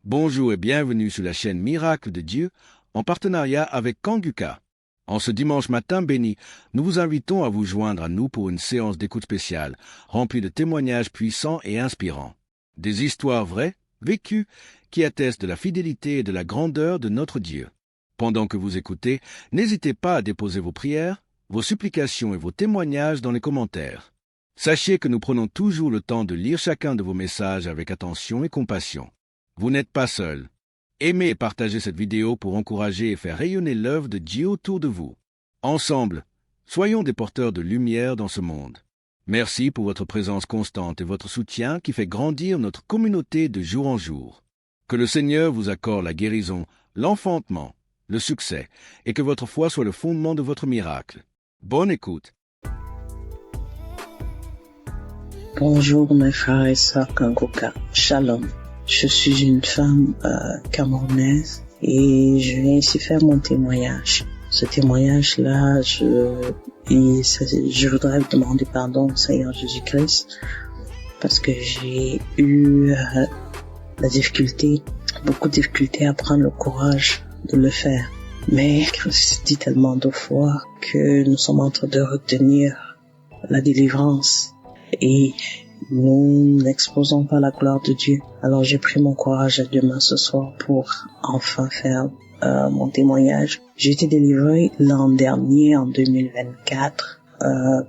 Bonjour et bienvenue sur la chaîne Miracle de Dieu en partenariat avec Kanguka. En ce dimanche matin béni, nous vous invitons à vous joindre à nous pour une séance d'écoute spéciale, remplie de témoignages puissants et inspirants. Des histoires vraies, vécues, qui attestent de la fidélité et de la grandeur de notre Dieu. Pendant que vous écoutez, n'hésitez pas à déposer vos prières, vos supplications et vos témoignages dans les commentaires. Sachez que nous prenons toujours le temps de lire chacun de vos messages avec attention et compassion. Vous n'êtes pas seul. Aimez et partagez cette vidéo pour encourager et faire rayonner l'œuvre de Dieu autour de vous. Ensemble, soyons des porteurs de lumière dans ce monde. Merci pour votre présence constante et votre soutien qui fait grandir notre communauté de jour en jour. Que le Seigneur vous accorde la guérison, l'enfantement, le succès, et que votre foi soit le fondement de votre miracle. Bonne écoute. Bonjour mes frères et sœurs Kanguka. Shalom. Je suis une femme camerounaise et je viens ici faire mon témoignage. Ce témoignage-là, je voudrais vous demander pardon au Seigneur Jésus-Christ parce que j'ai eu beaucoup de difficultés à prendre le courage de le faire. Mais Christ dit tellement de fois que nous sommes en train de retenir la délivrance et nous n'exposons pas la gloire de Dieu. Alors j'ai pris mon courage à deux mains ce soir pour enfin faire mon témoignage. J'ai été délivrée l'an dernier, en 2024,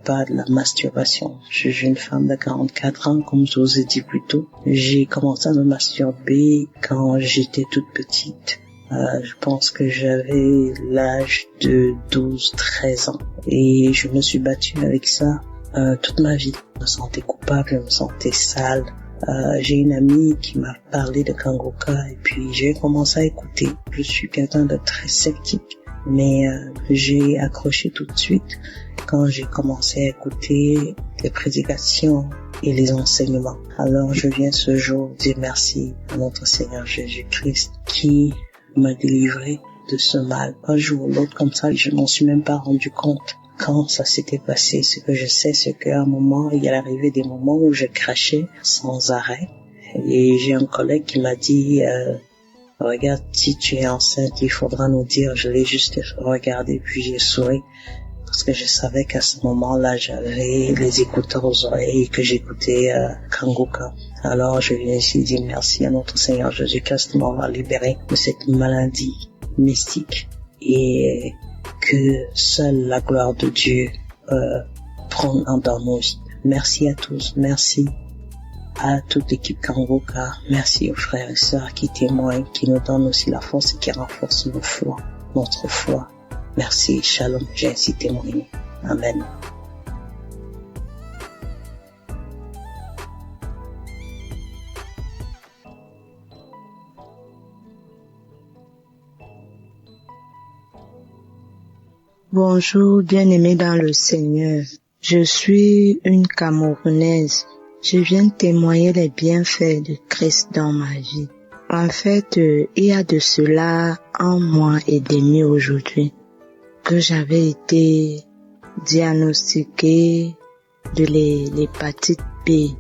par de la masturbation. Je suis une femme de 44 ans, comme je vous ai dit plus tôt. J'ai commencé à me masturber quand j'étais toute petite. Je pense que j'avais l'âge de 12-13 ans. Et je me suis battue avec ça toute ma vie. Je me sentais coupable, je me sentais sale. J'ai une amie qui m'a parlé de Kanguka et puis j'ai commencé à écouter. Je suis quelqu'un de très sceptique, mais j'ai accroché tout de suite quand j'ai commencé à écouter les prédications et les enseignements. Alors je viens ce jour dire merci à notre Seigneur Jésus-Christ qui m'a délivré de ce mal. Un jour ou l'autre comme ça, je m'en suis même pas rendu compte quand ça s'était passé. Ce que je sais, c'est qu'à un moment, il y a arrivé des moments où je crachais sans arrêt. Et j'ai un collègue qui m'a dit, regarde, si tu es enceinte, il faudra nous dire. Je l'ai juste regardé, puis j'ai souri. Parce que je savais qu'à ce moment-là, j'avais les écouteurs aux oreilles et que j'écoutais Kanguka. Alors, je viens ici dire merci à notre Seigneur Jésus-Christ de m'avoir libéré de cette maladie mystique. Et que seule la gloire de Dieu prend dans nos vies. Merci à tous, merci à toute l'équipe Kanguka, merci aux frères et sœurs qui témoignent, qui nous donnent aussi la force et qui renforcent notre foi. Merci, shalom, j'ai ainsi témoigné. Amen. Bonjour, bien-aimés dans le Seigneur. Je suis une Camerounaise. Je viens témoigner les bienfaits de Christ dans ma vie. En fait, il y a de cela 1 mois et demi aujourd'hui que j'avais été diagnostiquée de l'hépatite B.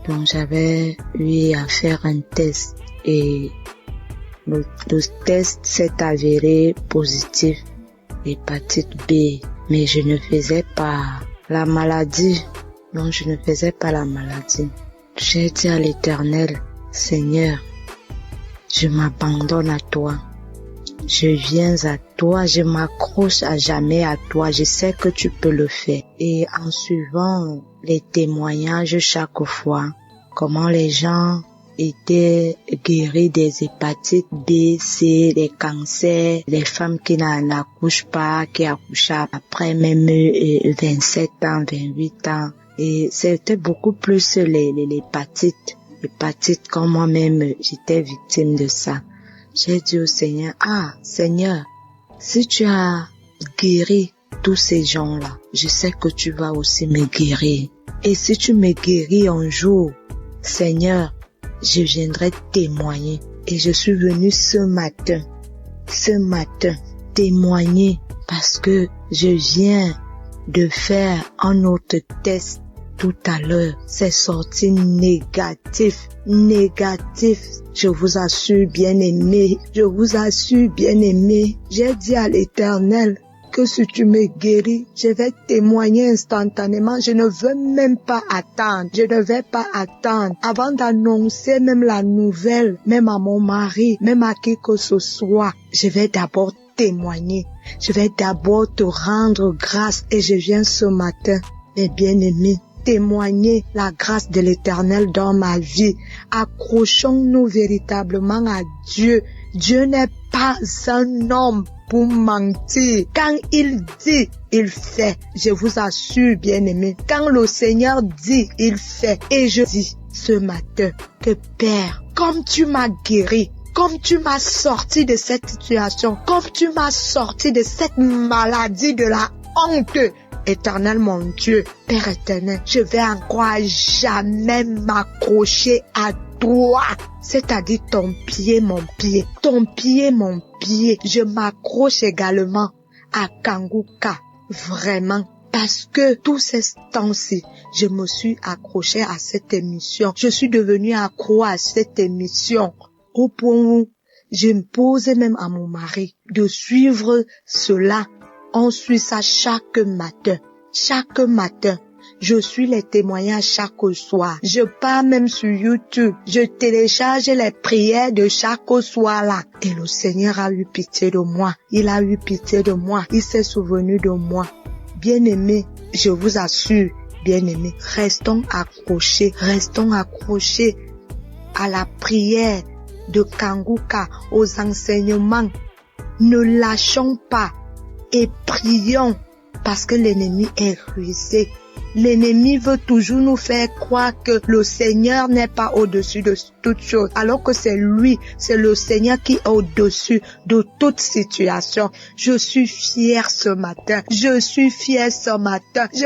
Donc j'avais eu à faire un test et le test s'est avéré positif. Hépatite B, mais je ne faisais pas la maladie. Non, je ne faisais pas la maladie. J'ai dit à l'Éternel, Seigneur, je m'abandonne à toi. Je viens à toi, je m'accroche à jamais à toi. Je sais que tu peux le faire. Et en suivant les témoignages chaque fois, comment les gens étaient guéris des hépatites B, C, des cancers, les femmes qui n'accouchent pas, qui accouchent après même 27 ans, 28 ans. Et c'était beaucoup plus l'hépatite quand moi-même j'étais victime de ça. J'ai dit au Seigneur, Seigneur, si tu as guéri tous ces gens-là, je sais que tu vas aussi me guérir. Et si tu me guéris un jour, Seigneur, je viendrai témoigner. Et je suis venue ce matin, témoigner parce que je viens de faire un autre test tout à l'heure, c'est sorti négatif. Je vous assure, bien-aimé, j'ai dit à l'Éternel que si tu me guéris, je vais témoigner instantanément. Je ne veux même pas attendre. Avant d'annoncer même la nouvelle, même à mon mari, même à qui que ce soit. Je vais d'abord témoigner. Je vais d'abord te rendre grâce et je viens ce matin, mes bien-aimés, témoigner la grâce de l'Éternel dans ma vie. Accrochons-nous véritablement à Dieu. Dieu n'est pas un homme pour mentir. Quand il dit, il fait. Je vous assure, bien-aimés, quand le Seigneur dit, il fait. Et je dis ce matin que Père, comme tu m'as guéri, comme tu m'as sorti de cette situation, comme tu m'as sorti de cette maladie de la honte, Éternel mon Dieu, Père éternel, je vais encore jamais m'accrocher à toi, c'est-à-dire ton pied, mon pied. Je m'accroche également à Kanguka, vraiment. Parce que tous ces temps-ci, je me suis accroché à cette émission. Je suis devenu accro à cette émission. Au point où je me posais même à mon mari de suivre cela. On suit ça chaque matin. Je suis les témoignages chaque soir. Je pars même sur YouTube. Je télécharge les prières de chaque soir là. Et le Seigneur a eu pitié de moi. Il s'est souvenu de moi. Bien-aimés, je vous assure, bien-aimés, restons accrochés à la prière de Kanguka, aux enseignements. Ne lâchons pas et prions parce que l'ennemi est rusé. L'ennemi veut toujours nous faire croire que le Seigneur n'est pas au-dessus de toute chose, alors que c'est lui, c'est le Seigneur qui est au-dessus de toute situation. Je suis fier ce matin. Je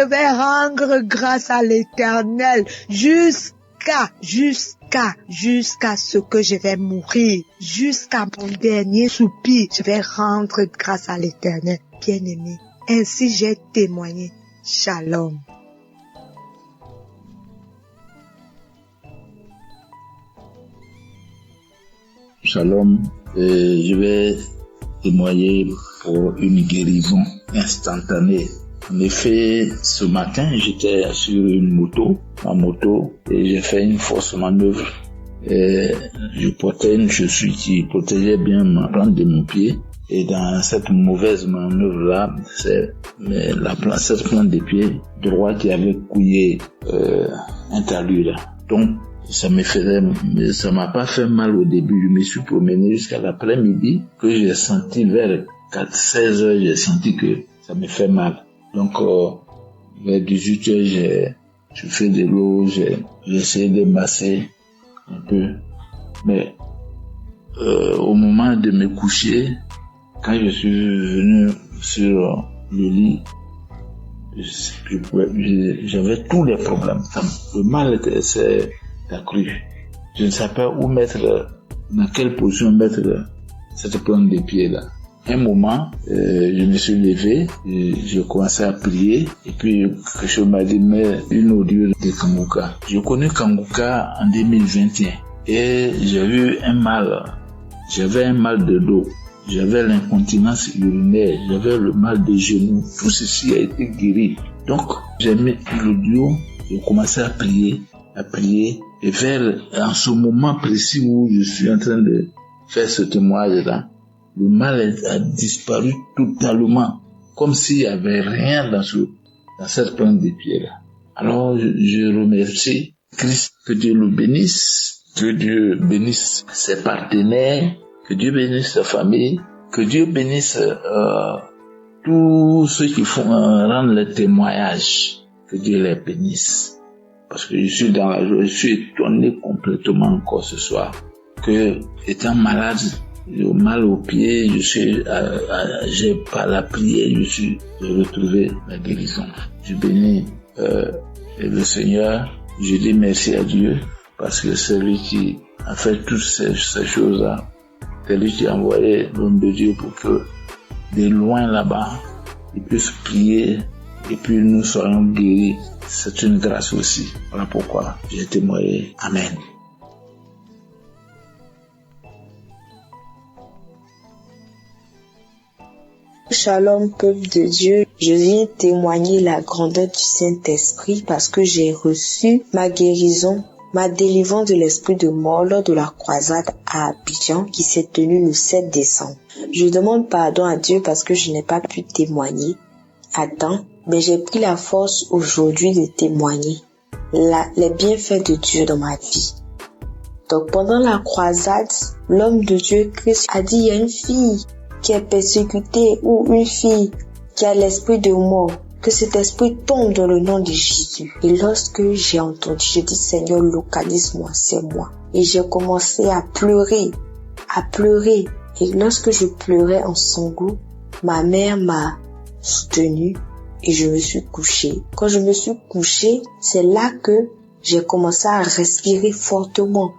vais rendre grâce à l'Éternel jusqu'à ce que je vais mourir, jusqu'à mon dernier soupir. Je vais rendre grâce à l'Éternel. Bien-aimé, ainsi j'ai témoigné. Shalom. Shalom, je vais témoigner pour une guérison instantanée. En effet, ce matin, j'étais sur ma moto, et j'ai fait une fausse manœuvre. Et je portais une chaussure qui protégeait bien ma plante de mon pied. Et dans cette mauvaise manœuvre-là, c'est cette plante de pied droit qui avait couillé un talus là. Donc, ça m'a pas fait mal au début. Je me suis promené jusqu'à l'après-midi que j'ai senti vers 16 heures, j'ai senti que ça me fait mal. Donc, vers 18 heures, j'ai fait de l'eau, j'ai essayé de masser un peu. Mais, au moment de me coucher, quand je suis venu sur le lit, j'avais tous les problèmes. Le mal s'est accru. Je ne savais pas dans quelle position mettre cette plante de pied là. Un moment, je me suis levé, je commençais à prier, et puis quelque chose m'a dit, mais une audio de Kanguka. Je connais Kanguka en 2021, et j'ai eu j'avais un mal de dos, j'avais l'incontinence urinaire, j'avais le mal de genoux, tout ceci a été guéri. Donc, j'ai mis l'audio, j'ai commencé à prier, et en ce moment précis où je suis en train de faire ce témoignage-là, le mal a disparu totalement, comme s'il n'y avait rien dans cette plante de pied-là. Alors, je remercie Christ, que Dieu le bénisse, que Dieu bénisse ses partenaires, que Dieu bénisse sa famille, que Dieu bénisse tous ceux qui rendent le témoignage, que Dieu les bénisse. Parce que je suis dans la joie, je suis étonné complètement encore ce soir que, étant malade, j'ai mal au pied, j'ai par la prière, j'ai retrouvé la guérison. Je bénis le Seigneur, je dis merci à Dieu, parce que c'est lui qui a fait toutes ces choses-là. C'est lui qui a envoyé l'homme de Dieu pour que, de loin là-bas, il puisse prier et puis nous soyons guéris. C'est une grâce aussi. Voilà pourquoi j'ai témoigné. Amen. Shalom, peuple de Dieu. Je viens témoigner la grandeur du Saint-Esprit parce que j'ai reçu ma guérison, ma délivrance de l'esprit de mort lors de la croisade à Abidjan qui s'est tenue le 7 décembre. Je demande pardon à Dieu parce que je n'ai pas pu témoigner à temps, mais j'ai pris la force aujourd'hui de témoigner les bienfaits de Dieu dans ma vie. Donc pendant la croisade, l'homme de Dieu Christ a dit, il y a une fille qui est persécutée ou une fille qui a l'esprit de mort, que cet esprit tombe dans le nom de Jésus. Et lorsque j'ai entendu, j'ai dit, Seigneur, localise-moi, c'est moi. Et j'ai commencé à pleurer. Et lorsque je pleurais en sanglots, ma mère m'a soutenue et je me suis couchée. Quand je me suis couchée, c'est là que j'ai commencé à respirer fortement.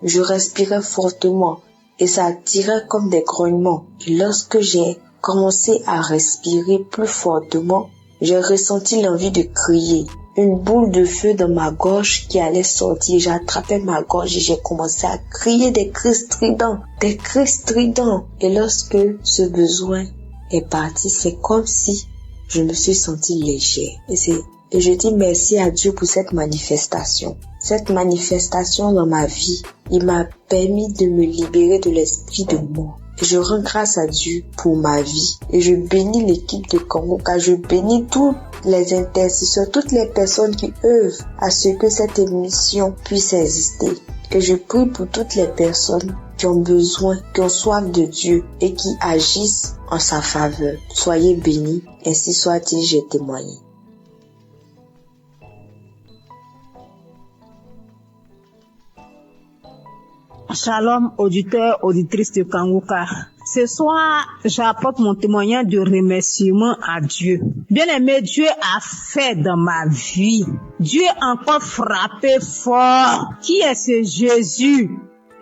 Je respirais fortement. Et ça tirait comme des grognements. Et lorsque j'ai commencé à respirer plus fortement, j'ai ressenti l'envie de crier. Une boule de feu dans ma gorge qui allait sortir. J'ai attrapé ma gorge et j'ai commencé à crier des cris stridents. Et lorsque ce besoin est parti, c'est comme si je me suis sentie légère. Et je dis merci à Dieu pour cette manifestation. Cette manifestation dans ma vie, il m'a permis de me libérer de l'esprit de mort. Et je rends grâce à Dieu pour ma vie. Et je bénis l'équipe de Kanguka. Je bénis toutes les intercesseurs, toutes les personnes qui œuvrent à ce que cette émission puisse exister. Et je prie pour toutes les personnes qui ont besoin, qui ont soif de Dieu et qui agissent en sa faveur. Soyez bénis, ainsi soit-il, j'ai témoigné. Shalom, auditeurs, auditrices de Kanguka. Ce soir, j'apporte mon témoignage de remerciement à Dieu. Bien-aimé, Dieu a fait dans ma vie. Dieu a encore frappé fort. Qui est ce Jésus?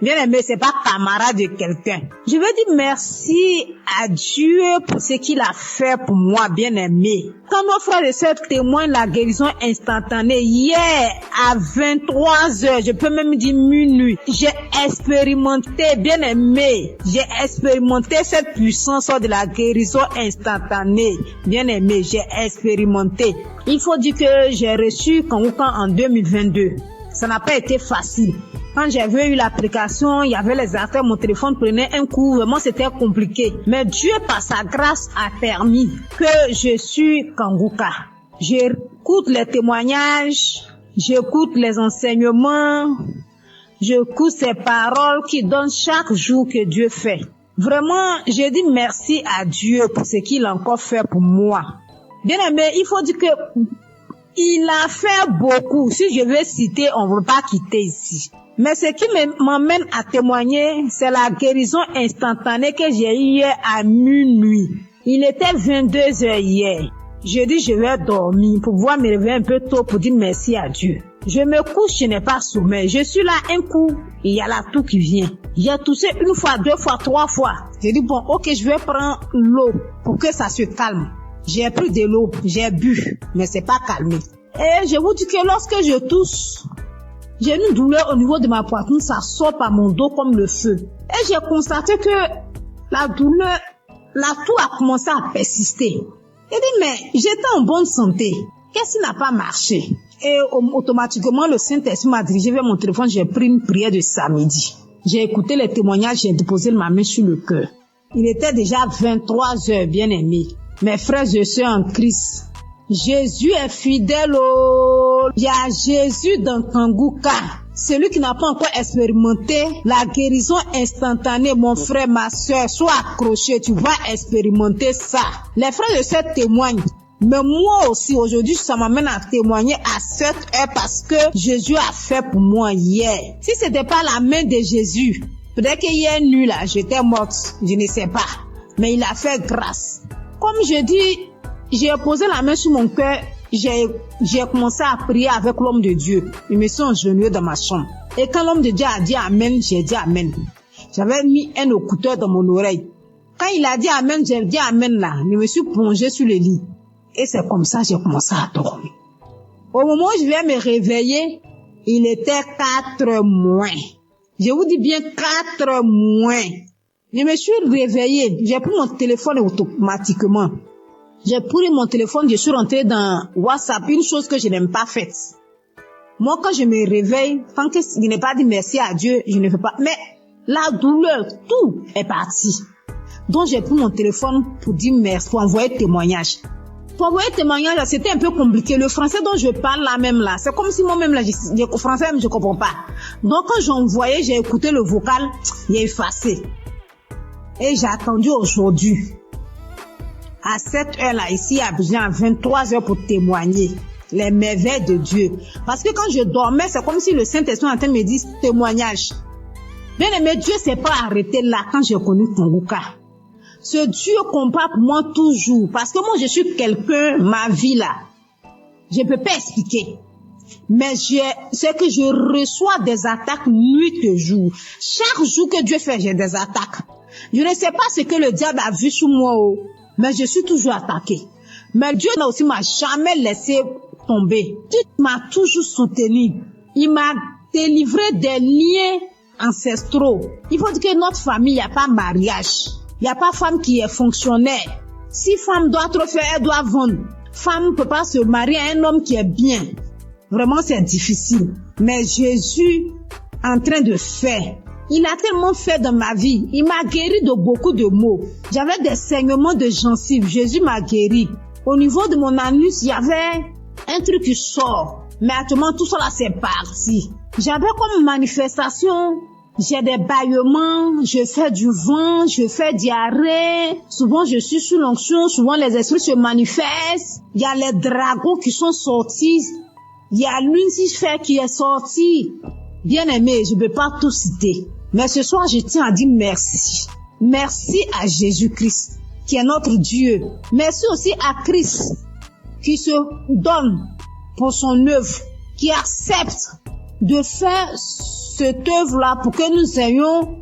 Bien-aimé, c'est pas camarade de quelqu'un. Je veux dire merci à Dieu pour ce qu'il a fait pour moi, bien-aimé. Quand nos frères et sœurs témoignent la guérison instantanée, hier à 23h, je peux même dire minuit, j'ai expérimenté, bien-aimé, cette puissance de la guérison instantanée. Bien-aimé, j'ai expérimenté. Il faut dire que j'ai reçu Kanguka en 2022. Ça n'a pas été facile. Quand j'avais eu l'application, il y avait les affaires, mon téléphone prenait un coup, vraiment c'était compliqué. Mais Dieu, par sa grâce, a permis que je suis Kanguka. J'écoute les témoignages, j'écoute les enseignements, j'écoute ces paroles qui donnent chaque jour que Dieu fait. Vraiment, je dis merci à Dieu pour ce qu'il a encore fait pour moi. Bien aimé, il faut dire que il a fait beaucoup. Si je veux citer, on ne veut pas quitter ici. Mais ce qui m'emmène à témoigner, c'est la guérison instantanée que j'ai eue hier à minuit. Il était 22h hier. Je dis je vais dormir pour pouvoir me réveiller un peu tôt pour dire merci à Dieu. Je me couche, je n'ai pas sommeil. Je suis là un coup, il y a la toux qui vient. J'ai toussé une fois, deux fois, trois fois. J'ai dit bon, ok, je vais prendre l'eau pour que ça se calme. J'ai pris de l'eau, j'ai bu, mais c'est pas calmé. Et je vous dis que lorsque je tousse, j'ai une douleur au niveau de ma poitrine, ça sort par mon dos comme le feu. Et j'ai constaté que la douleur, la toux a commencé à persister. J'ai dit, mais j'étais en bonne santé. Qu'est-ce qui n'a pas marché? Et automatiquement, le Saint-Esprit m'a dirigé vers mon téléphone, j'ai pris une prière de samedi. J'ai écouté les témoignages, j'ai déposé ma main sur le cœur. Il était déjà 23h, bien aimé. Mes frères et sœurs en Christ, Jésus est fidèle. Il y a Jésus dans Kanguka. Celui qui n'a pas encore expérimenté la guérison instantanée, mon frère, ma sœur, sois accroché, tu vas expérimenter ça. Les frères et sœurs témoignent. Mais moi aussi, aujourd'hui, ça m'amène à témoigner à cette heure parce que Jésus a fait pour moi hier. Si c'était pas la main de Jésus, peut-être qu'hier nuit là, j'étais morte, je ne sais pas. Mais il a fait grâce. Comme je dis, j'ai posé la main sur mon cœur, j'ai commencé à prier avec l'homme de Dieu. Je me suis agenouillée dans ma chambre. Et quand l'homme de Dieu a dit Amen, j'ai dit Amen. J'avais mis un écouteur dans mon oreille. Quand il a dit Amen, j'ai dit Amen là. Je me suis plongée sur le lit. Et c'est comme ça que j'ai commencé à dormir. Au moment où je vais me réveiller, il était 4 moins. Je vous dis bien 4 moins. Je me suis réveillée, j'ai pris mon téléphone automatiquement. J'ai pris mon téléphone, je suis rentrée dans WhatsApp, une chose que je n'aime pas faite. Moi, quand je me réveille, tant que je n'ai pas dit merci à Dieu, je ne fais pas. Mais la douleur, tout est parti. Donc, j'ai pris mon téléphone pour dire merci, pour envoyer témoignage. Pour envoyer témoignage, c'était un peu compliqué. Le français dont je parle là même là, c'est comme si moi-même là, le français même je comprends pas. Donc, quand j'envoyais, j'ai écouté le vocal, j'ai effacé. Et j'ai attendu aujourd'hui, à cette heure-là, ici à Abidjan, à 23 heures pour témoigner les merveilles de Dieu. Parce que quand je dormais, c'est comme si le Saint-Esprit en train de me dire témoignage. Bien aimé, Dieu s'est pas arrêté là quand j'ai connu Konguka. Ce Dieu combat pour moi toujours. Parce que moi, je suis quelqu'un, ma vie là, je peux pas expliquer. Mais c'est que je reçois des attaques nuit et jour. Chaque jour que Dieu fait, j'ai des attaques. Je ne sais pas ce que le diable a vu sur moi, mais je suis toujours attaquée. Mais Dieu aussi m'a jamais laissé tomber. Dieu m'a toujours soutenu. Il m'a délivré des liens ancestraux. Il faut dire que notre famille, il n'y a pas mariage. Il n'y a pas femme qui est fonctionnaire. Si femme doit trop faire, elle doit vendre. Femme ne peut pas se marier à un homme qui est bien. Vraiment, c'est difficile. Mais Jésus, en train de faire, il a tellement fait dans ma vie. Il m'a guéri de beaucoup de maux. J'avais des saignements de gencives. Jésus m'a guéri. Au niveau de mon anus, il y avait un truc qui sort. Mais actuellement, tout ça là, c'est parti. J'avais comme manifestation, j'ai des bâillements, je fais du vent, je fais diarrhée. Souvent, je suis sous l'onction. Souvent, les esprits se manifestent. Il y a les dragons qui sont sortis. Il y a Lucifer qui est sorti. Bien aimé, je ne peux pas tout citer. Mais ce soir, je tiens à dire merci. Merci à Jésus-Christ, qui est notre Dieu. Merci aussi à Christ, qui se donne pour son œuvre, qui accepte de faire cette œuvre-là pour que nous ayons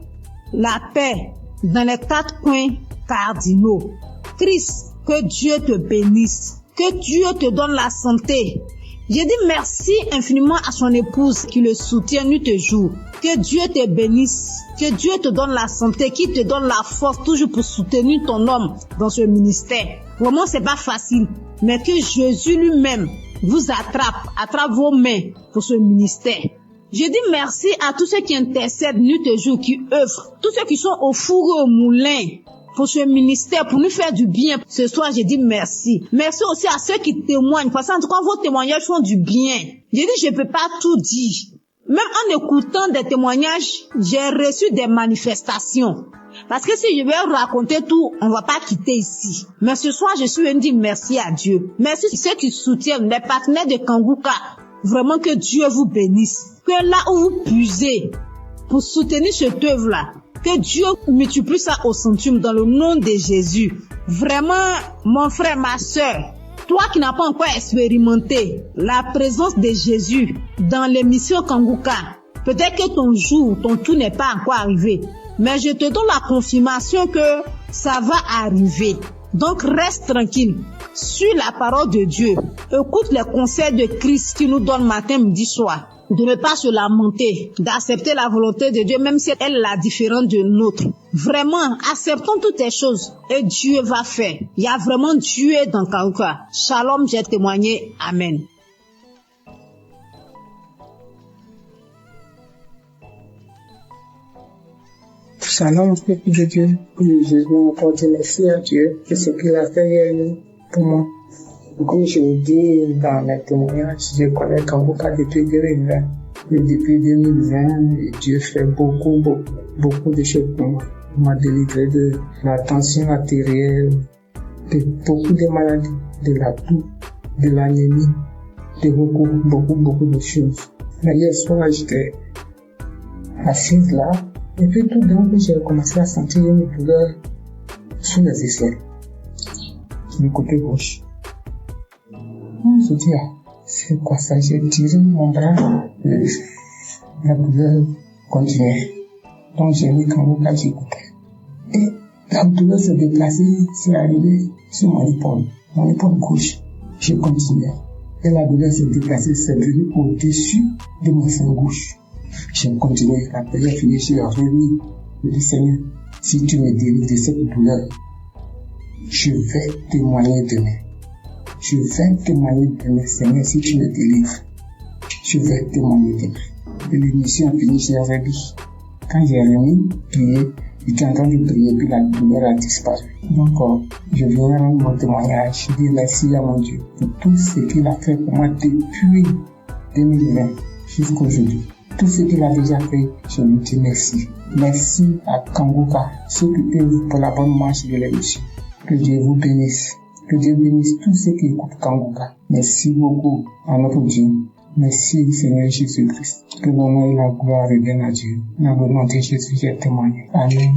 la paix dans les 4 coins cardinaux. Christ, que Dieu te bénisse, que Dieu te donne la santé. Je dis merci infiniment à son épouse qui le soutient nuit et jour. Que Dieu te bénisse, que Dieu te donne la santé, qui te donne la force toujours pour soutenir ton homme dans ce ministère. Vraiment, c'est pas facile, mais que Jésus lui-même vous attrape vos mains pour ce ministère. Je dis merci à tous ceux qui intercèdent nuit et jour, qui œuvrent, tous ceux qui sont au four et au moulin pour ce ministère, pour nous faire du bien. Ce soir, je dis merci. Merci aussi à ceux qui témoignent, parce qu'en tout cas, vos témoignages font du bien. Je dis, je peux pas tout dire. Même en écoutant des témoignages, j'ai reçu des manifestations. Parce que si je vais raconter tout, on va pas quitter ici. Mais ce soir, je suis venu dire merci à Dieu. Merci à ceux qui soutiennent, les partenaires de Konguka. Vraiment que Dieu vous bénisse. Que là où vous puisez pour soutenir cette œuvre-là, que Dieu multiplie ça au centuple dans le nom de Jésus. Vraiment, mon frère, ma soeur, toi qui n'as pas encore expérimenté la présence de Jésus dans l'émission Konguka, peut-être que ton jour, ton tour n'est pas encore arrivé. Mais je te donne la confirmation que ça va arriver. Donc reste tranquille. Suis la parole de Dieu. Écoute les conseils de Christ qui nous donne matin, midi, soir. De ne pas se lamenter, d'accepter la volonté de Dieu, même si elle est la différente de nôtre. Vraiment, acceptons toutes les choses et Dieu va faire. Il y a vraiment Dieu dans Konguka. Shalom, j'ai témoigné. Amen. Shalom, peuple de Dieu. Je veux encore dire merci à Dieu de ce qu'il a fait pour moi. Comme je l'ai dit dans mes témoignages, je connais Konguka depuis 2020. Et depuis 2020, Dieu fait beaucoup de choses pour moi. Il m'a délivré de la tension artérielle, de beaucoup de maladies, de la toux, de l'anémie, de beaucoup de choses. Mais hier soir, j'étais assise là, et puis tout d'un coup, j'ai commencé à sentir une douleur sous les aisselles, sur le côté gauche. Je dis, c'est quoi ça? J'ai tiré mon bras, la douleur continuait. Donc j'ai mis Konguka, j'écoutais. Et la douleur se déplaçait, c'est arrivé sur mon épaule. Mon épaule gauche, j'ai continué. Et la douleur s'est déplacée, c'est venu au-dessus de mon sein gauche. J'ai continué. La période finie, j'ai remis. Je dis, Seigneur, si tu me délivres de cette douleur, je vais témoigner demain. Je vais témoigner demain, Seigneur, si tu me délivres. Je vais témoigner demain. Et l'émission a fini, j'ai remis. Quand j'ai remis, prié, j'étais en train de prier, puis la douleur a disparu. Donc, je viens rendre mon témoignage. Je dis merci à mon Dieu pour tout ce qu'il a fait pour moi depuis 2020 jusqu'à aujourd'hui. Tout ce qu'il a déjà fait, je lui dis merci. Merci à Kanguka, ceux qui œuvrent pour la bonne marche de l'émission. Que Dieu vous bénisse. Que Dieu bénisse tous ceux qui écoutent Kanguka. Merci beaucoup à notre Dieu. Merci Seigneur Jésus-Christ. Que l'honneur et la gloire reviennent à Dieu. Dans le nom de Jésus, j'ai témoigné. Amen.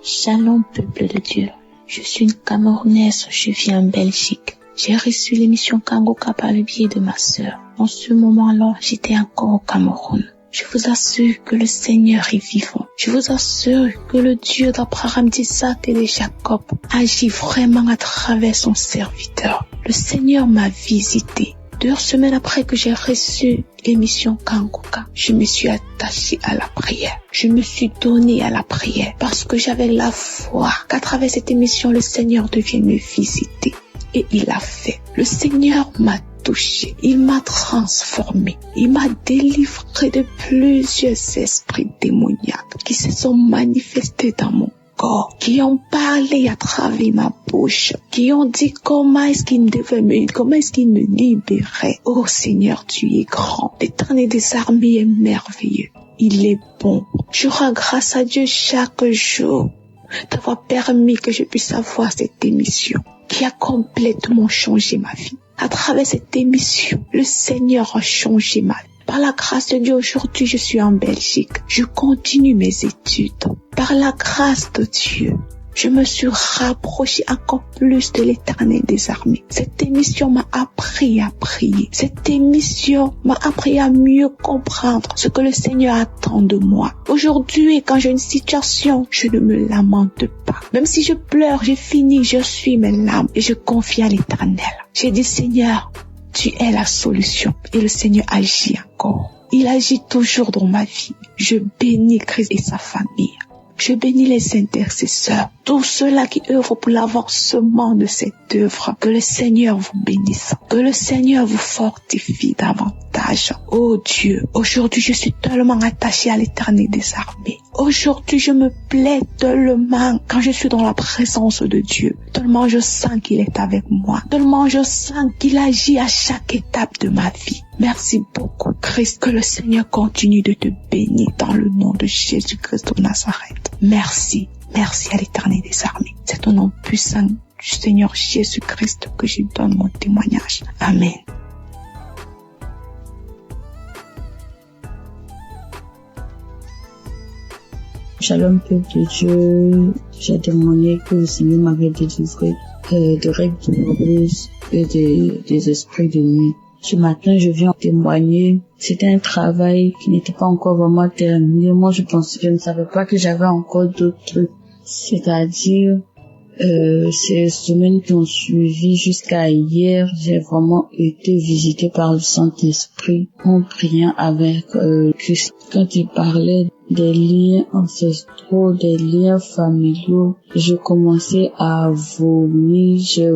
Shalom, peuple de Dieu. Je suis une Camerounaise, je vis en Belgique. J'ai reçu l'émission Kanguka par le biais de ma sœur. En ce moment-là, j'étais encore au Cameroun. Je vous assure que le Seigneur est vivant. Je vous assure que le Dieu d'Abraham, d'Isaac et de Jacob agit vraiment à travers son serviteur. Le Seigneur m'a visité. 2 semaines après que j'ai reçu l'émission Kanguka, je me suis attachée à la prière. Je me suis donnée à la prière parce que j'avais la foi qu'à travers cette émission, le Seigneur devienne me visiter. Et il l'a fait. Le Seigneur m'a touché, il m'a transformé, il m'a délivré de plusieurs esprits démoniaques qui se sont manifestés dans mon corps, qui ont parlé à travers ma bouche, qui ont dit comment est-ce qu'il me libérait. Oh Seigneur, tu es grand, l'Éternel des armées est merveilleux, il est bon. Je rends grâce à Dieu chaque jour d'avoir permis que je puisse avoir cette émission qui a complètement changé ma vie. À travers cette émission, le Seigneur a changé ma vie. Par la grâce de Dieu, aujourd'hui, je suis en Belgique. Je continue mes études. Par la grâce de Dieu, je me suis rapprochée encore plus de l'Éternel des armées. Cette émission m'a appris à prier. Cette émission m'a appris à mieux comprendre ce que le Seigneur attend de moi. Aujourd'hui, quand j'ai une situation, je ne me lamente pas. Même si je pleure, je finis, je suis mes larmes et je confie à l'Éternel. J'ai dit, Seigneur, tu es la solution. Et le Seigneur agit encore. Il agit toujours dans ma vie. Je bénis Christ et sa famille. Je bénis les intercesseurs, tous ceux-là qui œuvrent pour l'avancement de cette œuvre. Que le Seigneur vous bénisse, que le Seigneur vous fortifie davantage. Oh Dieu, aujourd'hui je suis tellement attachée à l'Éternel des armées. Aujourd'hui je me plais tellement quand je suis dans la présence de Dieu. Tellement je sens qu'il est avec moi. Tellement je sens qu'il agit à chaque étape de ma vie. Merci beaucoup Christ, que le Seigneur continue de te bénir dans le nom de Jésus-Christ de Nazareth. Merci, merci à l'Éternel des armées. C'est au nom puissant du Seigneur Jésus-Christ que je donne mon témoignage. Amen. Shalom peuple de Dieu, j'ai témoigné que le Seigneur m'avait délivré de règles douloureuses et des esprits de nuit. Ce matin, je viens témoigner. C'était un travail qui n'était pas encore vraiment terminé. Moi, je ne savais pas que j'avais encore d'autres trucs. C'est-à-dire, ces semaines qui ont suivi jusqu'à hier, j'ai vraiment été visitée par le Saint-Esprit en priant avec Christ. Quand il parlait des liens ancestraux, des liens familiaux, je commençais à vomir, j'ai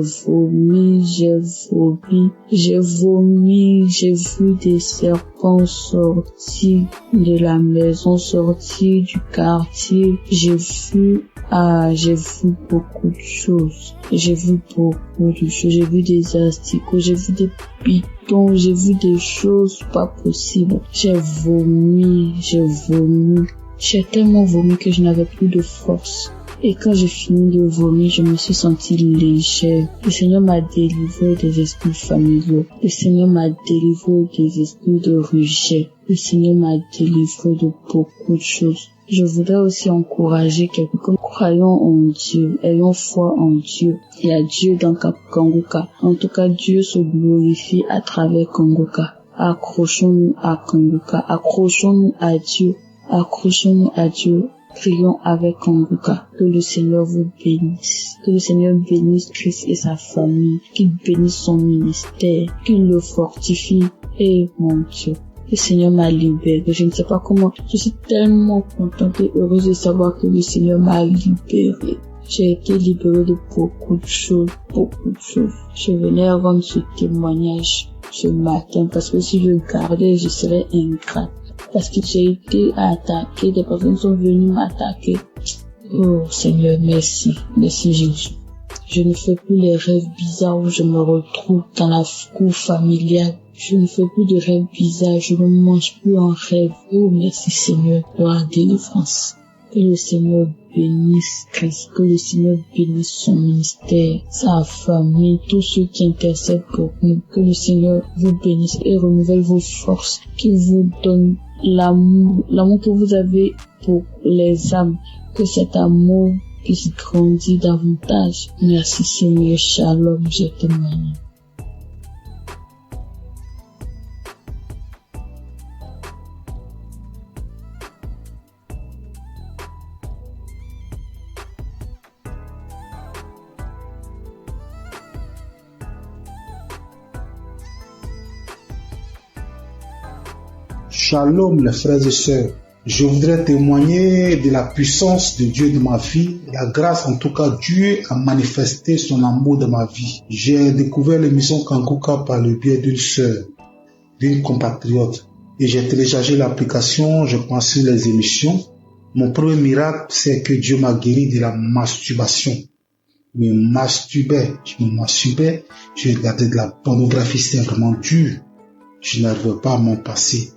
vu des serpents sortir de la maison, sortir du quartier, j'ai vu beaucoup de choses. J'ai vu des asticots, j'ai vu des pitons, j'ai vu des choses pas possibles. J'ai vomi. J'ai tellement vomi que je n'avais plus de force. Et quand j'ai fini de vomir, je me suis sentie légère. Le Seigneur m'a délivré des esprits familiaux. Le Seigneur m'a délivré des esprits de rejet. Le Seigneur m'a délivré de beaucoup de choses. Je voudrais aussi encourager quelqu'un. Croyons en Dieu, ayons foi en Dieu. Il y a Dieu dans Kanguka. En tout cas, Dieu se glorifie à travers Kanguka. Accrochons-nous à Kanguka, accrochons-nous à Dieu, Accrochons-nous à Dieu. Prions avec Kanguka. Que le Seigneur vous bénisse. Que le Seigneur bénisse Christ et sa famille. Qu'il bénisse son ministère. Qu'il le fortifie. Et mon Dieu, le Seigneur m'a libéré. Je ne sais pas comment. Je suis tellement contente et heureuse de savoir que le Seigneur m'a libéré. J'ai été libérée de beaucoup de choses, beaucoup de choses. Je venais rendre ce témoignage ce matin parce que si je gardais, je serais ingrate. Parce que j'ai été attaquée, des personnes sont venues m'attaquer. Oh Seigneur, merci. Merci Jésus. Je ne fais plus les rêves bizarres où je me retrouve dans la cour familiale. Je ne fais plus de rêves bizarres, je ne mange plus en rêve. Oh merci Seigneur, gloire à délivrance. Que le Seigneur bénisse Christ, que le Seigneur bénisse son ministère, sa famille, tous ceux qui intercèdent pour nous. Que le Seigneur vous bénisse et renouvelle vos forces, qu'il vous donne l'amour que vous avez pour les âmes, que cet amour puisse grandir davantage. Merci Seigneur, shalom, je témoigne. Shalom les frères et sœurs, je voudrais témoigner de la puissance de Dieu dans ma vie, la grâce en tout cas, Dieu a manifesté son amour dans ma vie. J'ai découvert l'émission Kanguka par le biais d'une sœur, d'une compatriote, et j'ai téléchargé l'application, je pense sur les émissions. Mon premier miracle, c'est que Dieu m'a guéri de la masturbation. Je me masturbais, je regardais de la pornographie, c'était vraiment dur. Je n'arrivais pas à m'en passer.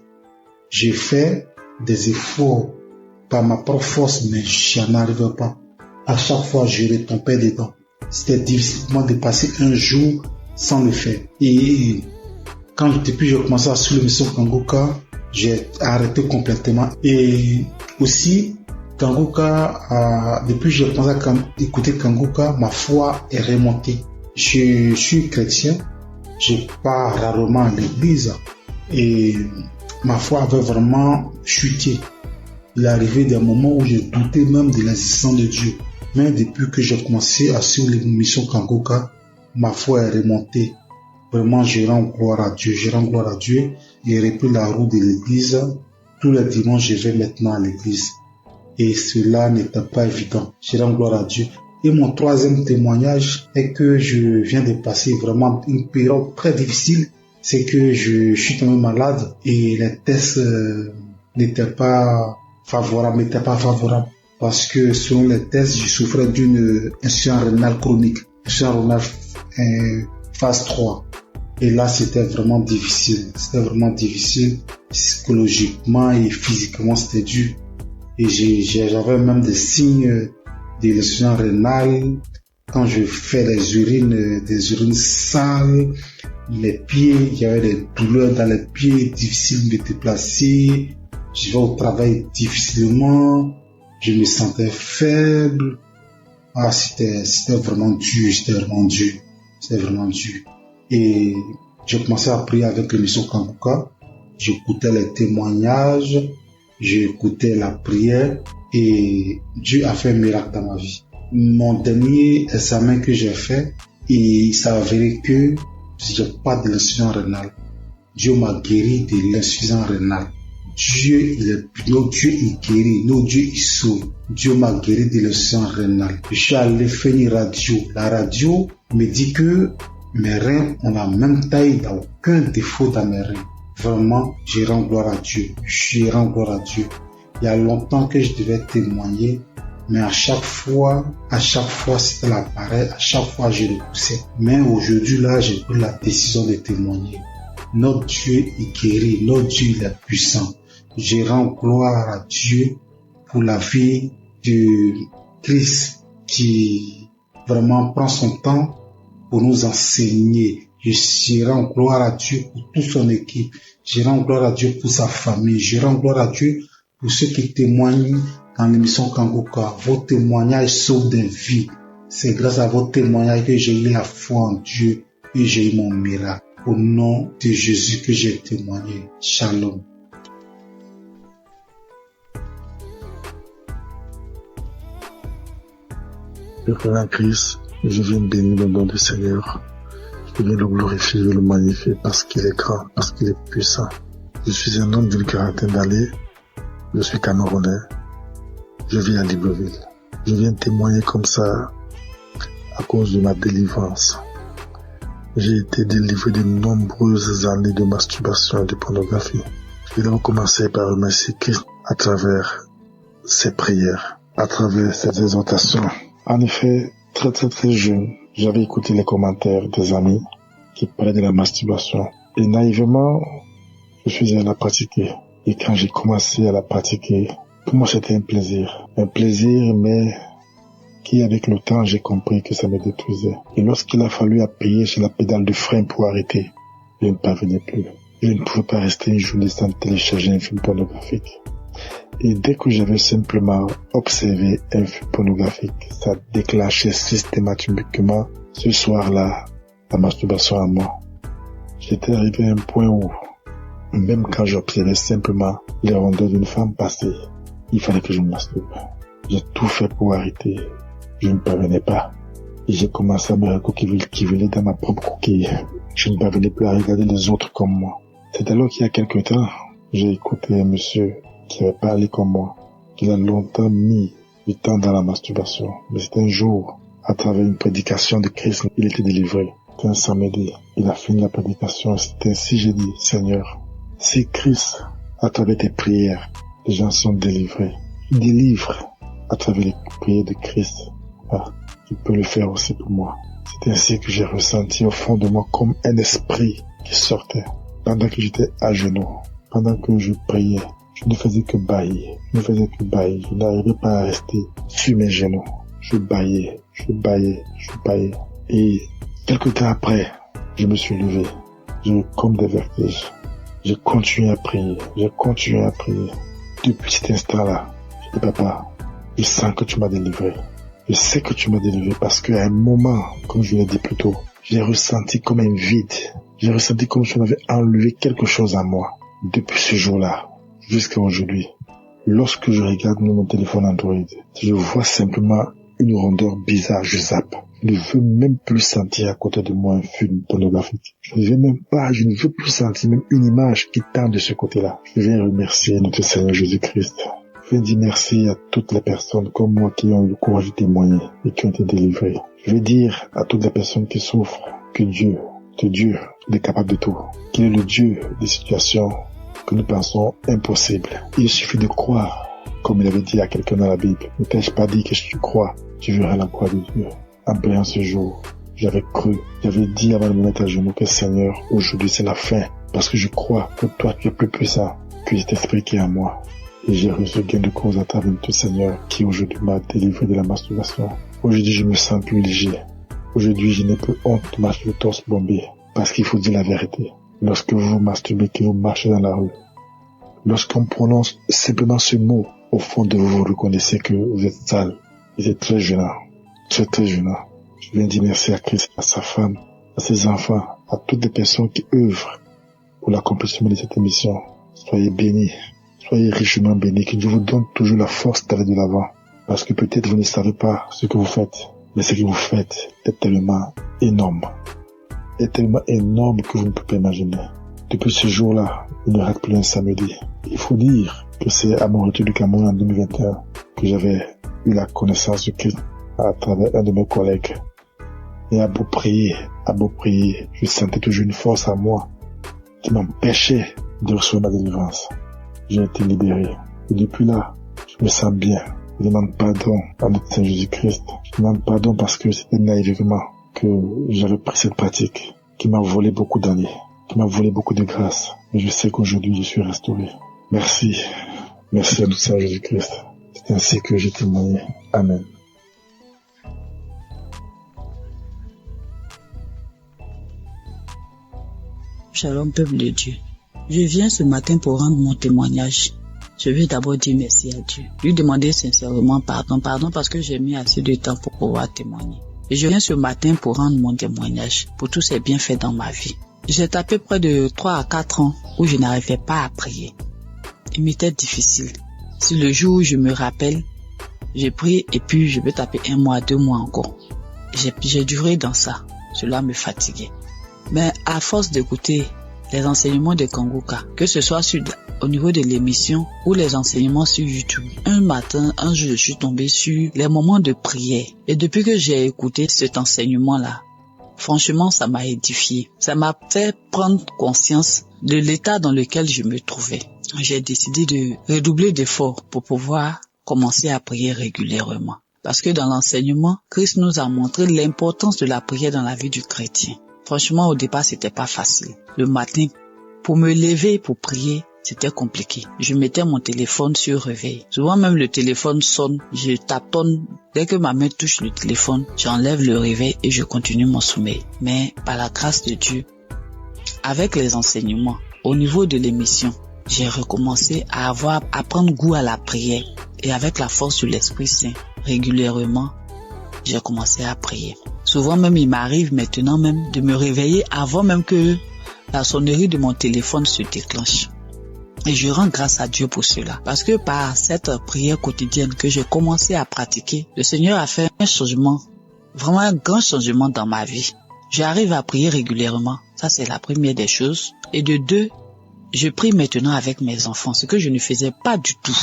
J'ai fait des efforts par ma propre force, mais je n'en arrivais pas. À chaque fois, je retombais dedans. C'était difficile pour moi de passer un jour sans le faire. Et depuis que j'ai commencé à suivre l'émission Kanguka, j'ai arrêté complètement. Et aussi, Kanguka, depuis que j'ai commencé à écouter Kanguka, ma foi est remontée. Je suis chrétien, je pars rarement à l'église et ma foi avait vraiment chuté. Il est arrivé des moments où j'ai douté même de l'existence de Dieu. Mais depuis que j'ai commencé à suivre l'émission Kanguka, ma foi est remontée. Vraiment, je rends gloire à Dieu. J'ai repris la route de l'église. Tous les dimanches, je vais maintenant à l'église. Et cela n'était pas évident. Je rends gloire à Dieu. Et mon troisième témoignage est que je viens de passer vraiment une période très difficile. C'est que je suis tombé malade et les tests n'étaient pas favorables. Parce que selon les tests, je souffrais d'une insuffisance rénale chronique. Insuffisance rénale phase 3. Et là, c'était vraiment difficile. Psychologiquement et physiquement, c'était dur. Et j'avais même des signes de l'insuffisance rénale. Quand je fais des urines sales, les pieds, il y avait des douleurs dans les pieds, difficile de me déplacer. Je vais au travail difficilement. Je me sentais faible. C'était vraiment dur. Et j'ai commencé à prier avec l'émission Kanguka. J'écoutais les témoignages, j'écoutais la prière et Dieu a fait un miracle dans ma vie. Mon dernier examen que j'ai fait, il s'est avéré que je n'ai pas de l'insuffisance rénale. Dieu m'a guéri de l'insuffisance rénale. Dieu, il guérit, notre Dieu, il sauve. Dieu m'a guéri de l'insuffisance rénale. Je suis allé faire une radio. La radio me dit que mes reins ont la même taille, il n'y a aucun défaut dans mes reins. Vraiment, je rends gloire à Dieu. Il y a longtemps que je devais témoigner, mais à chaque fois, c'était l'appareil, à chaque fois, je repoussais. Mais aujourd'hui, là, j'ai pris la décision de témoigner. Notre Dieu est guéri, notre Dieu il est puissant. Je rends gloire à Dieu pour la vie de Christ qui vraiment prend son temps pour nous enseigner. Je rends gloire à Dieu pour toute son équipe. Je rends gloire à Dieu pour sa famille. Je rends gloire à Dieu pour ceux qui témoignent dans l'émission Kanguka. Vos témoignages sauvent des vies. C'est grâce à vos témoignages que j'ai eu la foi en Dieu et j'ai eu mon miracle. Au nom de Jésus que j'ai témoigné. Shalom. Je crois en Christ, je viens bénir le nom du Seigneur. Je viens le glorifier, le magnifier parce qu'il est grand, parce qu'il est puissant. Je suis un homme d'une quarantaine d'années. Je suis Camerounais. Je vis à Libreville. Je viens témoigner comme ça à cause de ma délivrance. J'ai été délivré de nombreuses années de masturbation et de pornographie. Je vais commencer par remercier Christ à travers ses prières, à travers ses exhortations. En effet, très jeune, j'avais écouté les commentaires des amis qui parlaient de la masturbation. Et naïvement, je suis allé la pratiquer. Et quand j'ai commencé à la pratiquer, pour moi c'était un plaisir. Un plaisir, mais qui avec le temps, j'ai compris que ça me détruisait. Et lorsqu'il a fallu appuyer sur la pédale de frein pour arrêter, je ne parvenais plus. Je ne pouvais pas rester une journée sans télécharger un film pornographique. Et dès que j'avais simplement observé un film pornographique, ça déclenchait systématiquement ce soir-là la masturbation à moi. J'étais arrivé à un point où, même quand j'observais simplement les rondeurs d'une femme passer, il fallait que je me masturbe. J'ai tout fait pour arrêter. Je ne parvenais pas. Et j'ai commencé à me recoquiller dans ma propre coquille. Je ne parvenais plus à regarder les autres comme moi. C'est alors qu'il y a quelque temps, j'ai écouté un monsieur qui avait parlé comme moi, qu'il a longtemps mis du temps dans la masturbation. Mais c'était un jour, à travers une prédication de Christ, il était délivré. C'était un samedi. Il a fini la prédication. C'était ainsi, j'ai dit, Seigneur, si Christ, à travers tes prières, les gens sont délivrés, délivre à travers les prières de Christ. Tu peux le faire aussi pour moi. C'est ainsi que j'ai ressenti au fond de moi comme un esprit qui sortait. Pendant que j'étais à genoux, pendant que je priais, je ne faisais que bâiller. Je n'arrivais pas à rester sur mes genoux. Je bâillais. Et quelque temps après, je me suis levé. J'ai eu comme des vertiges. J'ai continué à prier. Depuis cet instant-là, je dis, papa, je sens que tu m'as délivré. Je sais que tu m'as délivré parce qu'à un moment, comme je l'ai dit plus tôt, j'ai ressenti comme un vide. J'ai ressenti comme si on avait enlevé quelque chose à moi. Depuis ce jour-là, jusqu'à aujourd'hui, lorsque je regarde mon téléphone Android, je vois simplement une rondeur bizarre, je zappe. Je ne veux même plus sentir à côté de moi un film pornographique. Je ne veux plus sentir même une image qui tend de ce côté-là. Je viens remercier notre Seigneur Jésus-Christ. Je viens dire merci à toutes les personnes comme moi qui ont eu le courage de témoigner et qui ont été délivrées. Je veux dire à toutes les personnes qui souffrent que Dieu est capable de tout. Qu'il est le Dieu des situations que nous pensons impossibles. Il suffit de croire, comme il avait dit à quelqu'un dans la Bible. Ne t'ai-je pas dit que si tu crois, tu verras la croix de Dieu. En priant ce jour, j'avais cru, j'avais dit avant de me mettre à genoux que Seigneur, aujourd'hui c'est la fin. Parce que je crois que toi tu es plus puissant que cet esprit qui est en moi. Et j'ai reçu gain de cause à travers tout Seigneur qui aujourd'hui m'a délivré de la masturbation. Aujourd'hui je me sens plus léger. Aujourd'hui je n'ai plus honte de marcher le torse bombé. Parce qu'il faut dire la vérité. Lorsque vous masturbez, que vous marchez dans la rue, lorsqu'on prononce simplement ce mot, au fond de vous, vous reconnaissez que vous êtes sale. Vous êtes très gênant. Très gênant. Je viens dire merci à Christ, à sa femme, à ses enfants, à toutes les personnes qui œuvrent pour l'accomplissement de cette émission. Soyez bénis. Soyez richement bénis. Que Dieu vous donne toujours la force d'aller de l'avant. Parce que peut-être vous ne savez pas ce que vous faites. Mais ce que vous faites est tellement énorme. Est tellement énorme que vous ne pouvez pas imaginer. Depuis ce jour-là, il ne rate plus un samedi. Il faut dire que c'est à mon retour du Cameroun en 2021 que j'avais eu la connaissance de Christ à travers un de mes collègues. Et à beau prier, je sentais toujours une force à moi qui m'empêchait de recevoir ma délivrance. J'ai été libéré. Et depuis là, je me sens bien. Je demande pardon à notre Seigneur Jésus-Christ. Je demande pardon parce que c'était naïvement que j'avais pris cette pratique qui m'a volé beaucoup d'années, qui m'a volé beaucoup de grâce. Mais je sais qu'aujourd'hui, je suis restauré. Merci. Merci à notre Seigneur Jésus-Christ. C'est ainsi que j'ai témoigné. Amen. Shalom, peuple de Dieu. Je viens ce matin pour rendre mon témoignage. Je veux d'abord dire merci à Dieu. Lui demander sincèrement pardon parce que j'ai mis assez de temps pour pouvoir témoigner. Et je viens ce matin pour rendre mon témoignage, pour tous ces bienfaits dans ma vie. J'ai tapé près de 3 à 4 ans où je n'arrivais pas à prier. Il m'était difficile. C'est le jour où je me rappelle, J'ai pris et puis je vais taper 1 mois, 2 mois encore. J'ai duré dans ça. Cela me fatiguait. Mais à force d'écouter les enseignements de Kanguka, que ce soit au niveau de l'émission ou les enseignements sur YouTube, un jour, je suis tombée sur les moments de prière. Et depuis que j'ai écouté cet enseignement-là, franchement, ça m'a édifié. Ça m'a fait prendre conscience de l'état dans lequel je me trouvais. J'ai décidé de redoubler d'efforts pour pouvoir commencer à prier régulièrement. Parce que dans l'enseignement, Christ nous a montré l'importance de la prière dans la vie du chrétien. Franchement, au départ, c'était pas facile. Le matin, pour me lever, pour prier, c'était compliqué. Je mettais mon téléphone sur réveil. Souvent même le téléphone sonne, je tâtonne. Dès que ma main touche le téléphone, j'enlève le réveil et je continue mon sommeil. Mais par la grâce de Dieu, avec les enseignements, au niveau de l'émission, j'ai recommencé à prendre goût à la prière. Et avec la force de l'Esprit Saint, régulièrement, j'ai commencé à prier. Souvent même, il m'arrive maintenant même de me réveiller avant même que la sonnerie de mon téléphone se déclenche. Et je rends grâce à Dieu pour cela. Parce que par cette prière quotidienne que j'ai commencé à pratiquer, le Seigneur a fait un changement, vraiment un grand changement dans ma vie. J'arrive à prier régulièrement. Ça, c'est la première des choses. Et de 2, je prie maintenant avec mes enfants, ce que je ne faisais pas du tout.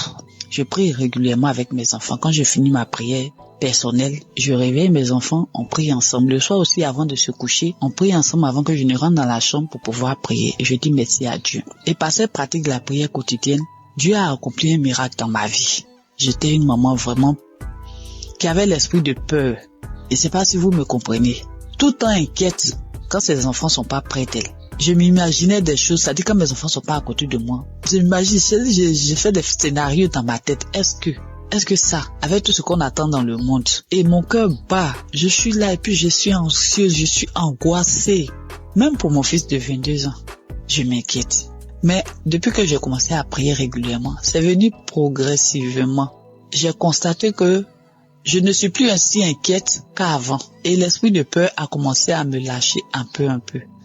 Je prie régulièrement avec mes enfants. Quand je finis ma prière personnelle, je réveille mes enfants, on prie ensemble. Le soir aussi, avant de se coucher, on prie ensemble avant que je ne rentre dans la chambre pour pouvoir prier. Et je dis merci à Dieu. Et par cette pratique de la prière quotidienne, Dieu a accompli un miracle dans ma vie. J'étais une maman vraiment qui avait l'esprit de peur. Et c'est pas si vous me comprenez. Tout le temps inquiète quand ses enfants sont pas près d'elle. Je m'imaginais des choses, c'est-à-dire quand mes enfants sont pas à côté de moi. J'ai fait des scénarios dans ma tête. Est-ce que ça, avec tout ce qu'on attend dans le monde, et mon cœur bat, je suis là et puis je suis anxieuse, je suis angoissée. Même pour mon fils de 22 ans, je m'inquiète. Mais depuis que j'ai commencé à prier régulièrement, c'est venu progressivement. J'ai constaté que je ne suis plus ainsi inquiète qu'avant. Et l'esprit de peur a commencé à me lâcher un peu.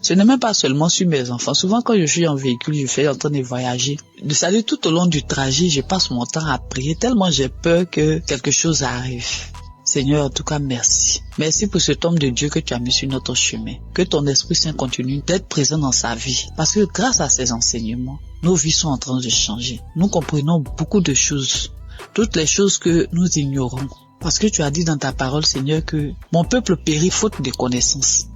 Ce n'est même pas seulement sur mes enfants. Souvent, quand je suis en véhicule, je fais en train de voyager. C'est-à-dire, tout au long du trajet, je passe mon temps à prier tellement j'ai peur que quelque chose arrive. Seigneur, en tout cas, merci. Merci pour cet homme de Dieu que tu as mis sur notre chemin. Que ton Esprit Saint continue d'être présent dans sa vie. Parce que grâce à ces enseignements, nos vies sont en train de changer. Nous comprenons beaucoup de choses. Toutes les choses que nous ignorons. Parce que tu as dit dans ta parole, Seigneur, que mon peuple périt faute de connaissances.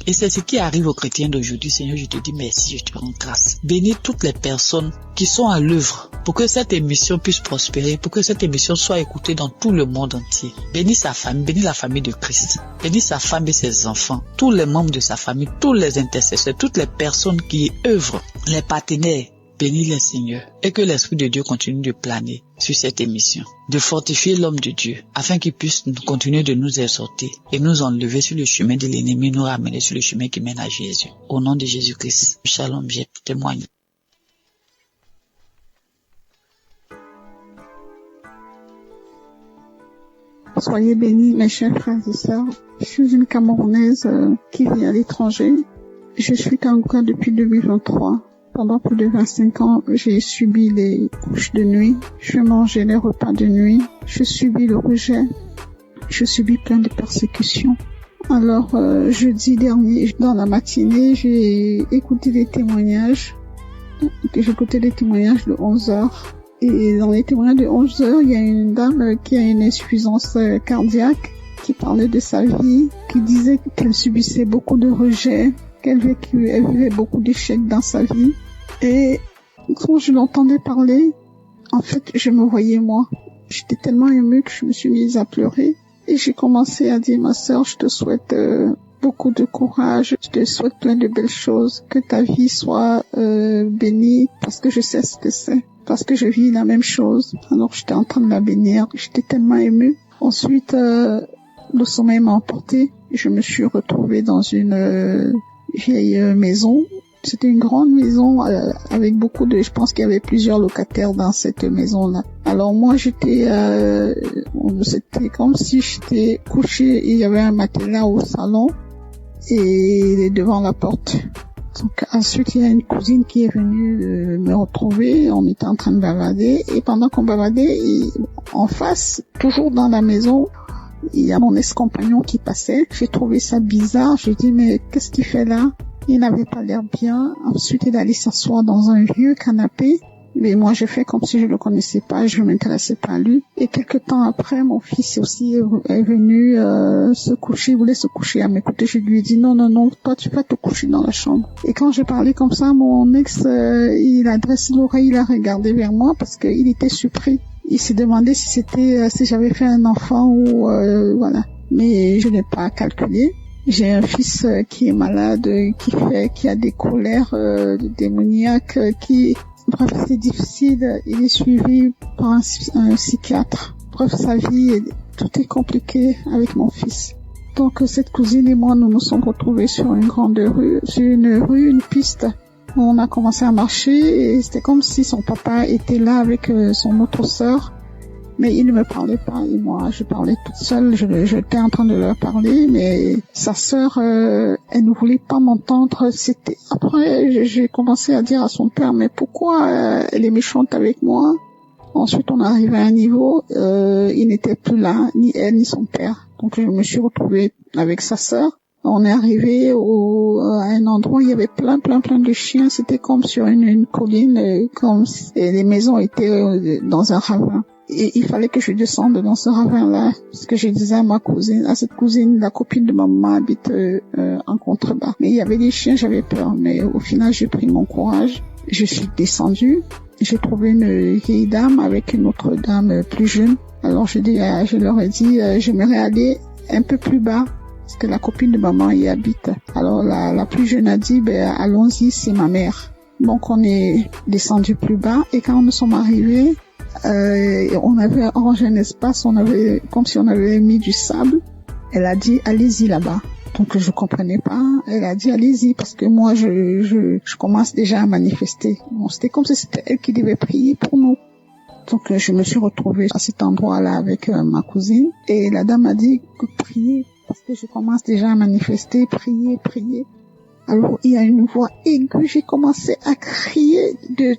Et c'est ce qui arrive aux chrétiens d'aujourd'hui. Seigneur, je te dis merci, je te rends grâce. Bénis toutes les personnes qui sont à l'œuvre pour que cette émission puisse prospérer, pour que cette émission soit écoutée dans tout le monde entier. Bénis sa famille, bénis la famille de Christ. Bénis sa femme et ses enfants, tous les membres de sa famille, tous les intercesseurs, toutes les personnes qui œuvrent, les partenaires. Bénis-les, Seigneur, et que l'Esprit de Dieu continue de planer sur cette émission, de fortifier l'homme de Dieu, afin qu'il puisse continuer de nous exhorter et nous enlever sur le chemin de l'ennemi, nous ramener sur le chemin qui mène à Jésus. Au nom de Jésus-Christ, shalom, je témoigne. Soyez bénis, mes chers frères et sœurs. Je suis une Camerounaise qui vit à l'étranger. Je suis Kanguka depuis 2023. Pendant plus de 25 ans, j'ai subi les couches de nuit, je mangeais les repas de nuit, je subis le rejet, je subis plein de persécutions. Alors, jeudi dernier, dans la matinée, j'ai écouté des témoignages. J'ai écouté des témoignages de 11h. Et dans les témoignages de 11h, il y a une dame qui a une insuffisance cardiaque, qui parlait de sa vie, qui disait qu'elle subissait beaucoup de rejet, qu'elle vivait beaucoup d'échecs dans sa vie. Et quand je l'entendais parler, en fait, je me voyais moi. J'étais tellement émue que je me suis mise à pleurer. Et j'ai commencé à dire, ma sœur, je te souhaite beaucoup de courage, je te souhaite plein de belles choses, que ta vie soit bénie, parce que je sais ce que c'est, parce que je vis la même chose. Alors j'étais en train de la bénir, j'étais tellement émue. Ensuite, le sommeil m'a emporté. Je me suis retrouvée dans une vieille maison. C'était une grande maison avec beaucoup de... Je pense qu'il y avait plusieurs locataires dans cette maison-là. Alors moi, c'était comme si j'étais couchée et il y avait un matelas au salon et devant la porte. Donc ensuite, il y a une cousine qui est venue me retrouver. On était en train de bavader et pendant qu'on bavadait, en face, toujours dans la maison, il y a mon ex-compagnon qui passait. J'ai trouvé ça bizarre. J'ai dit mais qu'est-ce qu'il fait là? Il n'avait pas l'air bien. Ensuite, il est allé s'asseoir dans un vieux canapé. Mais moi, j'ai fait comme si je le connaissais pas, je m'intéressais pas à lui. Et quelque temps après, mon fils aussi est venu se coucher, il voulait se coucher à mes côtés. Je lui ai dit non, toi tu vas te coucher dans la chambre. Et quand j'ai parlé comme ça, mon ex, il a dressé l'oreille, il a regardé vers moi parce qu'il était surpris. Il s'est demandé si j'avais fait un enfant ou voilà. Mais je n'ai pas calculé. J'ai un fils qui est malade, qui a des colères démoniaques, bref, c'est difficile. Il est suivi par un psychiatre. Bref, sa vie, tout est compliqué avec mon fils. Donc, cette cousine et moi, nous nous sommes retrouvés sur une grande rue, une piste. On a commencé à marcher et c'était comme si son papa était là avec son autre sœur. Mais il ne me parlait pas et moi, je parlais toute seule. J'étais en train de leur parler, mais sa sœur, elle ne voulait pas m'entendre. Après, j'ai commencé à dire à son père, mais pourquoi elle est méchante avec moi? Ensuite, on est arrivé à un niveau, il n'était plus là, ni elle, ni son père. Donc, je me suis retrouvée avec sa sœur. On est arrivé à un endroit où il y avait plein de chiens. C'était comme sur une colline, et les maisons étaient dans un ravin. Et il fallait que je descende dans ce ravin-là, parce que je disais à cette cousine, la copine de maman habite en contrebas. Mais il y avait des chiens, j'avais peur. Mais au final, j'ai pris mon courage. Je suis descendue. J'ai trouvé une vieille dame avec une autre dame plus jeune. Alors je leur ai dit, j'aimerais aller un peu plus bas, parce que la copine de maman y habite. Alors la plus jeune a dit, allons-y, c'est ma mère. Donc on est descendu plus bas et quand nous sommes arrivés, on avait arrangé un espace, comme si on avait mis du sable. Elle a dit, allez-y là-bas. Donc je comprenais pas. Elle a dit, allez-y, parce que moi je commence déjà à manifester. Bon, c'était comme si c'était elle qui devait prier pour nous. Donc je me suis retrouvée à cet endroit-là avec ma cousine et la dame a dit, priez, parce que je commence déjà à manifester, priez. Alors il y a une voix aiguë, j'ai commencé à crier de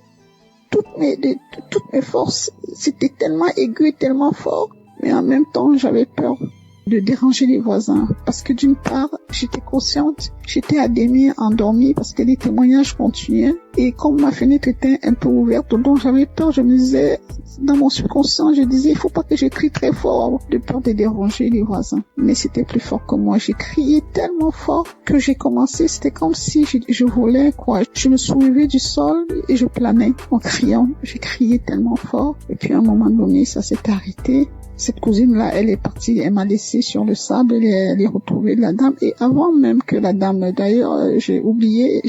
toutes mes forces. C'était tellement aigu et tellement fort, mais en même temps j'avais peur de déranger les voisins, parce que d'une part j'étais consciente, j'étais à demi endormie parce que les témoignages continuaient et comme ma fenêtre était un peu ouverte, donc j'avais peur. Je me disais, dans mon subconscient, je disais, il faut pas que je crie très fort de peur de déranger les voisins. Mais c'était plus fort que moi. J'ai crié tellement fort que j'ai commencé, c'était comme si je volais, quoi. Je me soulevais du sol et je planais en criant. J'ai crié tellement fort et puis à un moment donné, ça s'est arrêté. Cette cousine-là, elle est partie, elle m'a laissé sur le sable, elle est retrouvée la dame. Et avant même que la dame, d'ailleurs, j'ai omis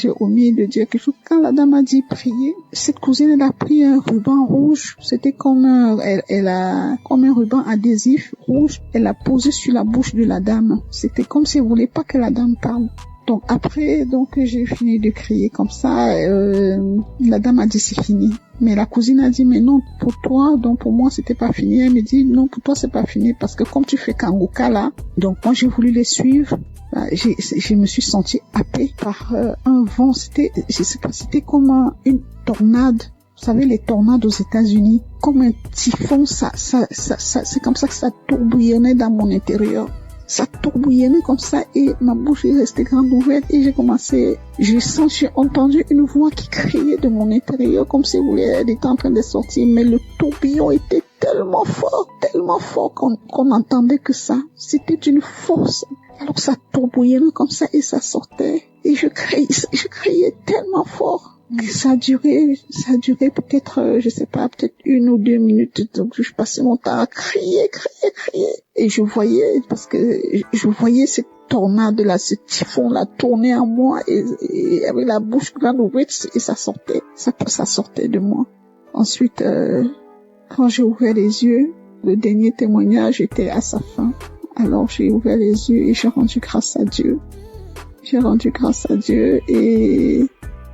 de dire quelque chose. Quand la dame a dit prier, cette cousine, elle a pris un ruban rouge. C'était comme comme un ruban adhésif rouge. Elle l'a posé sur la bouche de la dame. C'était comme si elle voulait pas que la dame parle. Donc après, j'ai fini de crier comme ça. La dame a dit c'est fini. Mais la cousine a dit mais non, pour toi, donc pour moi c'était pas fini. Elle me dit non, pour toi c'est pas fini parce que comme tu fais Kanguka là, donc moi j'ai voulu les suivre. Je me suis sentie happée par un vent. C'était comme une tornade. Vous savez, les tornades aux États-Unis, comme un typhon, c'est comme ça que ça tourbillonnait dans mon intérieur. Ça tourbillonnait comme ça et ma bouche est restée grande ouverte et j'ai entendu une voix qui criait de mon intérieur comme si elle était en train de sortir, mais le tourbillon était tellement fort qu'on entendait que ça. C'était d'une force. Alors ça tourbillonnait comme ça et ça sortait et je criais tellement fort. Ça a duré peut-être, je sais pas, peut-être 1 ou 2 minutes. Donc, je passais mon temps à crier. Et je voyais cette tornade-là, ce typhon-là tourner en moi et avec la bouche grande ouverte et ça sortait de moi. Ensuite, quand j'ai ouvert les yeux, le dernier témoignage était à sa fin. Alors, j'ai ouvert les yeux et j'ai rendu grâce à Dieu. Et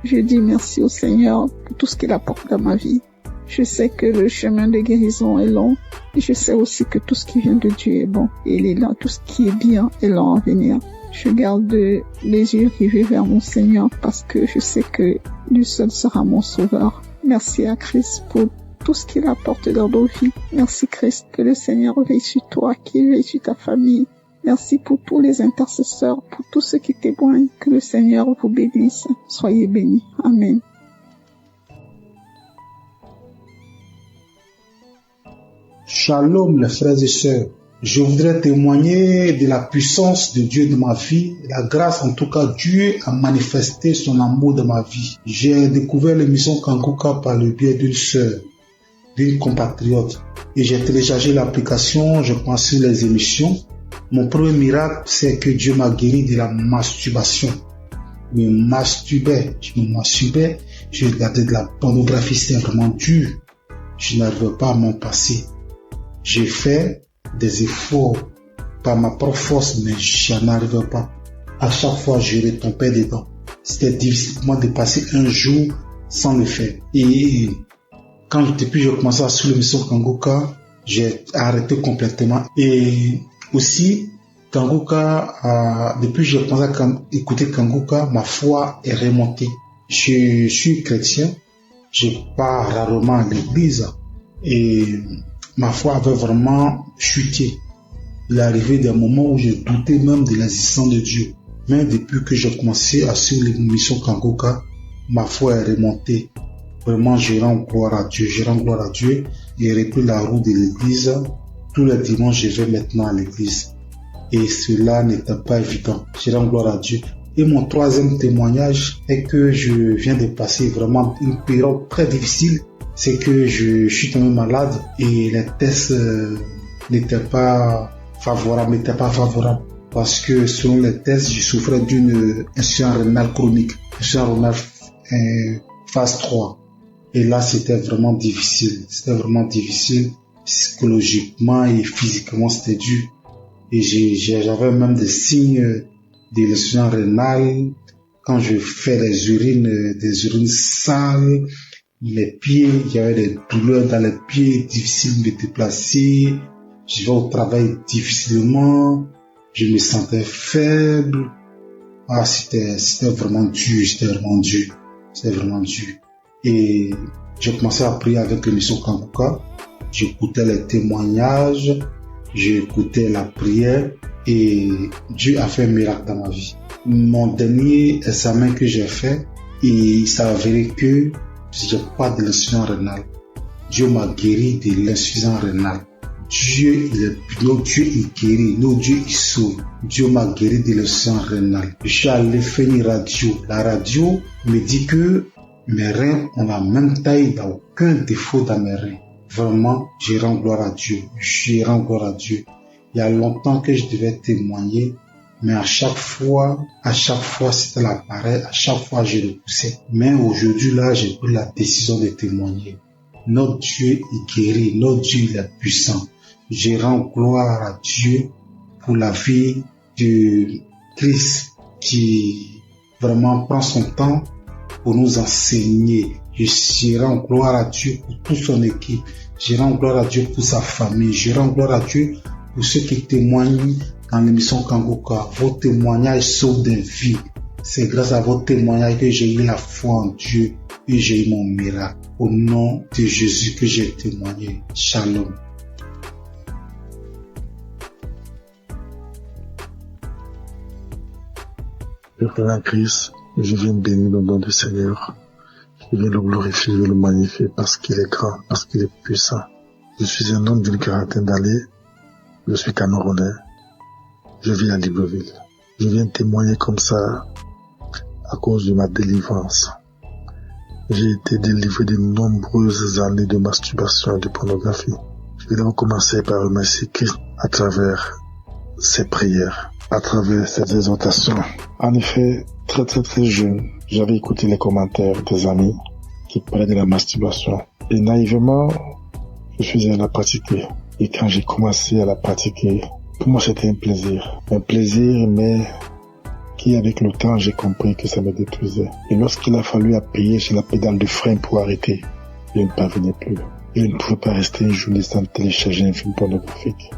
je dis merci au Seigneur pour tout ce qu'il apporte dans ma vie. Je sais que le chemin de guérison est long. Et je sais aussi que tout ce qui vient de Dieu est bon. Et il est là, tout ce qui est bien est long à venir. Je garde les yeux rivés vers mon Seigneur parce que je sais que lui seul sera mon sauveur. Merci à Christ pour tout ce qu'il apporte dans nos vies. Merci Christ, que le Seigneur veille sur toi, qu'il veille sur ta famille. Merci pour tous les intercesseurs, pour tous ceux qui témoignent. Que le Seigneur vous bénisse. Soyez bénis. Amen. Shalom les frères et sœurs. Je voudrais témoigner de la puissance de Dieu dans ma vie, la grâce en tout cas Dieu a manifesté son amour dans ma vie. J'ai découvert l'émission Kanguka par le biais d'une sœur, d'une compatriote, et j'ai téléchargé l'application, je pense sur les émissions. Mon premier miracle, c'est que Dieu m'a guéri de la masturbation. Je me masturbais, je regardais de la pornographie, c'était vraiment dur. Je n'arrivais pas à m'en passer. J'ai fait des efforts par ma propre force, mais je n'arrivais pas. À chaque fois, je retombais dedans. C'était difficile pour moi de passer un jour sans le faire. Et depuis que j'ai commencé à suivre l'émission Kanguka, j'ai arrêté complètement. Et aussi, Kanguka, depuis que j'ai commencé à écouter Kanguka, ma foi est remontée. Je suis chrétien, je pars rarement à l'église et ma foi avait vraiment chuté. Il est arrivé des moments où je doutais même de l'existence de Dieu. Mais depuis que j'ai commencé à suivre l'émission Kanguka, ma foi est remontée. Vraiment, je rends gloire à Dieu. J'ai repris la route de l'église. Tous les dimanches, je vais maintenant à l'église. Et cela n'était pas évident. Je rends gloire à Dieu. Et mon troisième témoignage est que je viens de passer vraiment une période très difficile. C'est que je suis tombé malade et les tests n'étaient pas favorables. Parce que selon les tests, je souffrais d'une insuffisance rénale chronique. Insuffisance rénale phase 3. Et là, c'était vraiment difficile. Psychologiquement et physiquement, c'était dur. Et j'avais même des signes de l'insuffisance rénale. Quand je fais des urines sales, les pieds, il y avait des douleurs dans les pieds, difficile de me déplacer. Je vais au travail difficilement. Je me sentais faible. C'était vraiment dur. Et j'ai commencé à prier avec l'émission Kanguka. J'écoutais les témoignages, j'écoutais la prière et Dieu a fait un miracle dans ma vie. Mon dernier examen que j'ai fait, il s'est avéré que j'ai pas de l'insuffisance rénale. Dieu m'a guéri de l'insuffisance rénale. Notre Dieu il guérit, notre Dieu il sauve. Dieu m'a guéri de l'insuffisance rénale. Je suis allé faire une radio. La radio me dit que mes reins ont la même taille, il n'y a aucun défaut dans mes reins. Vraiment, je rends gloire à Dieu. Il y a longtemps que je devais témoigner, mais à chaque fois, c'était l'appareil, à chaque fois, je repoussais. Mais aujourd'hui, là, j'ai pris la décision de témoigner. Notre Dieu, il guérit. Notre Dieu, il est puissant. Je rends gloire à Dieu pour la vie de Christ qui vraiment prend son temps pour nous enseigner. Je rends gloire à Dieu pour toute son équipe. Je rends gloire à Dieu pour sa famille. Je rends gloire à Dieu pour ceux qui témoignent dans l'émission Kanguka. Vos témoignages sauvent des vies. C'est grâce à vos témoignages que j'ai eu la foi en Dieu et j'ai eu mon miracle. Au nom de Jésus que j'ai témoigné. Shalom. Père en Christ, je viens bénir le nom du Seigneur. Je viens le glorifier, je le magnifier parce qu'il est grand, parce qu'il est puissant. Je suis un homme d'une quarantaine d'années. Je suis Camerounais. Je vis à Libreville. Je viens témoigner comme ça à cause de ma délivrance. J'ai été délivré de nombreuses années de masturbation et de pornographie. Je vais commencer par remercier Christ à travers ses prières, à travers ses exhortations. En effet, très jeune, j'avais écouté les commentaires des amis qui parlaient de la masturbation. Et naïvement, je faisais la pratiquer. Et quand j'ai commencé à la pratiquer, pour moi c'était un plaisir. Un plaisir, mais qui avec le temps, j'ai compris que ça me détruisait. Et lorsqu'il a fallu appuyer sur la pédale de frein pour arrêter, je ne parvenais plus. Je ne pouvais pas rester une journée sans télécharger un film pornographique.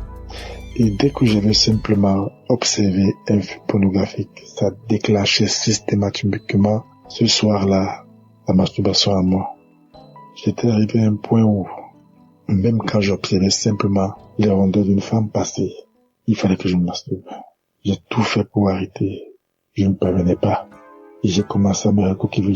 Et dès que j'avais simplement observé un film pornographique, ça déclenchait systématiquement ce soir-là la masturbation à moi. J'étais arrivé à un point où, même quand j'observais simplement les rondeurs d'une femme passer, il fallait que je me masturbe. J'ai tout fait pour arrêter. Je ne parvenais pas. Et j'ai commencé à me recouquiller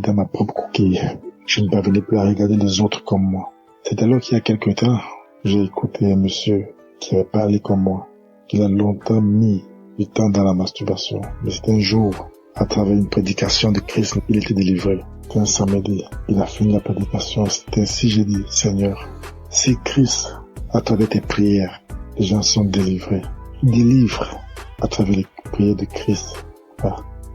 dans ma propre coquille. Je ne parvenais plus à regarder les autres comme moi. C'est alors qu'il y a quelque temps, j'ai écouté un monsieur qui avait parlé comme moi, qu'il a longtemps mis du temps dans la masturbation. Mais c'était un jour, à travers une prédication de Christ, il était délivré. C'était un samedi. Il a fini la prédication. C'était ainsi, j'ai dit, Seigneur, si Christ, à travers tes prières, les gens sont délivrés, délivre à travers les prières de Christ.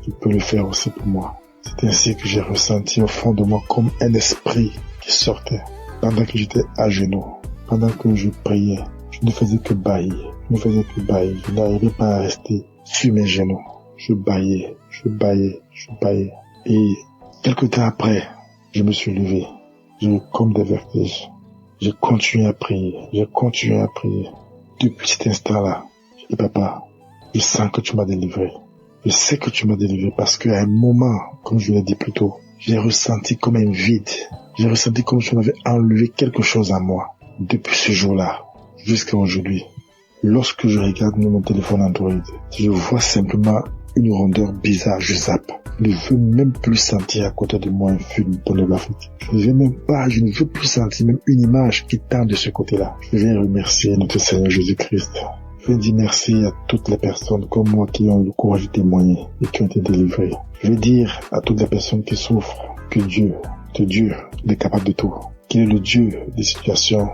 Tu peux le faire aussi pour moi. C'est ainsi que j'ai ressenti au fond de moi comme un esprit qui sortait. Pendant que j'étais à genoux, pendant que je priais, je ne faisais que bâillir. Je n'arrivais pas à rester sur mes genoux. Je bâillais. Et quelque temps après, je me suis levé. J'ai eu comme des vertiges. J'ai continué à prier. Depuis cet instant-là, j'ai dit, papa, je sens que tu m'as délivré. Je sais que tu m'as délivré parce qu'à un moment, comme je l'ai dit plus tôt, j'ai ressenti comme un vide. J'ai ressenti comme si on avait enlevé quelque chose à moi. Depuis ce jour-là, jusqu'à aujourd'hui, lorsque je regarde mon téléphone Android, je vois simplement une rondeur bizarre, je zappe. Je ne veux même plus sentir à côté de moi un film pornographique. Je ne veux plus sentir même une image qui tend de ce côté-là. Je vais remercier notre Seigneur Jésus-Christ. Je vais dire merci à toutes les personnes comme moi qui ont eu le courage de témoigner et qui ont été délivrées. Je vais dire à toutes les personnes qui souffrent que Dieu, il est capable de tout. Qu'il est le Dieu des situations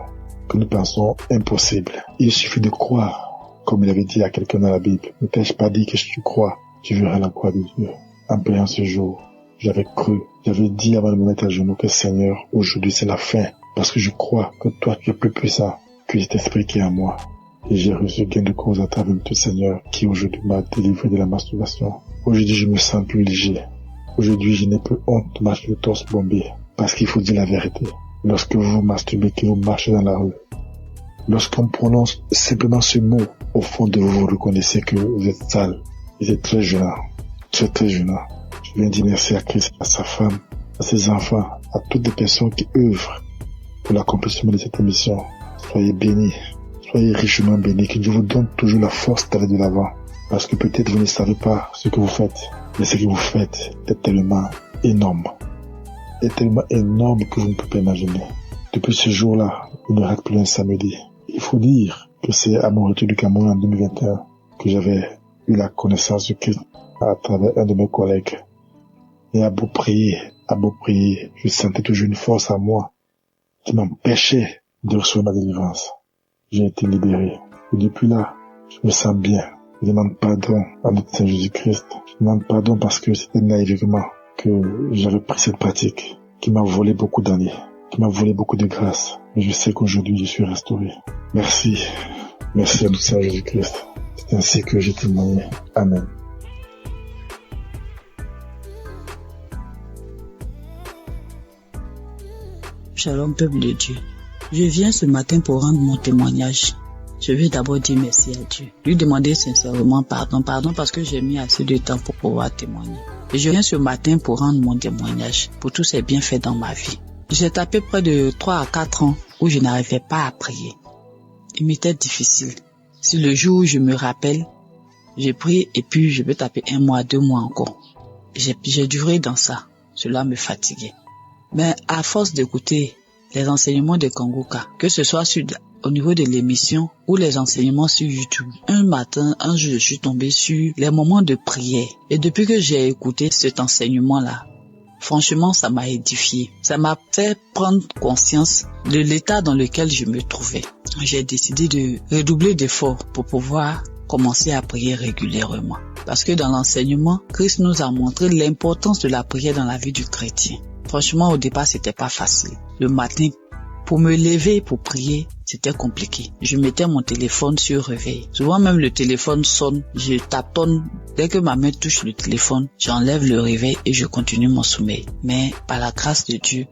que nous pensons impossibles. Il suffit de croire, comme il avait dit à quelqu'un dans la Bible. Ne t'ai-je pas dit que si tu crois, tu verras la croix de Dieu. En priant ce jour, j'avais cru, j'avais dit avant de me mettre à genoux que Seigneur, aujourd'hui c'est la fin. Parce que je crois que toi tu es plus puissant que cet esprit qui est en moi. Et j'ai reçu gain de cause à travers tout Seigneur qui aujourd'hui m'a délivré de la masturbation. Aujourd'hui je me sens plus léger. Aujourd'hui je n'ai plus honte de marcher le torse bombé. Parce qu'il faut dire la vérité. Lorsque vous vous masturbez, que vous marchez dans la rue, lorsqu'on prononce simplement ce mot, au fond de vous, vous reconnaissez que vous êtes sale. Vous êtes très gênant. Très gênant. Je viens dire merci à Christ, à sa femme, à ses enfants, à toutes les personnes qui œuvrent pour l'accomplissement de cette émission. Soyez bénis. Soyez richement bénis. Que Dieu vous donne toujours la force d'aller de l'avant. Parce que peut-être vous ne savez pas ce que vous faites. Mais ce que vous faites est tellement énorme. Est tellement énorme que vous ne pouvez pas imaginer. Depuis ce jour-là, il ne rate plus un samedi. Il faut dire que c'est à mon retour du Cameroun en 2021 que j'avais eu la connaissance de Christ à travers un de mes collègues. Et à beau prier, je sentais toujours une force en moi qui m'empêchait de recevoir ma délivrance. J'ai été libéré. Et depuis là, je me sens bien. Je demande pardon à notre Seigneur Jésus-Christ. Je demande pardon parce que c'était naïvement que j'avais pris cette pratique qui m'a volé beaucoup d'années, qui m'a volé beaucoup de grâce. Mais je sais qu'aujourd'hui je suis restauré. Merci. Merci à notre Seigneur Jésus-Christ. C'est ainsi que j'ai témoigné. Amen. Shalom, peuple de Dieu. Je viens ce matin pour rendre mon témoignage. Je veux d'abord dire merci à Dieu. Lui demander sincèrement pardon parce que j'ai mis assez de temps pour pouvoir témoigner. Et je viens ce matin pour rendre mon témoignage pour tous ces bienfaits dans ma vie. J'ai tapé près de 3 à 4 ans où je n'arrivais pas à prier. Il m'était difficile. Si le jour où je me rappelle, j'ai prié et puis je peux taper 1 mois, 2 mois encore. J'ai duré dans ça. Cela me fatiguait. Mais à force d'écouter les enseignements de Kanguka, que ce soit au niveau de l'émission ou les enseignements sur YouTube, un jour, je suis tombé sur les moments de prière. Et depuis que j'ai écouté cet enseignement-là, franchement, ça m'a édifié. Ça m'a fait prendre conscience de l'état dans lequel je me trouvais. J'ai décidé de redoubler d'efforts pour pouvoir commencer à prier régulièrement. Parce que dans l'enseignement, Christ nous a montré l'importance de la prière dans la vie du chrétien. Franchement, au départ, c'était pas facile. Le matin, pour me lever pour prier, c'était compliqué. Je mettais mon téléphone sur réveil. Souvent même le téléphone sonne, je tâtonne. Dès que ma main touche le téléphone, j'enlève le réveil et je continue mon sommeil. Mais par la grâce de Dieu,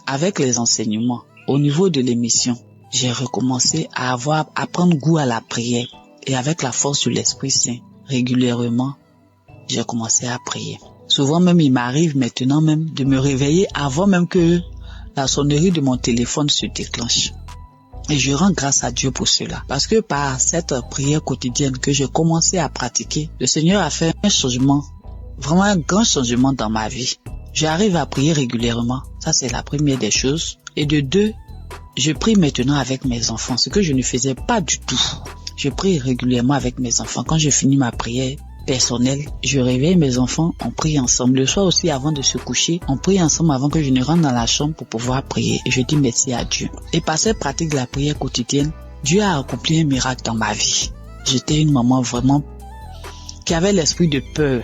avec les enseignements, au niveau de l'émission, j'ai recommencé à prendre goût à la prière. Et avec la force de l'Esprit Saint, régulièrement, j'ai commencé à prier. Souvent même, il m'arrive maintenant même de me réveiller avant même que la sonnerie de mon téléphone se déclenche. Et je rends grâce à Dieu pour cela. Parce que par cette prière quotidienne que j'ai commencé à pratiquer, le Seigneur a fait un changement, vraiment un grand changement dans ma vie. J'arrive à prier régulièrement. Ça, c'est la première des choses. Et de deux, je prie maintenant avec mes enfants, ce que je ne faisais pas du tout. Je prie régulièrement avec mes enfants. Quand je finis ma prière personnelle, je réveille mes enfants, on prie ensemble. Le soir aussi, avant de se coucher, on prie ensemble avant que je ne rentre dans la chambre pour pouvoir prier. Et je dis merci à Dieu. Et par cette pratique de la prière quotidienne, Dieu a accompli un miracle dans ma vie. J'étais une maman vraiment qui avait l'esprit de peur.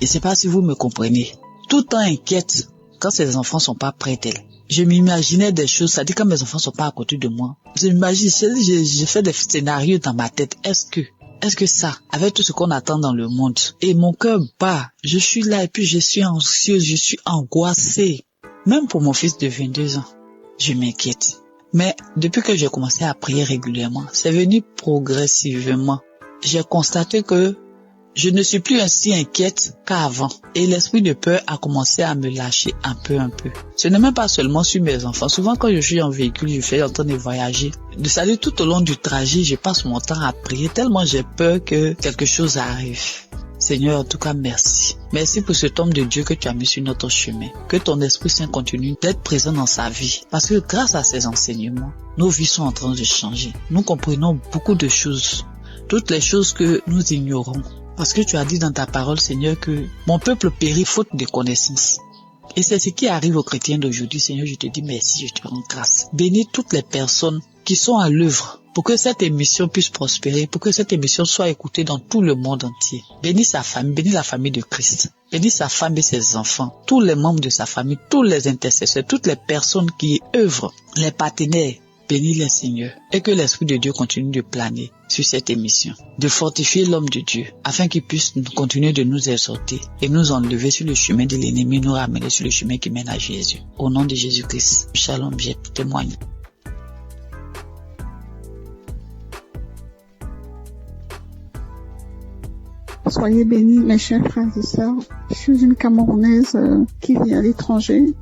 Et c'est pas si vous me comprenez. Tout le temps inquiète quand ses enfants sont pas près d'elle. Je m'imaginais des choses, c'est-à-dire quand mes enfants sont pas à côté de moi. J'ai fait des scénarios dans ma tête. Est-ce que ça, avec tout ce qu'on attend dans le monde, et mon cœur bat, je suis là et puis je suis anxieuse, je suis angoissée. Même pour mon fils de 22 ans, je m'inquiète. Mais depuis que j'ai commencé à prier régulièrement, c'est venu progressivement. J'ai constaté que je ne suis plus ainsi inquiète qu'avant. Et l'esprit de peur a commencé à me lâcher un peu. Ce n'est même pas seulement sur mes enfants. Souvent quand je suis en véhicule, je fais en train de voyager. C'est-à-dire tout au long du trajet, je passe mon temps à prier tellement j'ai peur que quelque chose arrive. Seigneur, en tout cas, merci. Merci pour cet homme de Dieu que tu as mis sur notre chemin. Que ton Esprit Saint continue d'être présent dans sa vie. Parce que grâce à ces enseignements, nos vies sont en train de changer. Nous comprenons beaucoup de choses. Toutes les choses que nous ignorons. Parce que tu as dit dans ta parole, Seigneur, que mon peuple périt faute de connaissance. Et c'est ce qui arrive aux chrétiens d'aujourd'hui. Seigneur, je te dis merci, je te rends grâce. Bénis toutes les personnes qui sont à l'œuvre pour que cette émission puisse prospérer, pour que cette émission soit écoutée dans tout le monde entier. Bénis sa famille, bénis la famille de Christ. Bénis sa femme et ses enfants, tous les membres de sa famille, tous les intercesseurs, toutes les personnes qui œuvrent, les partenaires. Bénis les Seigneur et que l'Esprit de Dieu continue de planer sur cette émission, de fortifier l'homme de Dieu afin qu'il puisse continuer de nous exhorter et nous enlever sur le chemin de l'ennemi, nous ramener sur le chemin qui mène à Jésus. Au nom de Jésus-Christ, shalom, j'ai témoigné. Soyez bénis, mes chers frères et sœurs. Je suis une Camerounaise qui vit à l'étranger.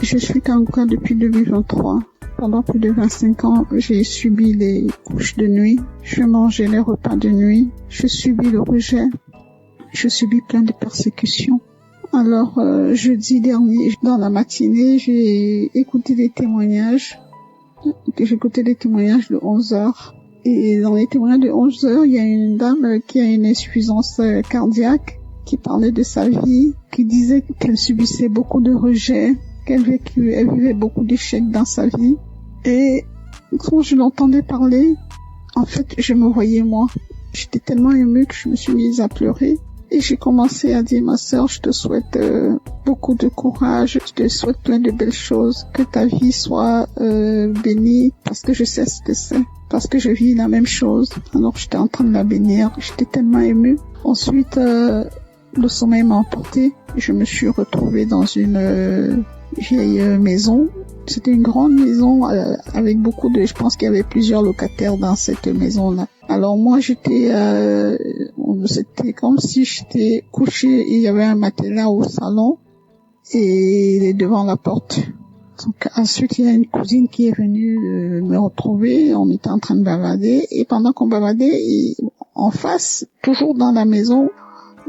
Je suis Kanguka depuis 2023. Pendant plus de 25 ans, j'ai subi les couches de nuit, je mangeais les repas de nuit, je subis le rejet, je subis plein de persécutions. Alors, jeudi dernier, dans la matinée, j'ai écouté des témoignages. J'ai écouté des témoignages de 11 heures. Et dans les témoignages de 11 heures, il y a une dame qui a une insuffisance cardiaque, qui parlait de sa vie, qui disait qu'elle subissait beaucoup de rejet, qu'elle vivait beaucoup d'échecs dans sa vie. Et quand je l'entendais parler, en fait, je me voyais moi. J'étais tellement émue que je me suis mise à pleurer. Et j'ai commencé à dire, ma sœur, je te souhaite beaucoup de courage, je te souhaite plein de belles choses, que ta vie soit bénie, parce que je sais ce que c'est, parce que je vis la même chose. Alors j'étais en train de la bénir, j'étais tellement émue. Ensuite, le sommeil m'a emporté, je me suis retrouvée dans une vieille maison. C'était une grande maison avec beaucoup de... Je pense qu'il y avait plusieurs locataires dans cette maison-là. Alors moi, c'était comme si j'étais couchée et il y avait un matelas au salon et il est devant la porte. Donc ensuite, il y a une cousine qui est venue me retrouver. On était en train de bavader et pendant qu'on bavadait, en face, toujours dans la maison,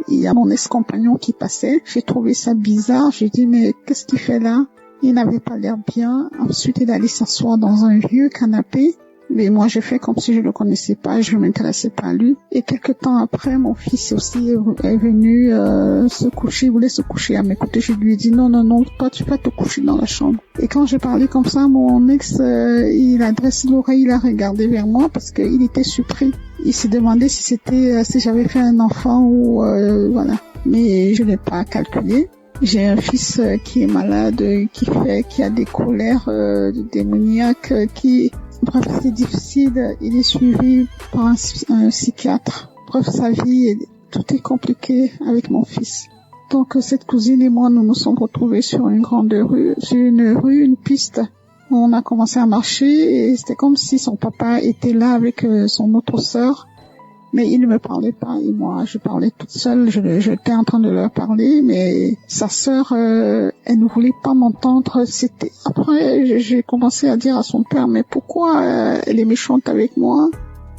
il y a mon ex-compagnon qui passait. J'ai trouvé ça bizarre. J'ai dit, mais qu'est-ce qu'il fait là? Il n'avait pas l'air bien. Ensuite, il allait s'asseoir dans un vieux canapé. Mais moi, j'ai fait comme si je le connaissais pas, je ne m'intéressais pas à lui. Et quelque temps après, mon fils aussi est venu se coucher, il voulait se coucher à mes côtés. Je lui ai dit, non, toi, tu vas te coucher dans la chambre. Et quand j'ai parlé comme ça, mon ex, il a dressé l'oreille, il a regardé vers moi parce qu'il était surpris. Il s'est demandé si j'avais fait un enfant ou voilà. Mais je l'ai pas calculé. J'ai un fils qui est malade, qui a des colères démoniaques, bref, c'est difficile. Il est suivi par un psychiatre. Bref, sa vie, tout est compliqué avec mon fils. Donc, cette cousine et moi, nous nous sommes retrouvés sur une grande rue, une piste. On a commencé à marcher et c'était comme si son papa était là avec son autre sœur. Mais il ne me parlait pas et moi je parlais toute seule, j'étais en train de leur parler, mais sa sœur, elle ne voulait pas m'entendre. Après j'ai commencé à dire à son père, mais pourquoi elle est méchante avec moi?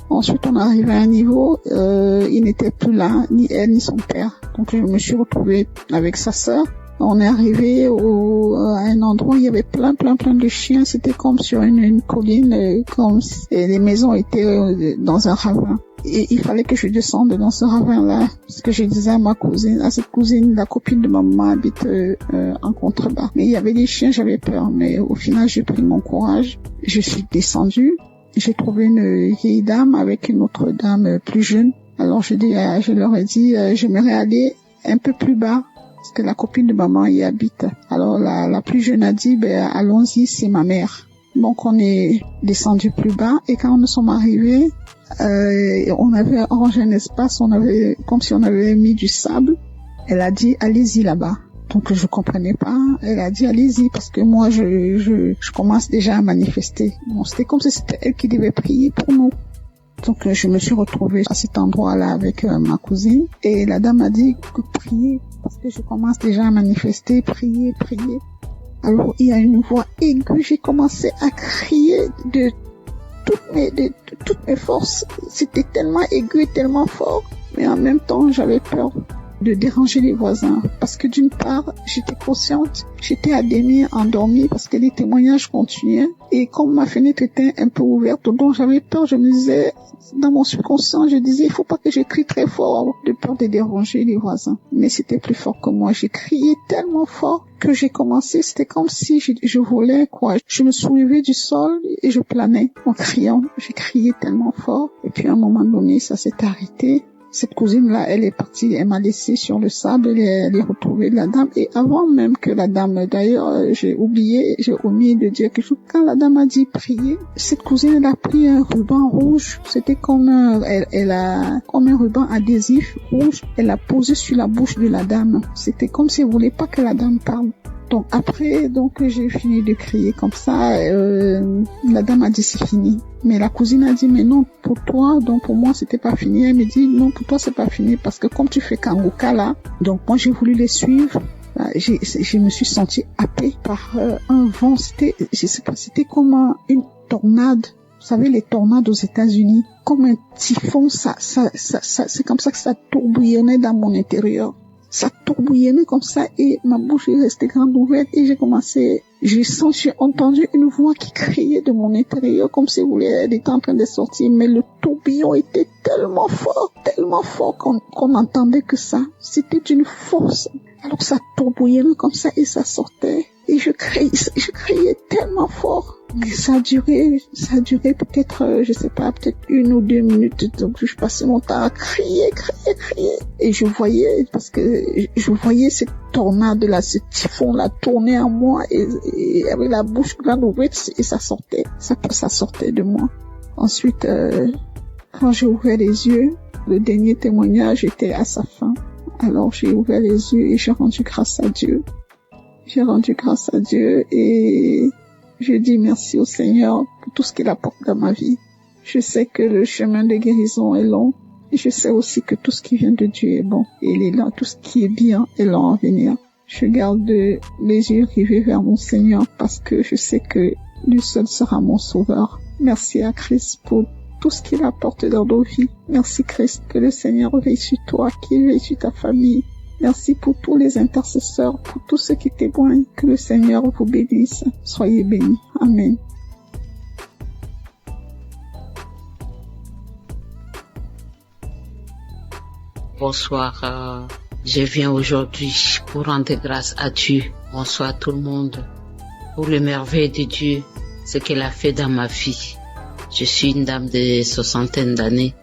Ensuite on arrivait à un niveau, il n'était plus là, ni elle ni son père. Donc je me suis retrouvée avec sa sœur. On est arrivé à un endroit où il y avait plein de chiens. C'était comme sur une colline, et les maisons étaient dans un ravin. Et il fallait que je descende dans ce ravin-là, parce que je disais à cette cousine, la copine de maman habite en contrebas. Mais il y avait des chiens, j'avais peur. Mais au final, j'ai pris mon courage. Je suis descendue. J'ai trouvé une vieille dame avec une autre dame plus jeune. Alors je leur ai dit, j'aimerais aller un peu plus bas, parce que la copine de maman y habite. Alors la plus jeune a dit, allons-y, c'est ma mère. Donc on est descendu plus bas et quand nous sommes arrivés, on avait arrangé un espace, comme si on avait mis du sable. Elle a dit, allez-y là-bas. Donc je comprenais pas. Elle a dit, allez-y, parce que moi je commence déjà à manifester. Bon, c'était comme si c'était elle qui devait prier pour nous. Donc je me suis retrouvée à cet endroit-là avec ma cousine et la dame a dit que prier, parce que je commence déjà à manifester, prier. Alors il y a une voix aiguë, j'ai commencé à crier de toutes mes forces. C'était tellement aigu et tellement fort, mais en même temps j'avais peur de déranger les voisins, parce que d'une part j'étais consciente, j'étais à demi endormie parce que les témoignages continuaient et comme ma fenêtre était un peu ouverte, donc j'avais peur. Je me disais, dans mon subconscient, je disais, il faut pas que je crie très fort de peur de déranger les voisins. Mais c'était plus fort que moi. J'ai crié tellement fort que j'ai commencé, c'était comme si je volais, quoi. Je me soulevais du sol et je planais en criant. J'ai crié tellement fort et puis à un moment donné, ça s'est arrêté. Cette cousine-là, elle est partie, elle m'a laissé sur le sable, elle est retrouvée la dame. Et avant même que la dame, d'ailleurs, j'ai omis de dire quelque chose. Quand la dame a dit prier, cette cousine, elle a pris un ruban rouge. C'était comme comme un ruban adhésif rouge. Elle l'a posé sur la bouche de la dame. C'était comme si elle voulait pas que la dame parle. Donc après, j'ai fini de crier comme ça. La dame a dit c'est fini. Mais la cousine a dit mais non pour toi, donc pour moi c'était pas fini. Elle me dit non pour toi c'est pas fini parce que comme tu fais Kanguka là, donc moi j'ai voulu les suivre. Je me suis sentie happée par un vent. Je sais pas, c'était comme une tornade. Vous savez les tornades aux États-Unis, comme un typhon. Ça c'est comme ça que ça tourbillonnait dans mon intérieur. Ça tourbillonnait comme ça et ma bouche est restée grande ouverte et j'ai entendu une voix qui criait de mon intérieur comme si elle était en train de sortir, mais le tourbillon était tellement fort qu'on entendait que ça. C'était d'une force. Alors ça tourbillonnait comme ça et ça sortait. Et je criais tellement fort que ça a duré peut-être, je sais pas, peut-être 1 ou 2 minutes. Donc je passais mon temps à crier. Et je voyais cette tornade-là, ce typhon-là tourner en moi et avec la bouche grande ouverte et ça sortait de moi. Ensuite, quand j'ai ouvert les yeux, le dernier témoignage était à sa fin. Alors j'ai ouvert les yeux et j'ai rendu grâce à Dieu. Et je dis merci au Seigneur pour tout ce qu'il apporte dans ma vie. Je sais que le chemin de guérison est long et je sais aussi que tout ce qui vient de Dieu est bon. Et il est là, tout ce qui est bien est long à venir. Je garde les yeux rivés vers mon Seigneur parce que je sais que lui seul sera mon sauveur. Merci à Christ pour tout ce qu'il apporte dans nos vies. Merci Christ, que le Seigneur veille sur toi, qu'il veille sur ta famille. Merci pour tous les intercesseurs, pour tous ceux qui témoignent. Que le Seigneur vous bénisse. Soyez bénis. Amen. Bonsoir. Je viens aujourd'hui pour rendre grâce à Dieu. Bonsoir tout le monde. Pour le merveille de Dieu, ce qu'il a fait dans ma vie. Je suis une dame de 60 d'années.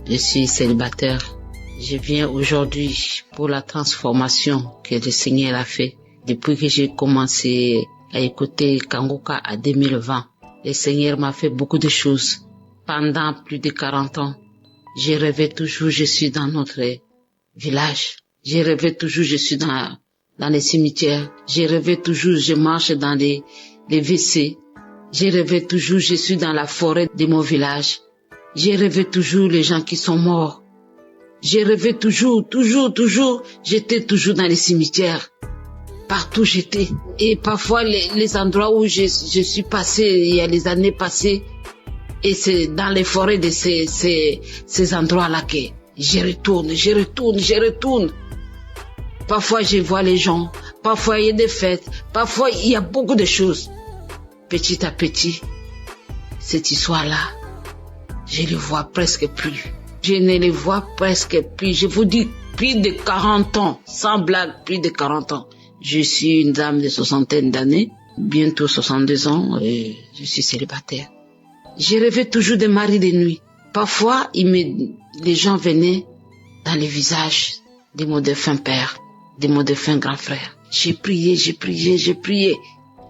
Je suis célibataire. Je viens aujourd'hui pour la transformation que le Seigneur a fait. Depuis que j'ai commencé à écouter Kanguka en 2020, le Seigneur m'a fait beaucoup de choses. Pendant plus de 40 ans, j'ai rêvé toujours, je suis dans notre village. J'ai rêvé toujours, je suis dans les cimetières. J'ai rêvé toujours, je marche dans les WC. J'ai rêvé toujours, je suis dans la forêt de mon village. J'ai rêvé toujours les gens qui sont morts. J'ai rêvé toujours, j'étais toujours dans les cimetières. Partout j'étais. Et parfois les endroits où je suis passée, il y a les années passées, et c'est dans les forêts de ces endroits-là que je retourne. Parfois je vois les gens, parfois il y a des fêtes, parfois il y a beaucoup de choses. Petit à petit, cette histoire-là, je ne les vois presque plus. Je ne les vois presque plus. Je vous dis, plus de 40 ans, sans blague, plus de 40 ans. Je suis une dame de 60 d'années, bientôt 62 ans, et je suis célibataire. J'ai rêvé toujours de mari de nuit. Parfois, les gens venaient dans les visages de mon défunt père, de mon défunt grand frère. J'ai prié.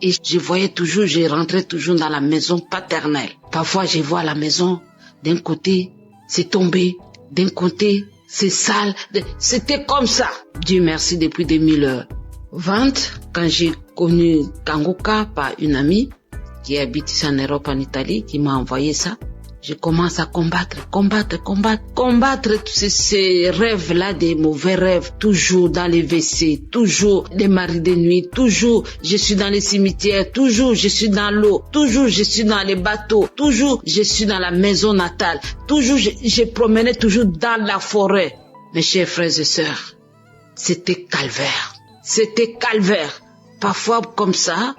Et je voyais toujours, je rentrais toujours dans la maison paternelle. Parfois, je vois la maison, d'un côté, c'est tombé, d'un côté, c'est sale. C'était comme ça. Dieu merci, depuis 2020, quand j'ai connu Kanguka par une amie qui habite ici en Europe, en Italie, qui m'a envoyé ça, je commence à combattre tous ces rêves-là, des mauvais rêves, toujours dans les WC, toujours les maris de nuit, toujours je suis dans les cimetières, toujours je suis dans l'eau, toujours je suis dans les bateaux, toujours je suis dans la maison natale, toujours je promenais toujours dans la forêt. Mes chers frères et sœurs, c'était calvaire. Parfois comme ça,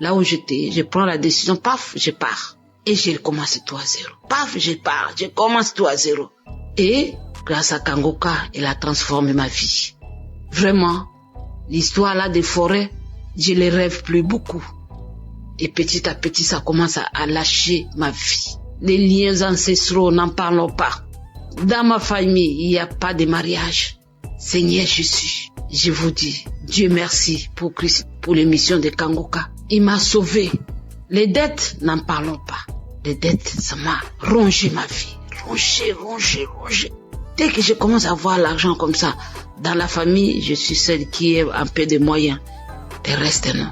là où j'étais, je prends la décision, paf, je pars. Et j'ai commencé tout à zéro. Paf, je pars, je commence tout à zéro. Et grâce à Kanguka, elle a transformé ma vie. Vraiment, l'histoire là des forêts, je les rêve plus beaucoup. Et petit à petit, ça commence à lâcher ma vie. Les liens ancestraux, n'en parlons pas. Dans ma famille, il n'y a pas de mariage. Seigneur Jésus, je vous dis, Dieu merci pour Christ, pour l'émission de Kanguka. Il m'a sauvé. Les dettes, n'en parlons pas. Les dettes, ça m'a rongé ma vie. Rongé. Dès que je commence à voir l'argent comme ça, dans la famille, je suis celle qui a un peu de moyens. Le reste, non.